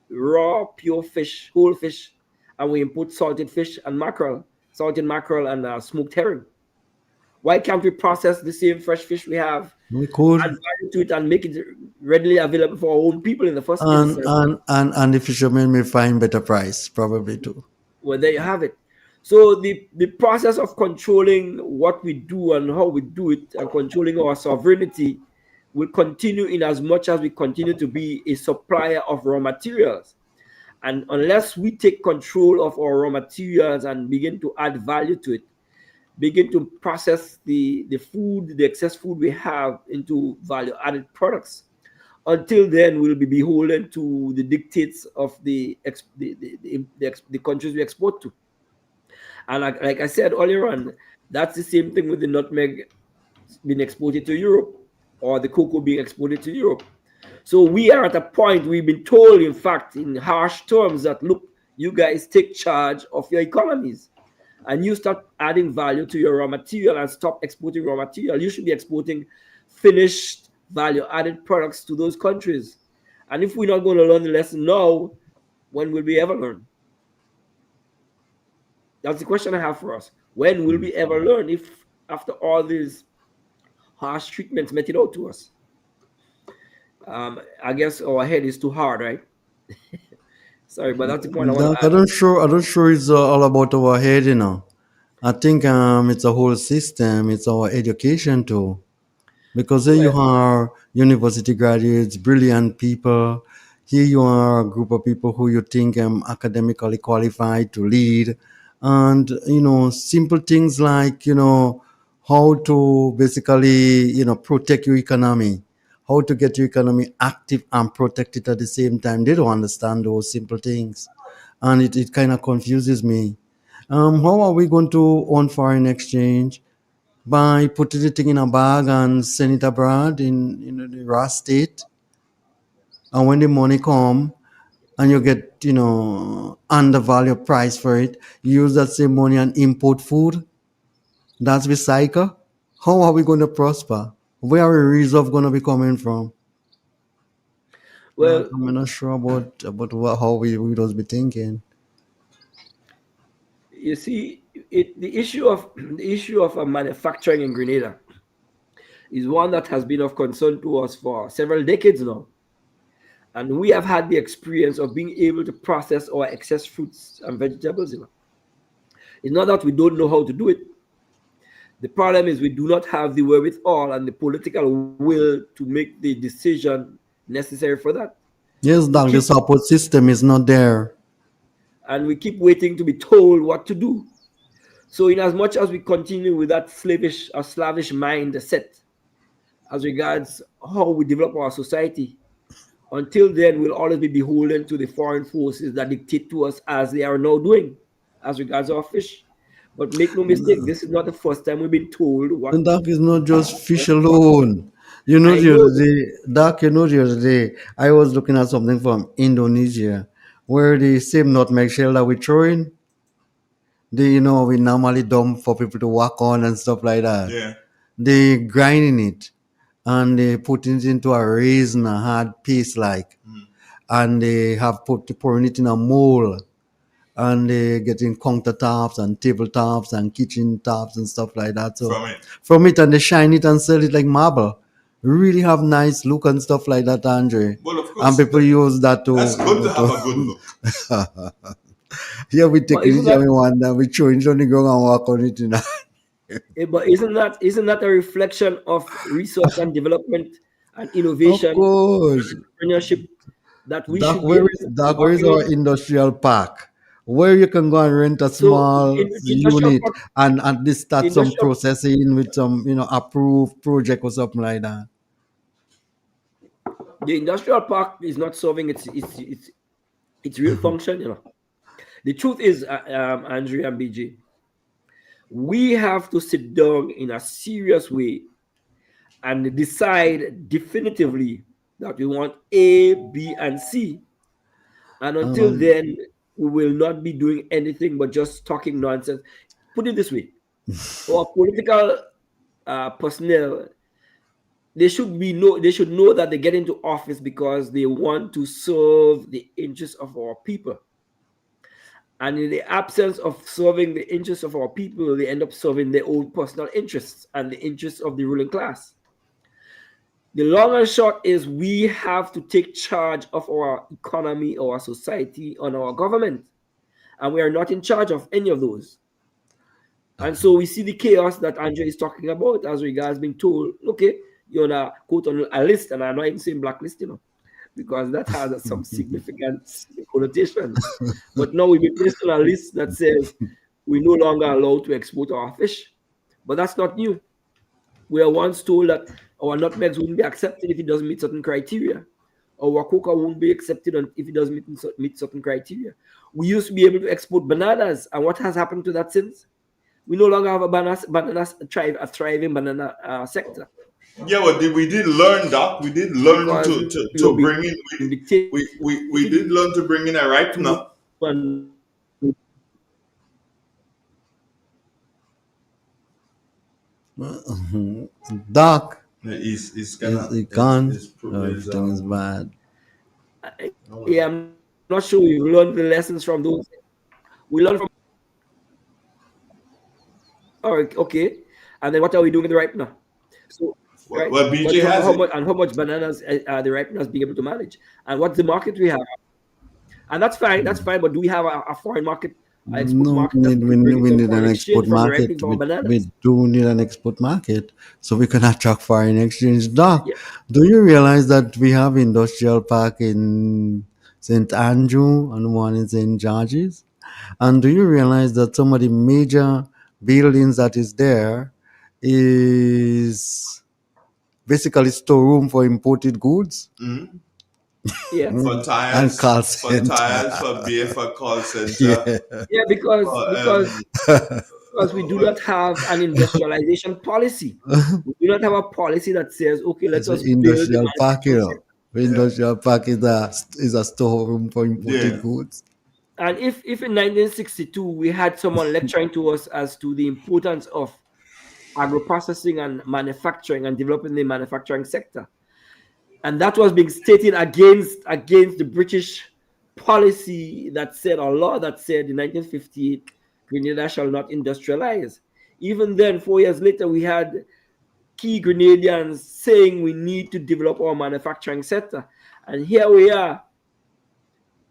raw, pure fish, whole fish, and we import salted fish and mackerel, salted mackerel and smoked herring. Why can't we process the same fresh fish we have, We could. add value to it, and make it readily available for our own people in the first And, instance? and the fishermen may find better price, probably too. Well, there you have it. So the process of controlling what we do and how we do it and controlling our sovereignty will continue in as much as we continue to be a supplier of raw materials. And unless we take control of our raw materials and begin to add value to it, begin to process the food, the excess food we have into value added products, until then we'll be beholden to the dictates of the countries we export to. And like I said earlier on, that's the same thing with the nutmeg being exported to Europe or the cocoa being exported to Europe. So we are at a point, we've been told, in fact, in harsh terms, that look, you guys take charge of your economies and you start adding value to your raw material and stop exporting raw material. You should be exporting finished value added products to those countries. And if we're not going to learn the lesson now, when will we ever learn? That's the question I have for us. When will we ever learn if after all these harsh treatments meted out to us? I guess our head is too hard, right? Sorry, but that's the point I want Doc, to add. I don't sure it's all about our head, you know. I think it's a whole system. It's our education too. Because here you are, university graduates, brilliant people. Here you are, a group of people who you think academically qualified to lead. And, simple things like, how to basically, protect your economy, how to get your economy active and protect it at the same time. They don't understand those simple things. And it kind of confuses me. How are we going to own foreign exchange? By putting the thing in a bag and send it abroad in the raw state. And when the money come and you get, undervalued price for it, you use that same money and import food. That's recycle. How are we going to prosper? Where are the reserve going to be coming from? Well, I'm not sure about how we just be thinking. you see, the issue of manufacturing in Grenada is one that has been of concern to us for several decades now. And we have had the experience of being able to process our excess fruits and vegetables. It's not that we don't know how to do it. The problem is we do not have the wherewithal and the political will to make the decision necessary for that. Yes, Doc, the support system is not there. And we keep waiting to be told what to do. So in as much as we continue with that slavish or slavish mindset as regards how we develop our society, Until then, we'll always be beholden to the foreign forces that dictate to us as they are now doing, as regards our fish. But make no mistake, this is not the first time we've been told what. And Doc is not just fish alone. You know, I the know. other day, Doc, you know, the other day, I was looking at something from Indonesia where the same nutmeg shell that we throw in, we normally dump for people to walk on and stuff like that. Yeah. They grinding it and they put it into a raisin, a hard paste like, and they have pouring it in a mold, and they getting countertops and tabletops and kitchen tops and stuff like that. So From it. and they shine it and sell it like marble. Really have nice look and stuff like that, Andre. Well, of And course, people use that to. that's good to have a good look. Yeah, we take But it isn't easy that, every one and we throw it on the ground and walk on it. but isn't that a reflection of research and development and Of innovation course. and entrepreneurship that we Doc, should be able to be Where is working our on? industrial park? Where you can go and rent a So small in industrial unit park, and at least start some industrial processing with some, approved project or something like that. the industrial park is not solving its real function. The truth is, Andrew and BJ, we have to sit down in a serious way and decide definitively that we want A, B, and C. And until Um, then, we will not be doing anything but just talking nonsense. Put it this way: our political personnel, they should know that they get into office because they want to serve the interests of our people. And in the absence of serving the interests of our people, they end up serving their own personal interests and the interests of the ruling class. The long and short is we have to take charge of our economy, our society, and our government. And we are not in charge of any of those. And so we see the chaos that Andre is talking about as regards being told, okay, you're on a quote on a list, and I'm not even saying blacklist, because that has some significant connotations. But now we've been placed on a list that says we're no longer allowed to export our fish. But that's not new. We are once told that our nutmegs wouldn't be accepted if it doesn't meet certain criteria. Our cocoa won't be accepted if it doesn't meet certain criteria. We used to be able to export bananas, and what has happened to that since? We no longer have a thriving banana sector. Yeah, well, we did learn that. We did learn Because to bring in. We did learn to bring in a ripener. Doc, He's gonna. he gone. His, Everything is bad. Yeah, I'm not sure we learned the lessons from those. We learned from. All right, okay. And then what are we doing with the ripener? So, right. Well, BJ But has how it. much and how much bananas are the ripeners being able to manage? And what's the market we have? And that's fine. That's fine. But do we have a foreign market, export No, market that we can bring we into a need foreign an export exchange from the market. ripening of our bananas? We do need an export market so we can attract foreign exchange. Doc, Yeah. do you realize that we have industrial park in St. Andrew and one in St. George's? And do you realize that some of the major buildings that is there is basically storeroom for imported goods? Mhm. Yeah. For And tires, call for center. tires, for beer, for call center. Yeah. Yeah, because For, because we do not have an industrialization policy. We do not have a policy that says, okay, let It's an us build the industrial park, manufacturing sector. Industrial park is a storeroom for imported Yeah. goods. And if in 1962 we had someone lecturing to us as to the importance of agro-processing and manufacturing and developing the manufacturing sector, and that was being stated against the British policy that said, or law that said in 1958, Grenada shall not industrialize. Even then, 4 years later, we had key Grenadians saying we need to develop our manufacturing sector. And here we are,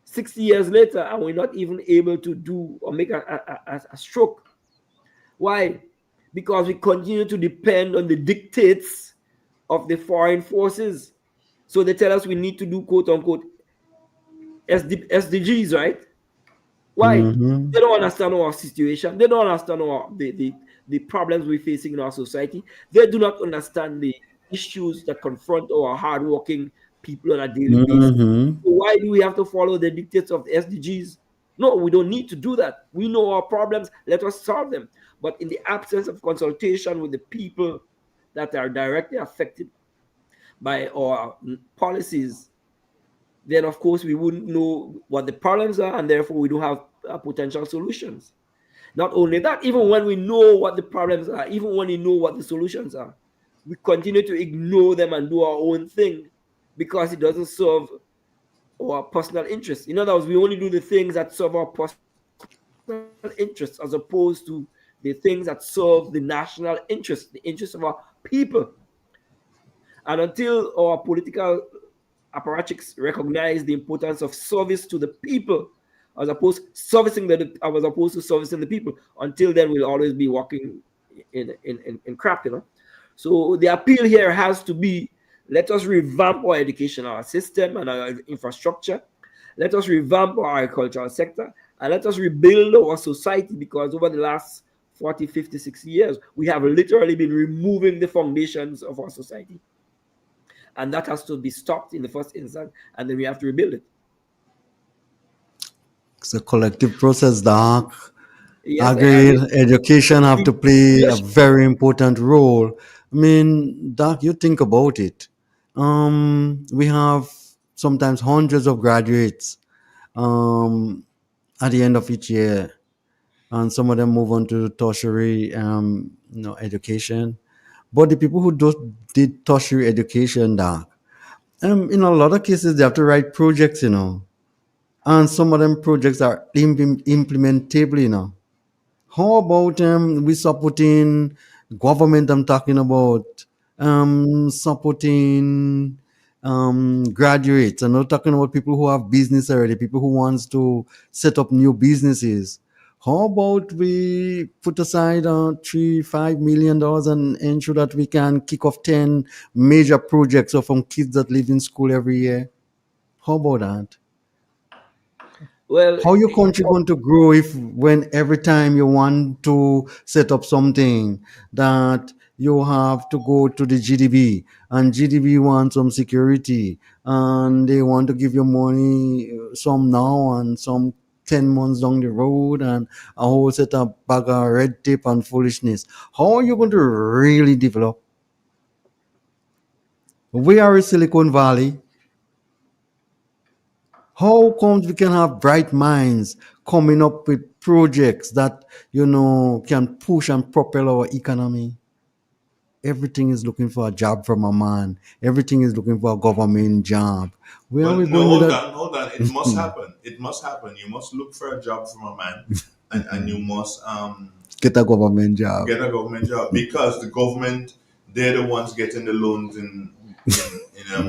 60 years later, and we're not even able to do or make a stroke. Why? Because we continue to depend on the dictates of the foreign forces. So they tell us we need to do quote unquote SDGs, right? Why? Mm-hmm. They don't understand our situation. They don't understand the problems we're facing in our society. They do not understand the issues that confront our hardworking people on a daily basis. Mm-hmm. So why do we have to follow the dictates of the SDGs? No, we don't need to do that. We know our problems. Let us solve them. But in the absence of consultation with the people that are directly affected by our policies, then of course we wouldn't know what the problems are, and therefore we don't have potential solutions. Not only that, even when we know what the problems are, even when we know what the solutions are, we continue to ignore them and do our own thing because it doesn't serve our personal interests. In other words, we only do the things that serve our personal interests as opposed to the things that serve the national interest, the interests of our people. And until our political apparatchiks recognize the importance of service to the people as opposed to servicing the people, until then we'll always be walking in crap. So the appeal here has to be, let us revamp our educational system and our infrastructure. Let us revamp our agricultural sector, and let us rebuild our society, because over the last 40, 50, 60 years, we have literally been removing the foundations of our society. And that has to be stopped in the first instance, and then we have to rebuild it. It's a collective process, Doc. Yes, Agreed. Education have to play a very important role. I mean, Doc, you think about it. We have sometimes hundreds of graduates at the end of each year, and some of them move on to tertiary, education. But the people who did tertiary education, Doc, in a lot of cases, they have to write projects, and some of them projects are implementable. How about we supporting government? I'm talking about supporting graduates. I'm not talking about people who have business already, people who wants to set up new businesses. How about we put aside $3-5 million and ensure that we can kick off 10 major projects of from kids that live in school every year? How about that? Well, How your country going to grow if when every time you want to set up something that you have to go to the GDB, and GDB wants some security, and they want to give you money, some now and some 10 months down the road, and a whole set of bag of red tape and foolishness. How are you going to really develop? We are in Silicon Valley. How comes we can have bright minds coming up with projects that can push and propel our economy? Everything is looking for a job from a man. Everything is looking for a government job. Where are Well, we no, going with hold that? on, hold on. It must happen. It must happen. You must look for a job from a man, and you must Get a government job. get a government job, because the government, they're the ones getting the loans in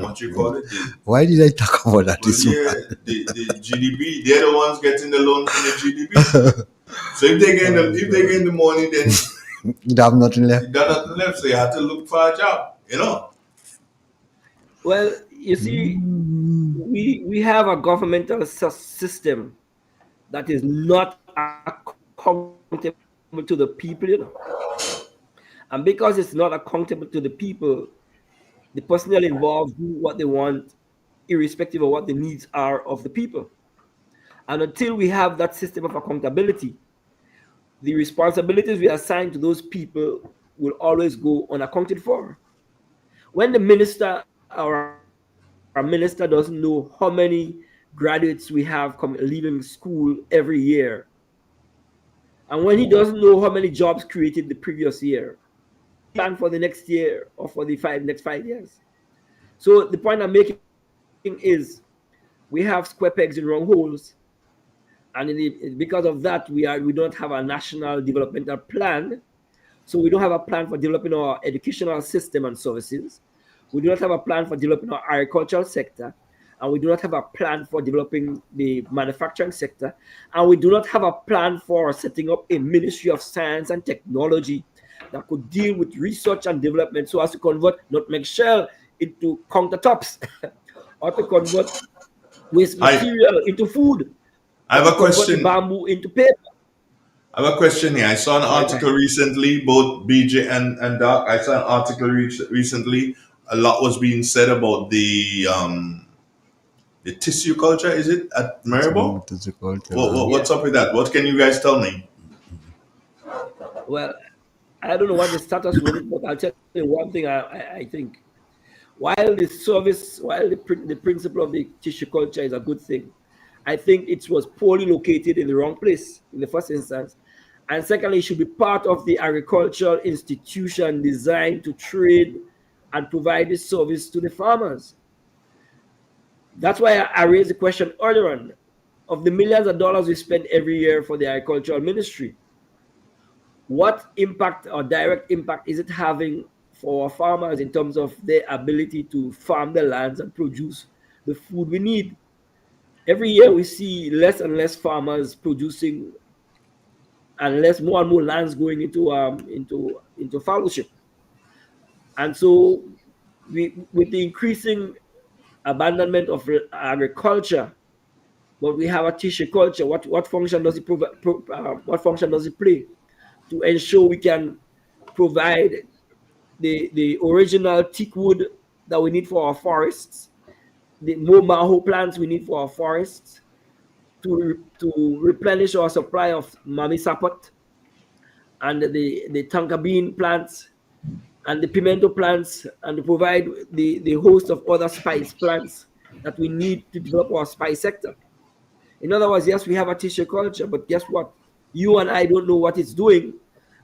what you call it. Why did I talk about that Well, this yeah, the GDP, they're the ones getting the loans in the GDP. So if they get the money, then You have nothing left. you got nothing left. So you have to look for a job. Well, you see, we have a governmental system that is not accountable to the people. And because it's not accountable to the people, the personnel involved do what they want, irrespective of what the needs are of the people. And until we have that system of accountability, the responsibilities we assign to those people will always go unaccounted for. When the minister or our minister doesn't know how many graduates we have leaving school every year, and when he doesn't know how many jobs created the previous year, plan for the next year or for the next 5 years. So the point I'm making is we have square pegs in round holes, and because of that, we don't have a national developmental plan. So we don't have a plan for developing our educational system and services. We do not have a plan for developing our agricultural sector, and we do not have a plan for developing the manufacturing sector, and we do not have a plan for setting up a Ministry of Science and Technology that could deal with research and development so as to convert nutmeg shell into countertops or to convert waste material into food. I have a convert the question. bamboo into paper. I have a question here. I saw an Right. article recently, both BJ and Doc. I saw an article recently a lot was being said about the tissue culture. Is it at Maribor? Tissue culture. What's up with that? What can you guys tell me? Well, I don't know what the status with it, but I'll tell you one thing. I think while the principle of the tissue culture is a good thing, I think it was poorly located in the wrong place in the first instance, and secondly, it should be part of the agricultural institution designed to trade and provide this service to the farmers. That's why I raised the question earlier on of the millions of dollars we spend every year for the agricultural ministry. What impact or direct impact is it having for our farmers in terms of their ability to farm the lands and produce the food we need? Every year we see less and less farmers producing, and more and more lands going into fellowship. And so, with the increasing abandonment of agriculture, but we have a tissue culture. What function does it what function does it play to ensure we can provide the original teak wood that we need for our forests, the more maho plants we need for our forests, to replenish our supply of mami sapot and the tonka bean plants and the pimento plants, and to provide the host of other spice plants that we need to develop our spice sector. In other words, yes, we have a tissue culture, but guess what? You and I don't know what it's doing,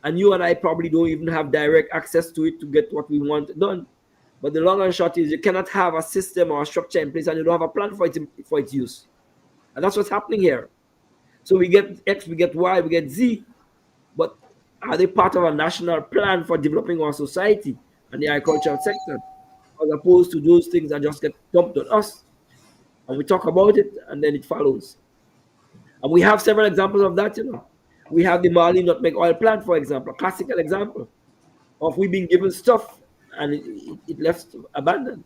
and you and I probably don't even have direct access to it to get what we want done. But the long and short is you cannot have a system or a structure in place and you don't have a plan for its use. And that's what's happening here. So we get X, we get Y, we get Z, but are they part of a national plan for developing our society and the agricultural sector? As opposed to those things that just get dumped on us. And we talk about it and then it follows. And we have several examples of that, We have the Mali nutmeg oil plant, for example, a classical example of we being given stuff and it left abandoned.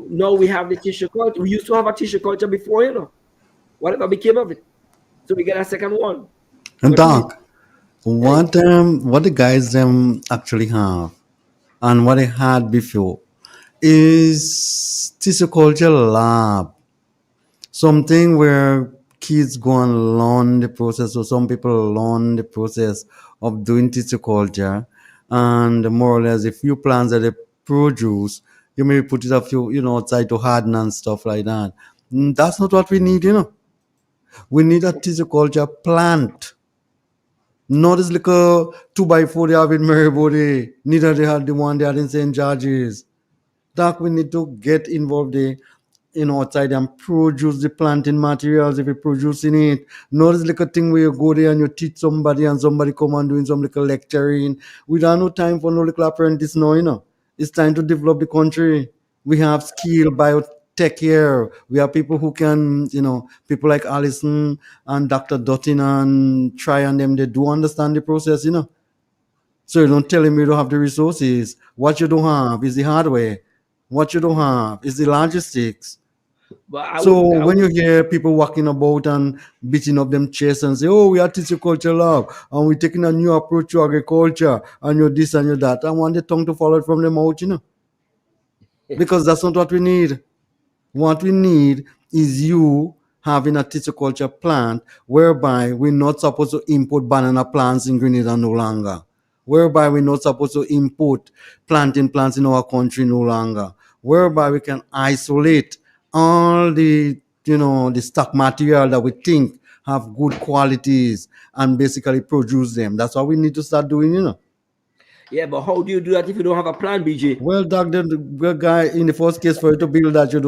Now we have the tissue culture. We used to have a tissue culture before, Whatever became of it. So we get a second one. And Doc, what the guys actually have and what they had before is tissue culture lab. Something where kids go and learn the process, or some people learn the process of doing tissue culture, and more or less a few plants that they produce, you may put it a few, outside to harden and stuff like that. That's not what we need, We need a tissue culture plant. Not this little 2x4 they have in Marybody. Neither they had the one they had in St. George's. That we need to get involved there, outside and produce the planting materials if you're producing it. Not this little thing where you go there and you teach somebody and somebody come and doing some little lecturing. We don't have no time for no little apprentice now, It's time to develop the country. We have skill, biotech here. We have people who can, people like Allison and Dr. Dutton and Try and them, they do understand the process, So you don't tell him you don't have the resources. What you don't have is the hardware. What you don't have is the logistics. So when you hear people walking about and beating up them chests and say, "Oh, we are tissue culture lab and we're taking a new approach to agriculture and you're this and you're that," I want the tongue to fall out from them out, because that's not what we need. What we need is you having a tissue culture plant whereby we're not supposed to import banana plants in Grenada no longer, whereby we're not supposed to import planting plants in our country no longer, whereby we can isolate all the the stock material that we think have good qualities and basically produce them. That's what we need to start doing. Yeah, but how do you do that if you don't have a plan, BJ? Well, Doc, the guy in the first case, for you to build that, you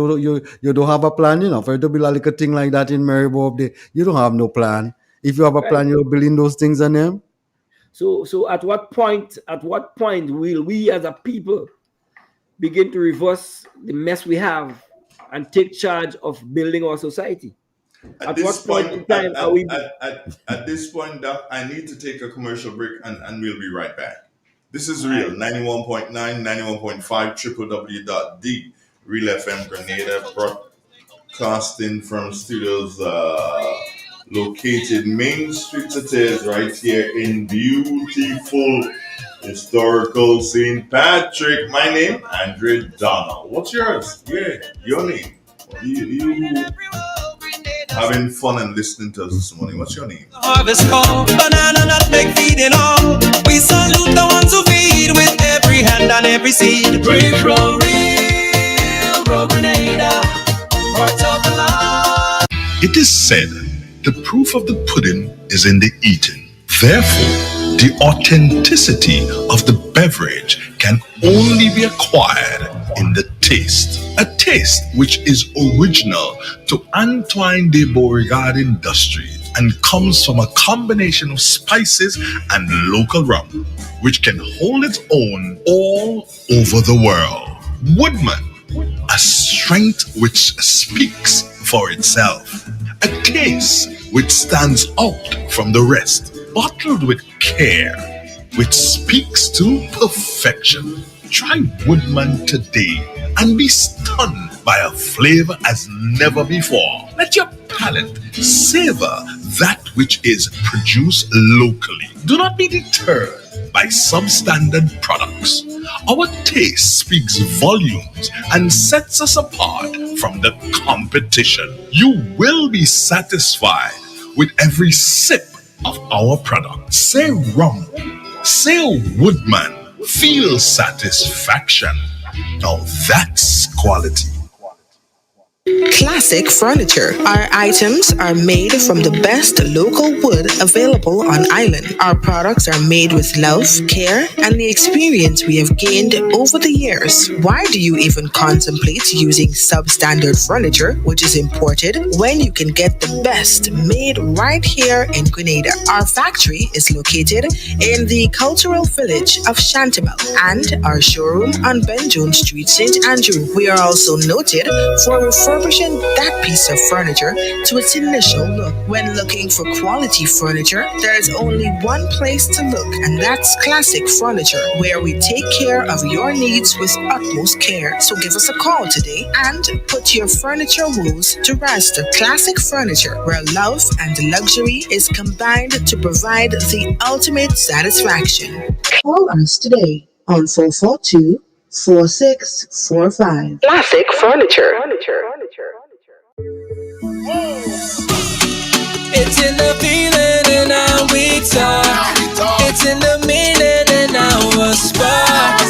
don't have a plan, For you to build a little thing like that in Maryborough, you don't have no plan. If you have a plan, you're building those things on them. So at what point will we as a people begin to reverse the mess we have and take charge of building our society? At this point in time, at this point, Doc, I need to take a commercial break and we'll be right back. This is Real 91.9, 91.5, www.the.realfm Grenada, broadcasting from studios located Main Street it is, right here in beautiful Historical St. Patrick. My name, Andre Donald. What's yours? Yeah, your name. You having fun and listening to us this morning. What's your name? Harvest call, banana nutmeg feeding all. We salute the ones who feed with every hand and every seed. Brave roll, real Grenada, heart of the land. It is said, the proof of the pudding is in the eating. Therefore, the authenticity of the beverage can only be acquired in the taste. A taste which is original to Antoine de Beauregard Industries and comes from a combination of spices and local rum, which can hold its own all over the world. Woodman, a strength which speaks for itself, a taste which stands out from the rest, bottled with care, which speaks to perfection. Try Woodman today and be stunned by a flavor as never before. Let your palate savor that which is produced locally. Do not be deterred by substandard products. Our taste speaks volumes and sets us apart from the competition. You will be satisfied with every sip of our product. Say rum, say Woodman, feel satisfaction. Now that's quality. Classic Furniture. Our items are made from the best local wood available on island. Our products are made with love, care, and the experience we have gained over the years. Why do you even contemplate using substandard furniture, which is imported, when you can get the best made right here in Grenada? Our factory is located in the cultural village of Chantemel and our showroom on Ben Jones Street, St. Andrew. We are also noted for refurbishing that piece of furniture to its initial look. When looking for quality furniture, there is only one place to look, and that's Classic Furniture, where we take care of your needs with utmost care. So give us a call today and put your furniture woes to rest. Classic Furniture, where love and luxury is combined to provide the ultimate satisfaction. Call us today on 442-4645. Classic Furniture. It's in the feeling and how we talk. It's in the meaning and our spark.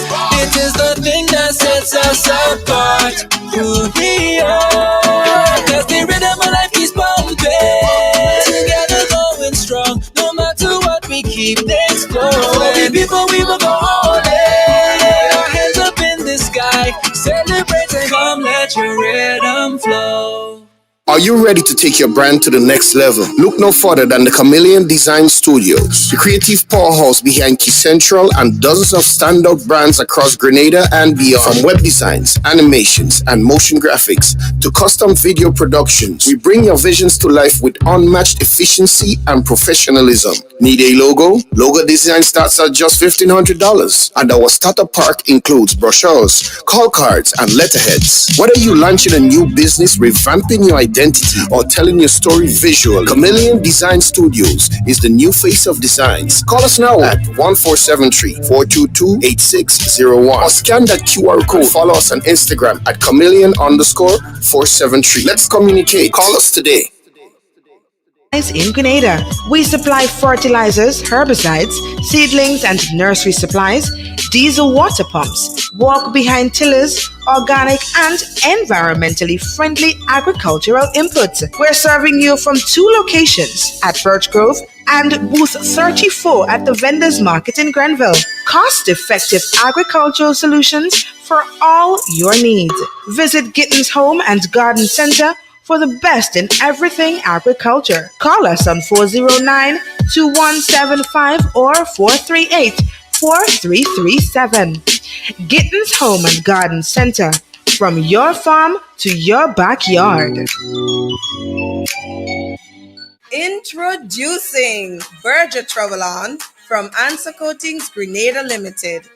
It is the thing that sets us apart. Who we are. Cause the rhythm of life keeps pumping. Together going strong. No matter what, we keep things flowing. For the people we will go all in. Our hands up in the sky. Celebrate and come let your rhythm flow. Are you ready to take your brand to the next level? Look no further than the Chameleon Design Studios, the creative powerhouse behind Key Central and dozens of standout brands across Grenada and beyond. From web designs, animations, and motion graphics to custom video productions, we bring your visions to life with unmatched efficiency and professionalism. Need a logo? Logo design starts at just $1,500, and our starter pack includes brochures, call cards, and letterheads. Whether you're launching a new business, revamping your identity, or telling your story visually, Chameleon Design Studios is the new face of designs. Call us now at 1473-422-8601 or scan that QR code. Follow us on Instagram at chameleon_473. Let's communicate. Call us today. In Grenada, we supply fertilizers, herbicides, seedlings, and nursery supplies, diesel water pumps, walk behind tillers, organic and environmentally friendly agricultural inputs. We're serving you from 2 locations at Birch Grove and booth 34 at the Vendors Market in Grenville. Cost-effective agricultural solutions for all your needs. Visit Gittins Home and Garden Center for the best in everything agriculture. Call us on 409-2175 or 438-4337. Gittins Home and Garden Center, from your farm to your backyard. Introducing Berger Travel On from Answer Coatings Grenada Limited.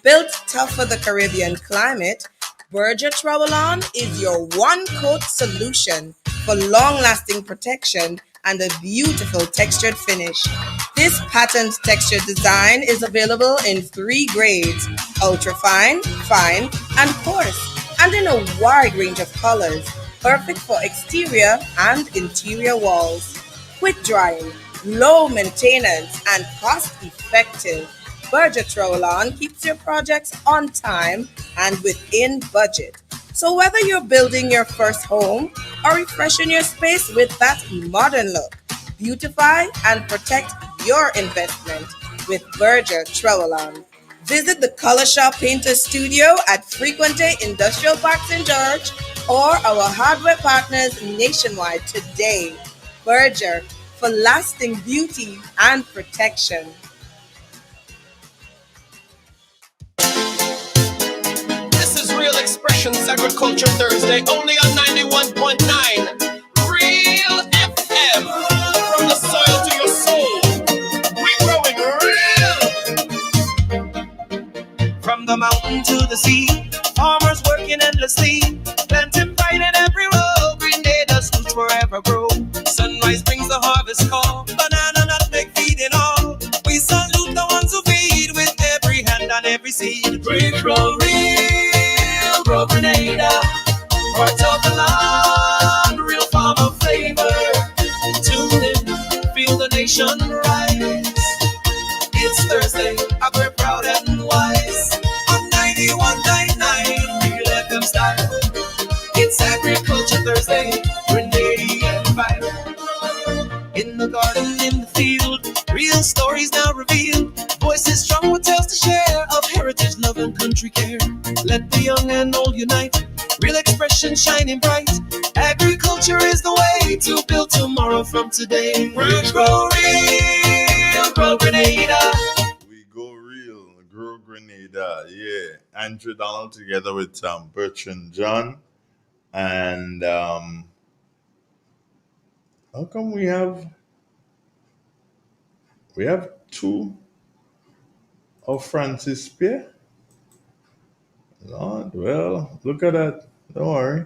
Built tough for the Caribbean climate, Berger Travel On is your one-coat solution for long-lasting protection and a beautiful textured finish. This patent textured design is available in 3 grades: ultra fine, fine, and coarse, and in a wide range of colors, perfect for exterior and interior walls. Quick drying, low maintenance, and cost effective. Budget Roll-On keeps your projects on time and within budget. So whether you're building your first home or refreshing your space with that modern look, beautify and protect your investment with Berger Trowelon. Visit the Color Shop Painter Studio at Frequente Industrial Park St. George or our hardware partners nationwide today. Berger, for lasting beauty and protection. This is Real Expressions Agriculture Thursday, only on 91.9 Real FM. From the soil to your soul, we growing real. From the mountain to the sea, farmers working endlessly, planting vine in every row, Grenada's roots forever grow. Sunrise brings the harvest call, banana, nutmeg, feed and all. We salute the ones who feed with every hand and every seed. We grow real, grow Grenada, heart of the land, real farmer flavor. Tune in, feel the nation rise. It's Thursday, and we're proud and wise. On 91.9 Real FM style. It's Agriculture Thursday, Grenadian vibe. In the garden, in the field, real stories now revealed. Voices strong with tales to share of heritage, love, and country care. Let the young and old unite, real expression shining bright. Agriculture is the way to build tomorrow from today. We grow real, grow Grenada. We go real, grow Grenada. Yeah, Andrew Donald together with Bertrand John, and how come we have two of Francis Spear? Lord, well, look at that. Don't worry.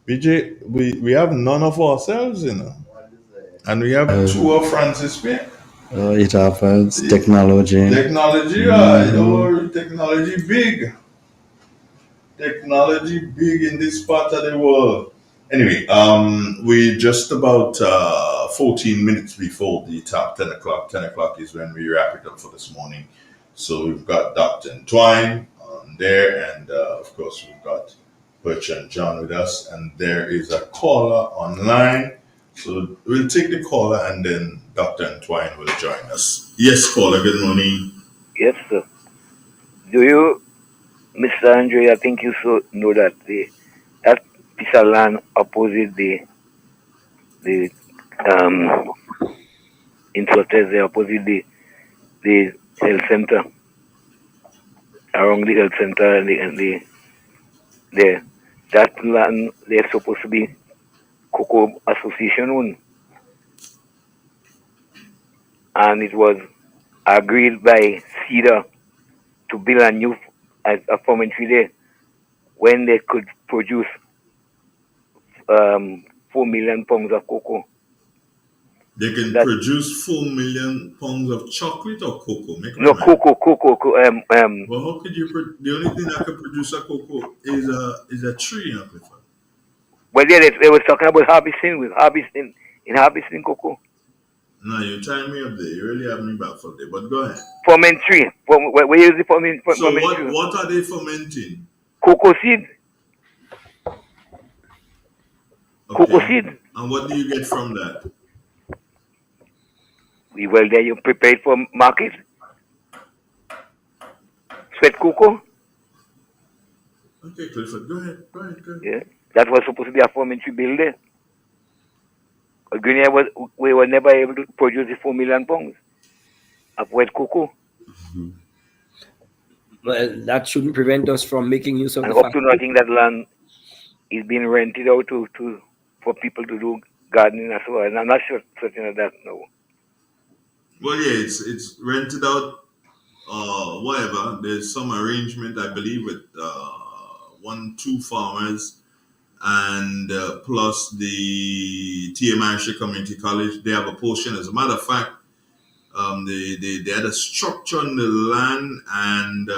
BJ, we have none of ourselves, And we have two of Francis Spear. It happens. Technology. Technology, technology big. Technology big in this part of the world. Anyway, we just about 14 minutes before the top 10 o'clock. 10 o'clock is when we wrap it up for this morning. So we've got Dr. Entwine on there, and of course we've got Bertrand John with us, and there is a caller online. So we'll take the caller, and then Dr. Entwine will join us. Yes, caller, good morning. Yes, sir. Do you, Mr. Andre, I think you know that that piece of land opposite the in Fortes, opposite the health center, around the health center and that land, they're supposed to be Cocoa Association owned, and it was agreed by CEDA to build a new a fermentary there when they could produce 4 million pounds of cocoa. They can produce 4 million pounds of chocolate or cocoa? No, cocoa. Well, how could you? The only thing that could produce a cocoa is a tree, Clifford. Well, yeah, they were talking about harvesting cocoa. No, you tying me up there. You really have me back for there. But go ahead. Fermentary. Where is the fermentary? So what are they fermenting? Cocoa seed. Okay. Cocoa seed. And what do you get from that? Well, there you prepare it for market. Sweat cocoa. Okay, Clifford, go ahead. Yeah, that was supposed to be a fermentary bill there. Guinea we were never able to produce the 4 million pounds of wet cocoa. Mm-hmm. Well, that shouldn't prevent us from making use of and the up to nothing, that land is being rented out for people to do gardening as well. And I'm not certain of that now. Well, yeah, it's rented out. Whatever. There's some arrangement, I believe, with 1-2 farmers, and plus the TMI Community College, they have a portion. As a matter of fact, they had a structure on the land, and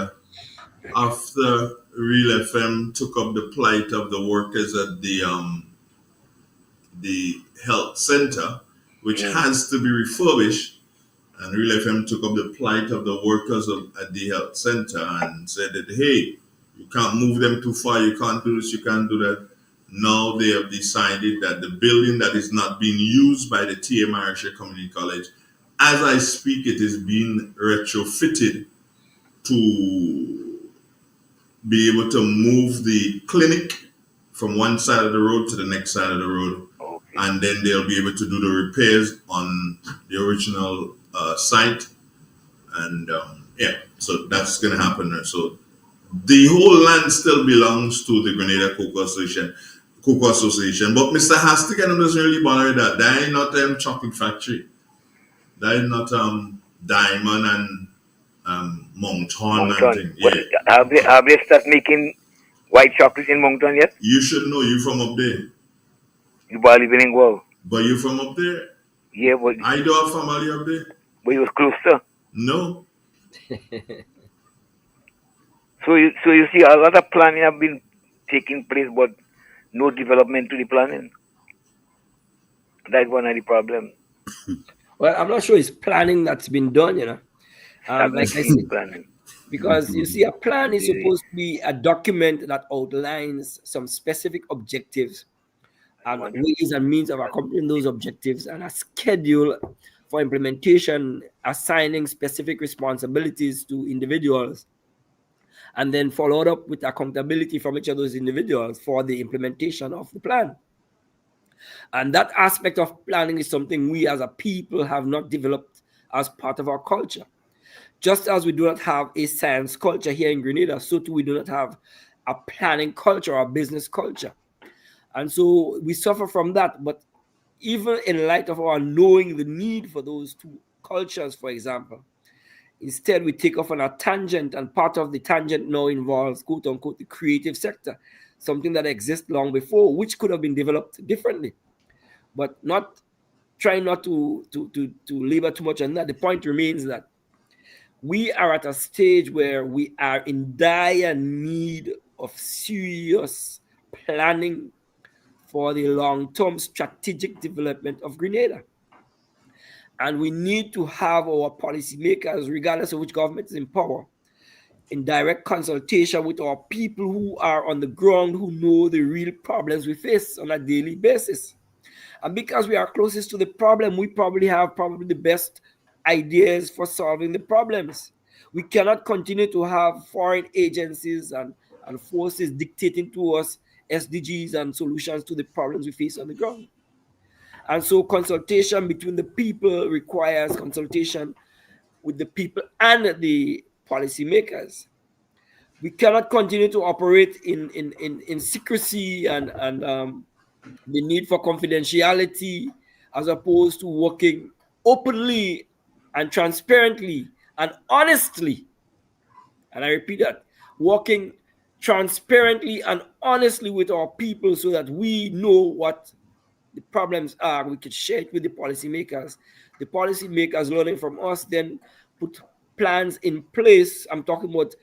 after Real FM took up the plight of the workers at the health center, which has to be refurbished, and Real FM took up the plight of the workers at the health center and said that, hey, you can't move them too far, you can't do this, you can't do that. Now they have decided that the building that is not being used by the TMI Community College, as I speak, it is being retrofitted to be able to move the clinic from one side of the road to the next side of the road. And then they'll be able to do the repairs on the original site. And so that's going to happen there. So the whole land still belongs to the Grenada Cocoa Association. But Mr. Hastic and doesn't really bother with that. That ain't not chocolate factory. That is not Diamond and Moncton and thing. Yeah. Have they started making white chocolate in Moncton yet? You should know, you from up there. You boy living in Guelph. But you from up there? Yeah, but I do have family up there. But you was close to? No. So you see a lot of planning have been taking place, but no development to the planning. That's one of the problems. Well, I'm not sure it's planning that's been done, you know. Like I said, planning. Because you see, a plan is supposed to be a document that outlines some specific objectives and ways and means of accomplishing those objectives, and a schedule for implementation, assigning specific responsibilities to individuals, and then followed up with accountability from each of those individuals for the implementation of the plan. And that aspect of planning is something we as a people have not developed as part of our culture. Just as we do not have a science culture here in Grenada, so too we do not have a planning culture or a business culture. And so we suffer from that. But even in light of our knowing the need for those two cultures, for example, instead we take off on a tangent, and part of the tangent now involves, quote unquote, the creative sector, something that exists long before, which could have been developed differently. But not trying not to labor too much on that. The point remains that we are at a stage where we are in dire need of serious planning for the long-term strategic development of Grenada. And we need to have our policymakers, regardless of which government is in power, in direct consultation with our people who are on the ground, who know the real problems we face on a daily basis. And because we are closest to the problem, we probably have the best ideas for solving the problems. We cannot continue to have foreign agencies and forces dictating to us SDGs and solutions to the problems we face on the ground. And so consultation between the people requires consultation with the people and the policymakers. We cannot continue to operate in secrecy and the need for confidentiality, as opposed to working openly and transparently and honestly. And I repeat that, working transparently and honestly with our people so that we know what the problems are. We could share it with the policymakers. The policymakers learning from us then put plans in place. I'm talking about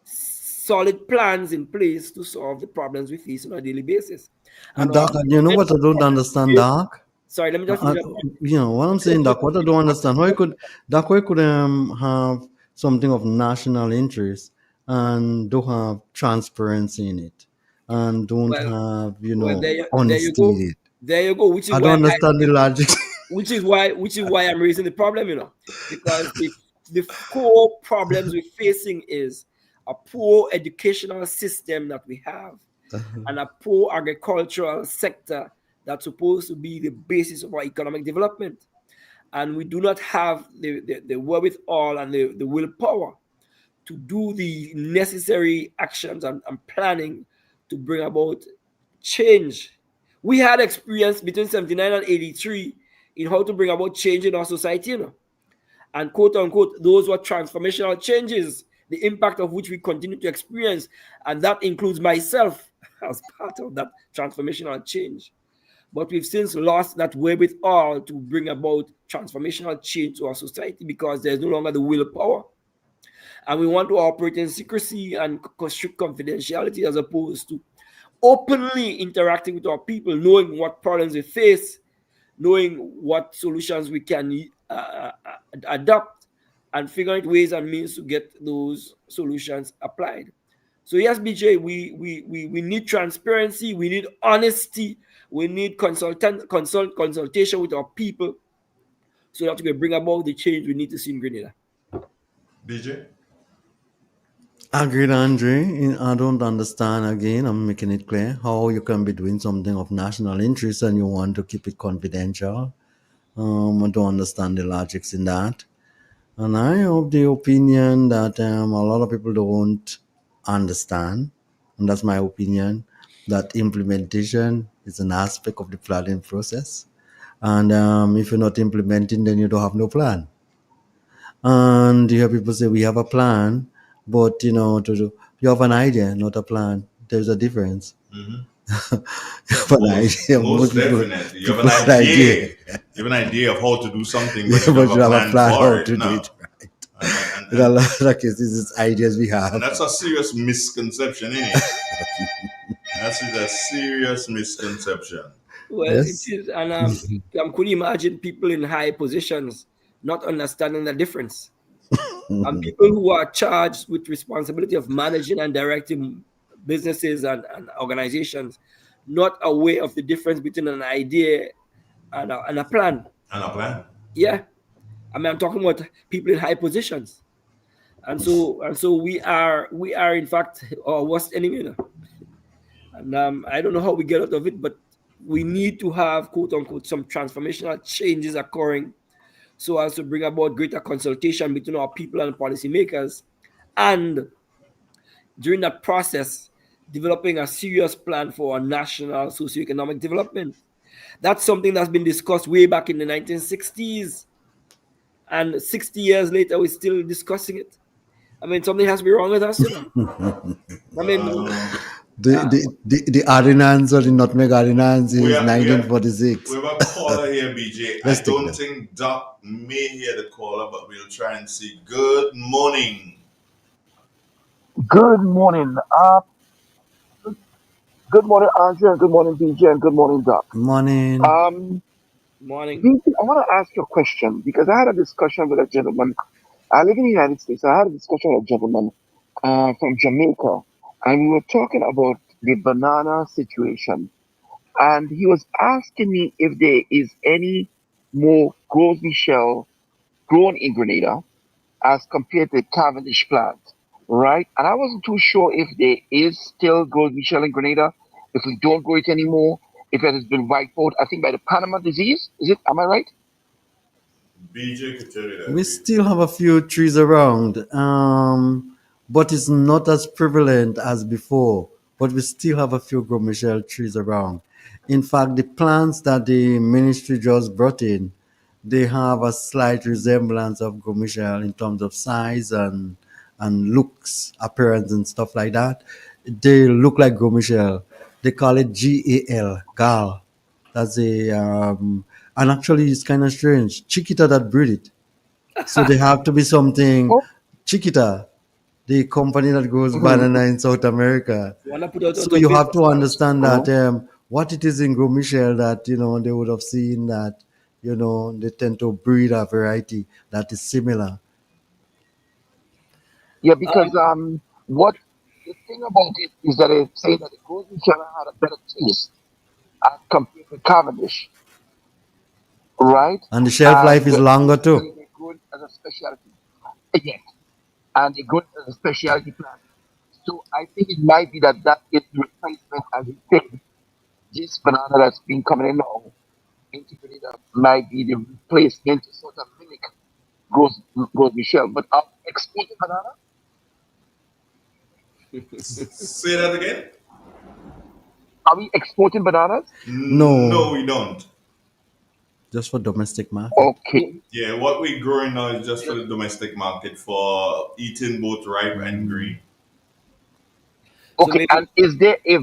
solid plans in place to solve the problems we face on a daily basis. And Doc, you know what I don't understand, Doc? Sorry, let me just finish up. You know what I'm saying, Doc. What I don't understand, how you could have something of national interest and don't have transparency in it, and don't have honesty in it. There you go. Which is I don't understand the logic. Which is why I'm raising the problem, because the core problems we're facing is a poor educational system that we have, and a poor agricultural sector that's supposed to be the basis of our economic development. And we do not have the wherewithal and the willpower to do the necessary actions and planning to bring about change. We had experience between 79 and 83 in how to bring about change in our society, And quote unquote, those were transformational changes the impact of which we continue to experience, and that includes myself as part of that transformational change. But we've since lost that wherewithal to bring about transformational change to our society because there's no longer the willpower. And we want to operate in secrecy and strict confidentiality as opposed to openly interacting with our people, knowing what problems we face, knowing what solutions we can adopt, and figuring out ways and means to get those solutions applied. So yes, BJ, we need transparency, we need honesty, we need consultation with our people so that we can bring about the change we need to see in Grenada. BJ? Agreed, Andre. I don't understand again. I'm making it clear how you can be doing something of national interest and you want to keep it confidential. I don't understand the logics in that. And I have the opinion that a lot of people don't understand, and that's my opinion, that implementation is an aspect of the planning process. And if you're not implementing, then you don't have no plan. And you hear people say, we have a plan, but you have an idea, not a plan. There's a difference. Mm-hmm. You have an idea. Most definitely. You have an idea. You have an idea of how to do something, but you but have a plan how for it. to do No. it right. In a lot of cases, it's ideas we have. And that's a serious misconception, isn't it? That's a serious misconception. Well, Yes. it is, and could you imagine people in high positions not understanding the difference? And people who are charged with responsibility of managing and directing businesses and organizations, not aware of the difference between an idea and a plan. And a plan? Yeah, I mean, I'm talking about people in high positions, and so we are in fact our worst enemy. And I don't know how we get out of it, but we need to have quote unquote some transformational changes occurring so as to bring about greater consultation between our people and policymakers, and during that process, developing a serious plan for our national socioeconomic development. That's something that's been discussed way back in the 1960s, and 60 years later, we're still discussing it. I mean, something has to be wrong with us, I mean, the ordinance or the nutmeg ordinance is 1946. We have a caller here, BJ. Let's I take don't that. think Doc may hear the caller, but we'll try and see. Good morning. Good morning. Good morning, Andrea, and good morning, BJ, and good morning, Doc. Morning. Morning. BJ, I want to ask you a question because I had a discussion with a gentleman. I live in the United States. I had a discussion with a gentleman from Jamaica, and we were talking about the banana situation. And he was asking me if there is any more Gros Michel grown in Grenada as compared to the Cavendish plant, right? And I wasn't too sure if there is still Gros Michel in Grenada, if we don't grow it anymore, if it has been wiped out, I think by the Panama disease. Is it? Am I right? BJ could tell you that. We still have a few trees around, but it's not as prevalent as before. But we still have a few Gros Michel trees around. In fact, the plants that the ministry just brought in, they have a slight resemblance of Gros Michel in terms of size and looks, appearance, and stuff like that. They look like Gros Michel. They call it GAL. That's and actually it's kind of strange. Chiquita that breed it. So they have to be something Chiquita, the company that grows banana in South America. Wanna put out So a you have business to plan. understand that what it is in Gros Michel that they would have seen that they tend to breed a variety that is similar. Yeah, because what the thing about it is that it's saying that the Gros Michel had a better taste as compared to Cavendish, right? And the shelf life is longer Basically too. they grow it as a specialty. Yes, and they grow it as a specialty plant. So I think it might be that that is the replacement, as you said. This banana that's been coming in now into Grenada might be the replacement to sort of mimic Gros Michel. But are we exporting banana? Say that again? Are we exporting bananas? No. No, we don't. just for domestic market. Okay. Yeah, what we're growing now is just for the domestic market for eating both ripe and green. Okay, and is there a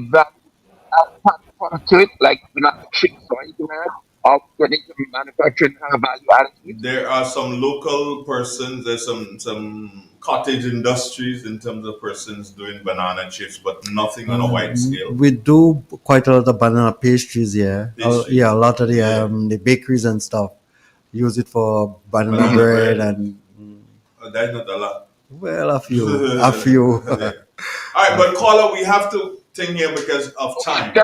product to it, like banana chips or anything like that? Or getting some manufacturing value added to it? There are some local persons. There's some cottage industries in terms of persons doing banana chips, but nothing on a wide scale. We do quite a lot of banana pastries, yeah. Yeah, a lot of the bakeries and stuff use it for banana bread and That's not a lot. well, a few, a few. Yeah. All right, but caller, we have to think here because of time.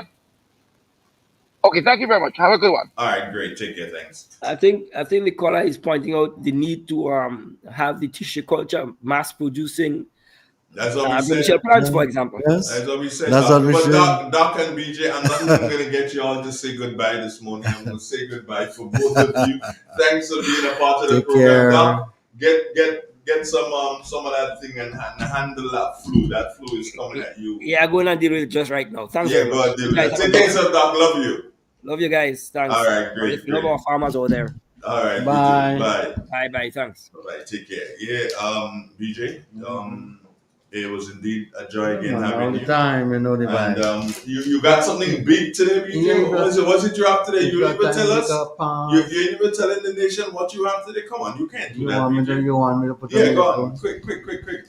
Okay, thank you very much. Have a good one. All right, great. Take care. Thanks. I think the caller is pointing out the need to have the tissue culture mass producing That's what we artificial said. plants, for example. Yes. That's what we said. That's Doc. what we But said. Doc and BJ, I'm not even going to get you all to say goodbye this morning. I'm going to say goodbye for both of you. Thanks for being a part of the Take program. care. Doc, get some of that thing and handle that flu. That flu is coming at you. Yeah, I'm going to deal with it just right now. Thanks Yeah, very go much. ahead, deal with it. Take care, sir, Doc. Love you. Love you guys. Thanks. All right, great, Love our farmers over there. All right, Bye. BJ, Bye. Thanks. bye. Take care. Yeah, BJ. It was indeed a joy again All having the you. time, you know the And vibe. you got something big today, BJ? Yeah, What's it you have today? You got didn't even time tell to us. go past. You ain't even telling the nation what you have today. Come on, you can't do You that, want me BJ. to? You want me to put on Yeah, the go on. headphones? Quick.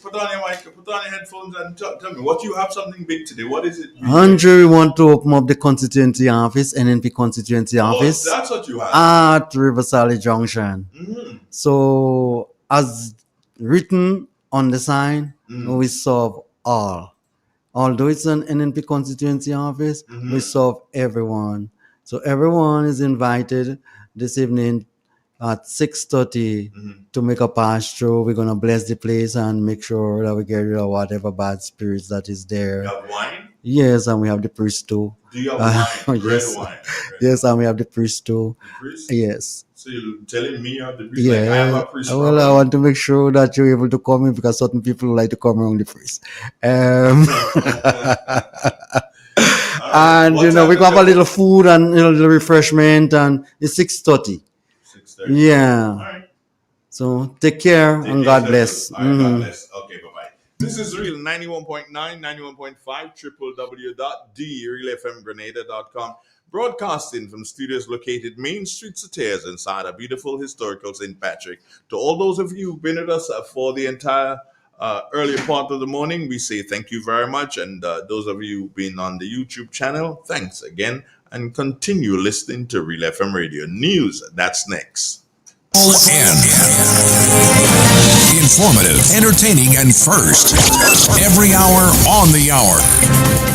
Put on your mic, put on your headphones and tell me what you have something big today. What is it? BJ? Andrew, we want to open up the constituency office, NNP constituency office that's what you have. at River Sally Junction. Mm-hmm. So, as written on the sign, we serve all. Although it's an NNP constituency office, we serve everyone. So everyone is invited this evening at 6:30 to make a pass through. We're gonna bless the place and make sure that we get rid of whatever bad spirits that is there. You have wine? Yes, and we have the priest too. Do you have wine? Red Yes. wine. Yes, and we have the priest too. Priest? Yes. So you're telling me you have the priest? Like I have Yeah. a priest Well, I want to make sure that you're able to come in because certain people like to come around the priest. And you know, we have a little food and a little refreshment, and it's 6:30. 6:30. Yeah. All right. So take care and God bless. All right, God bless. Okay, bye-bye. This is Real 91.9, 91.5, www.realfmgrenada.com. Broadcasting from studios located Main Street Soteas inside a beautiful historical St. Patrick. To all those of you who've been with us for the entire earlier part of the morning, we say thank you very much. And those of you who've been on the YouTube channel, thanks again. And continue listening to Real FM Radio News. That's next. All in. Informative, entertaining, and first. Every hour on the hour.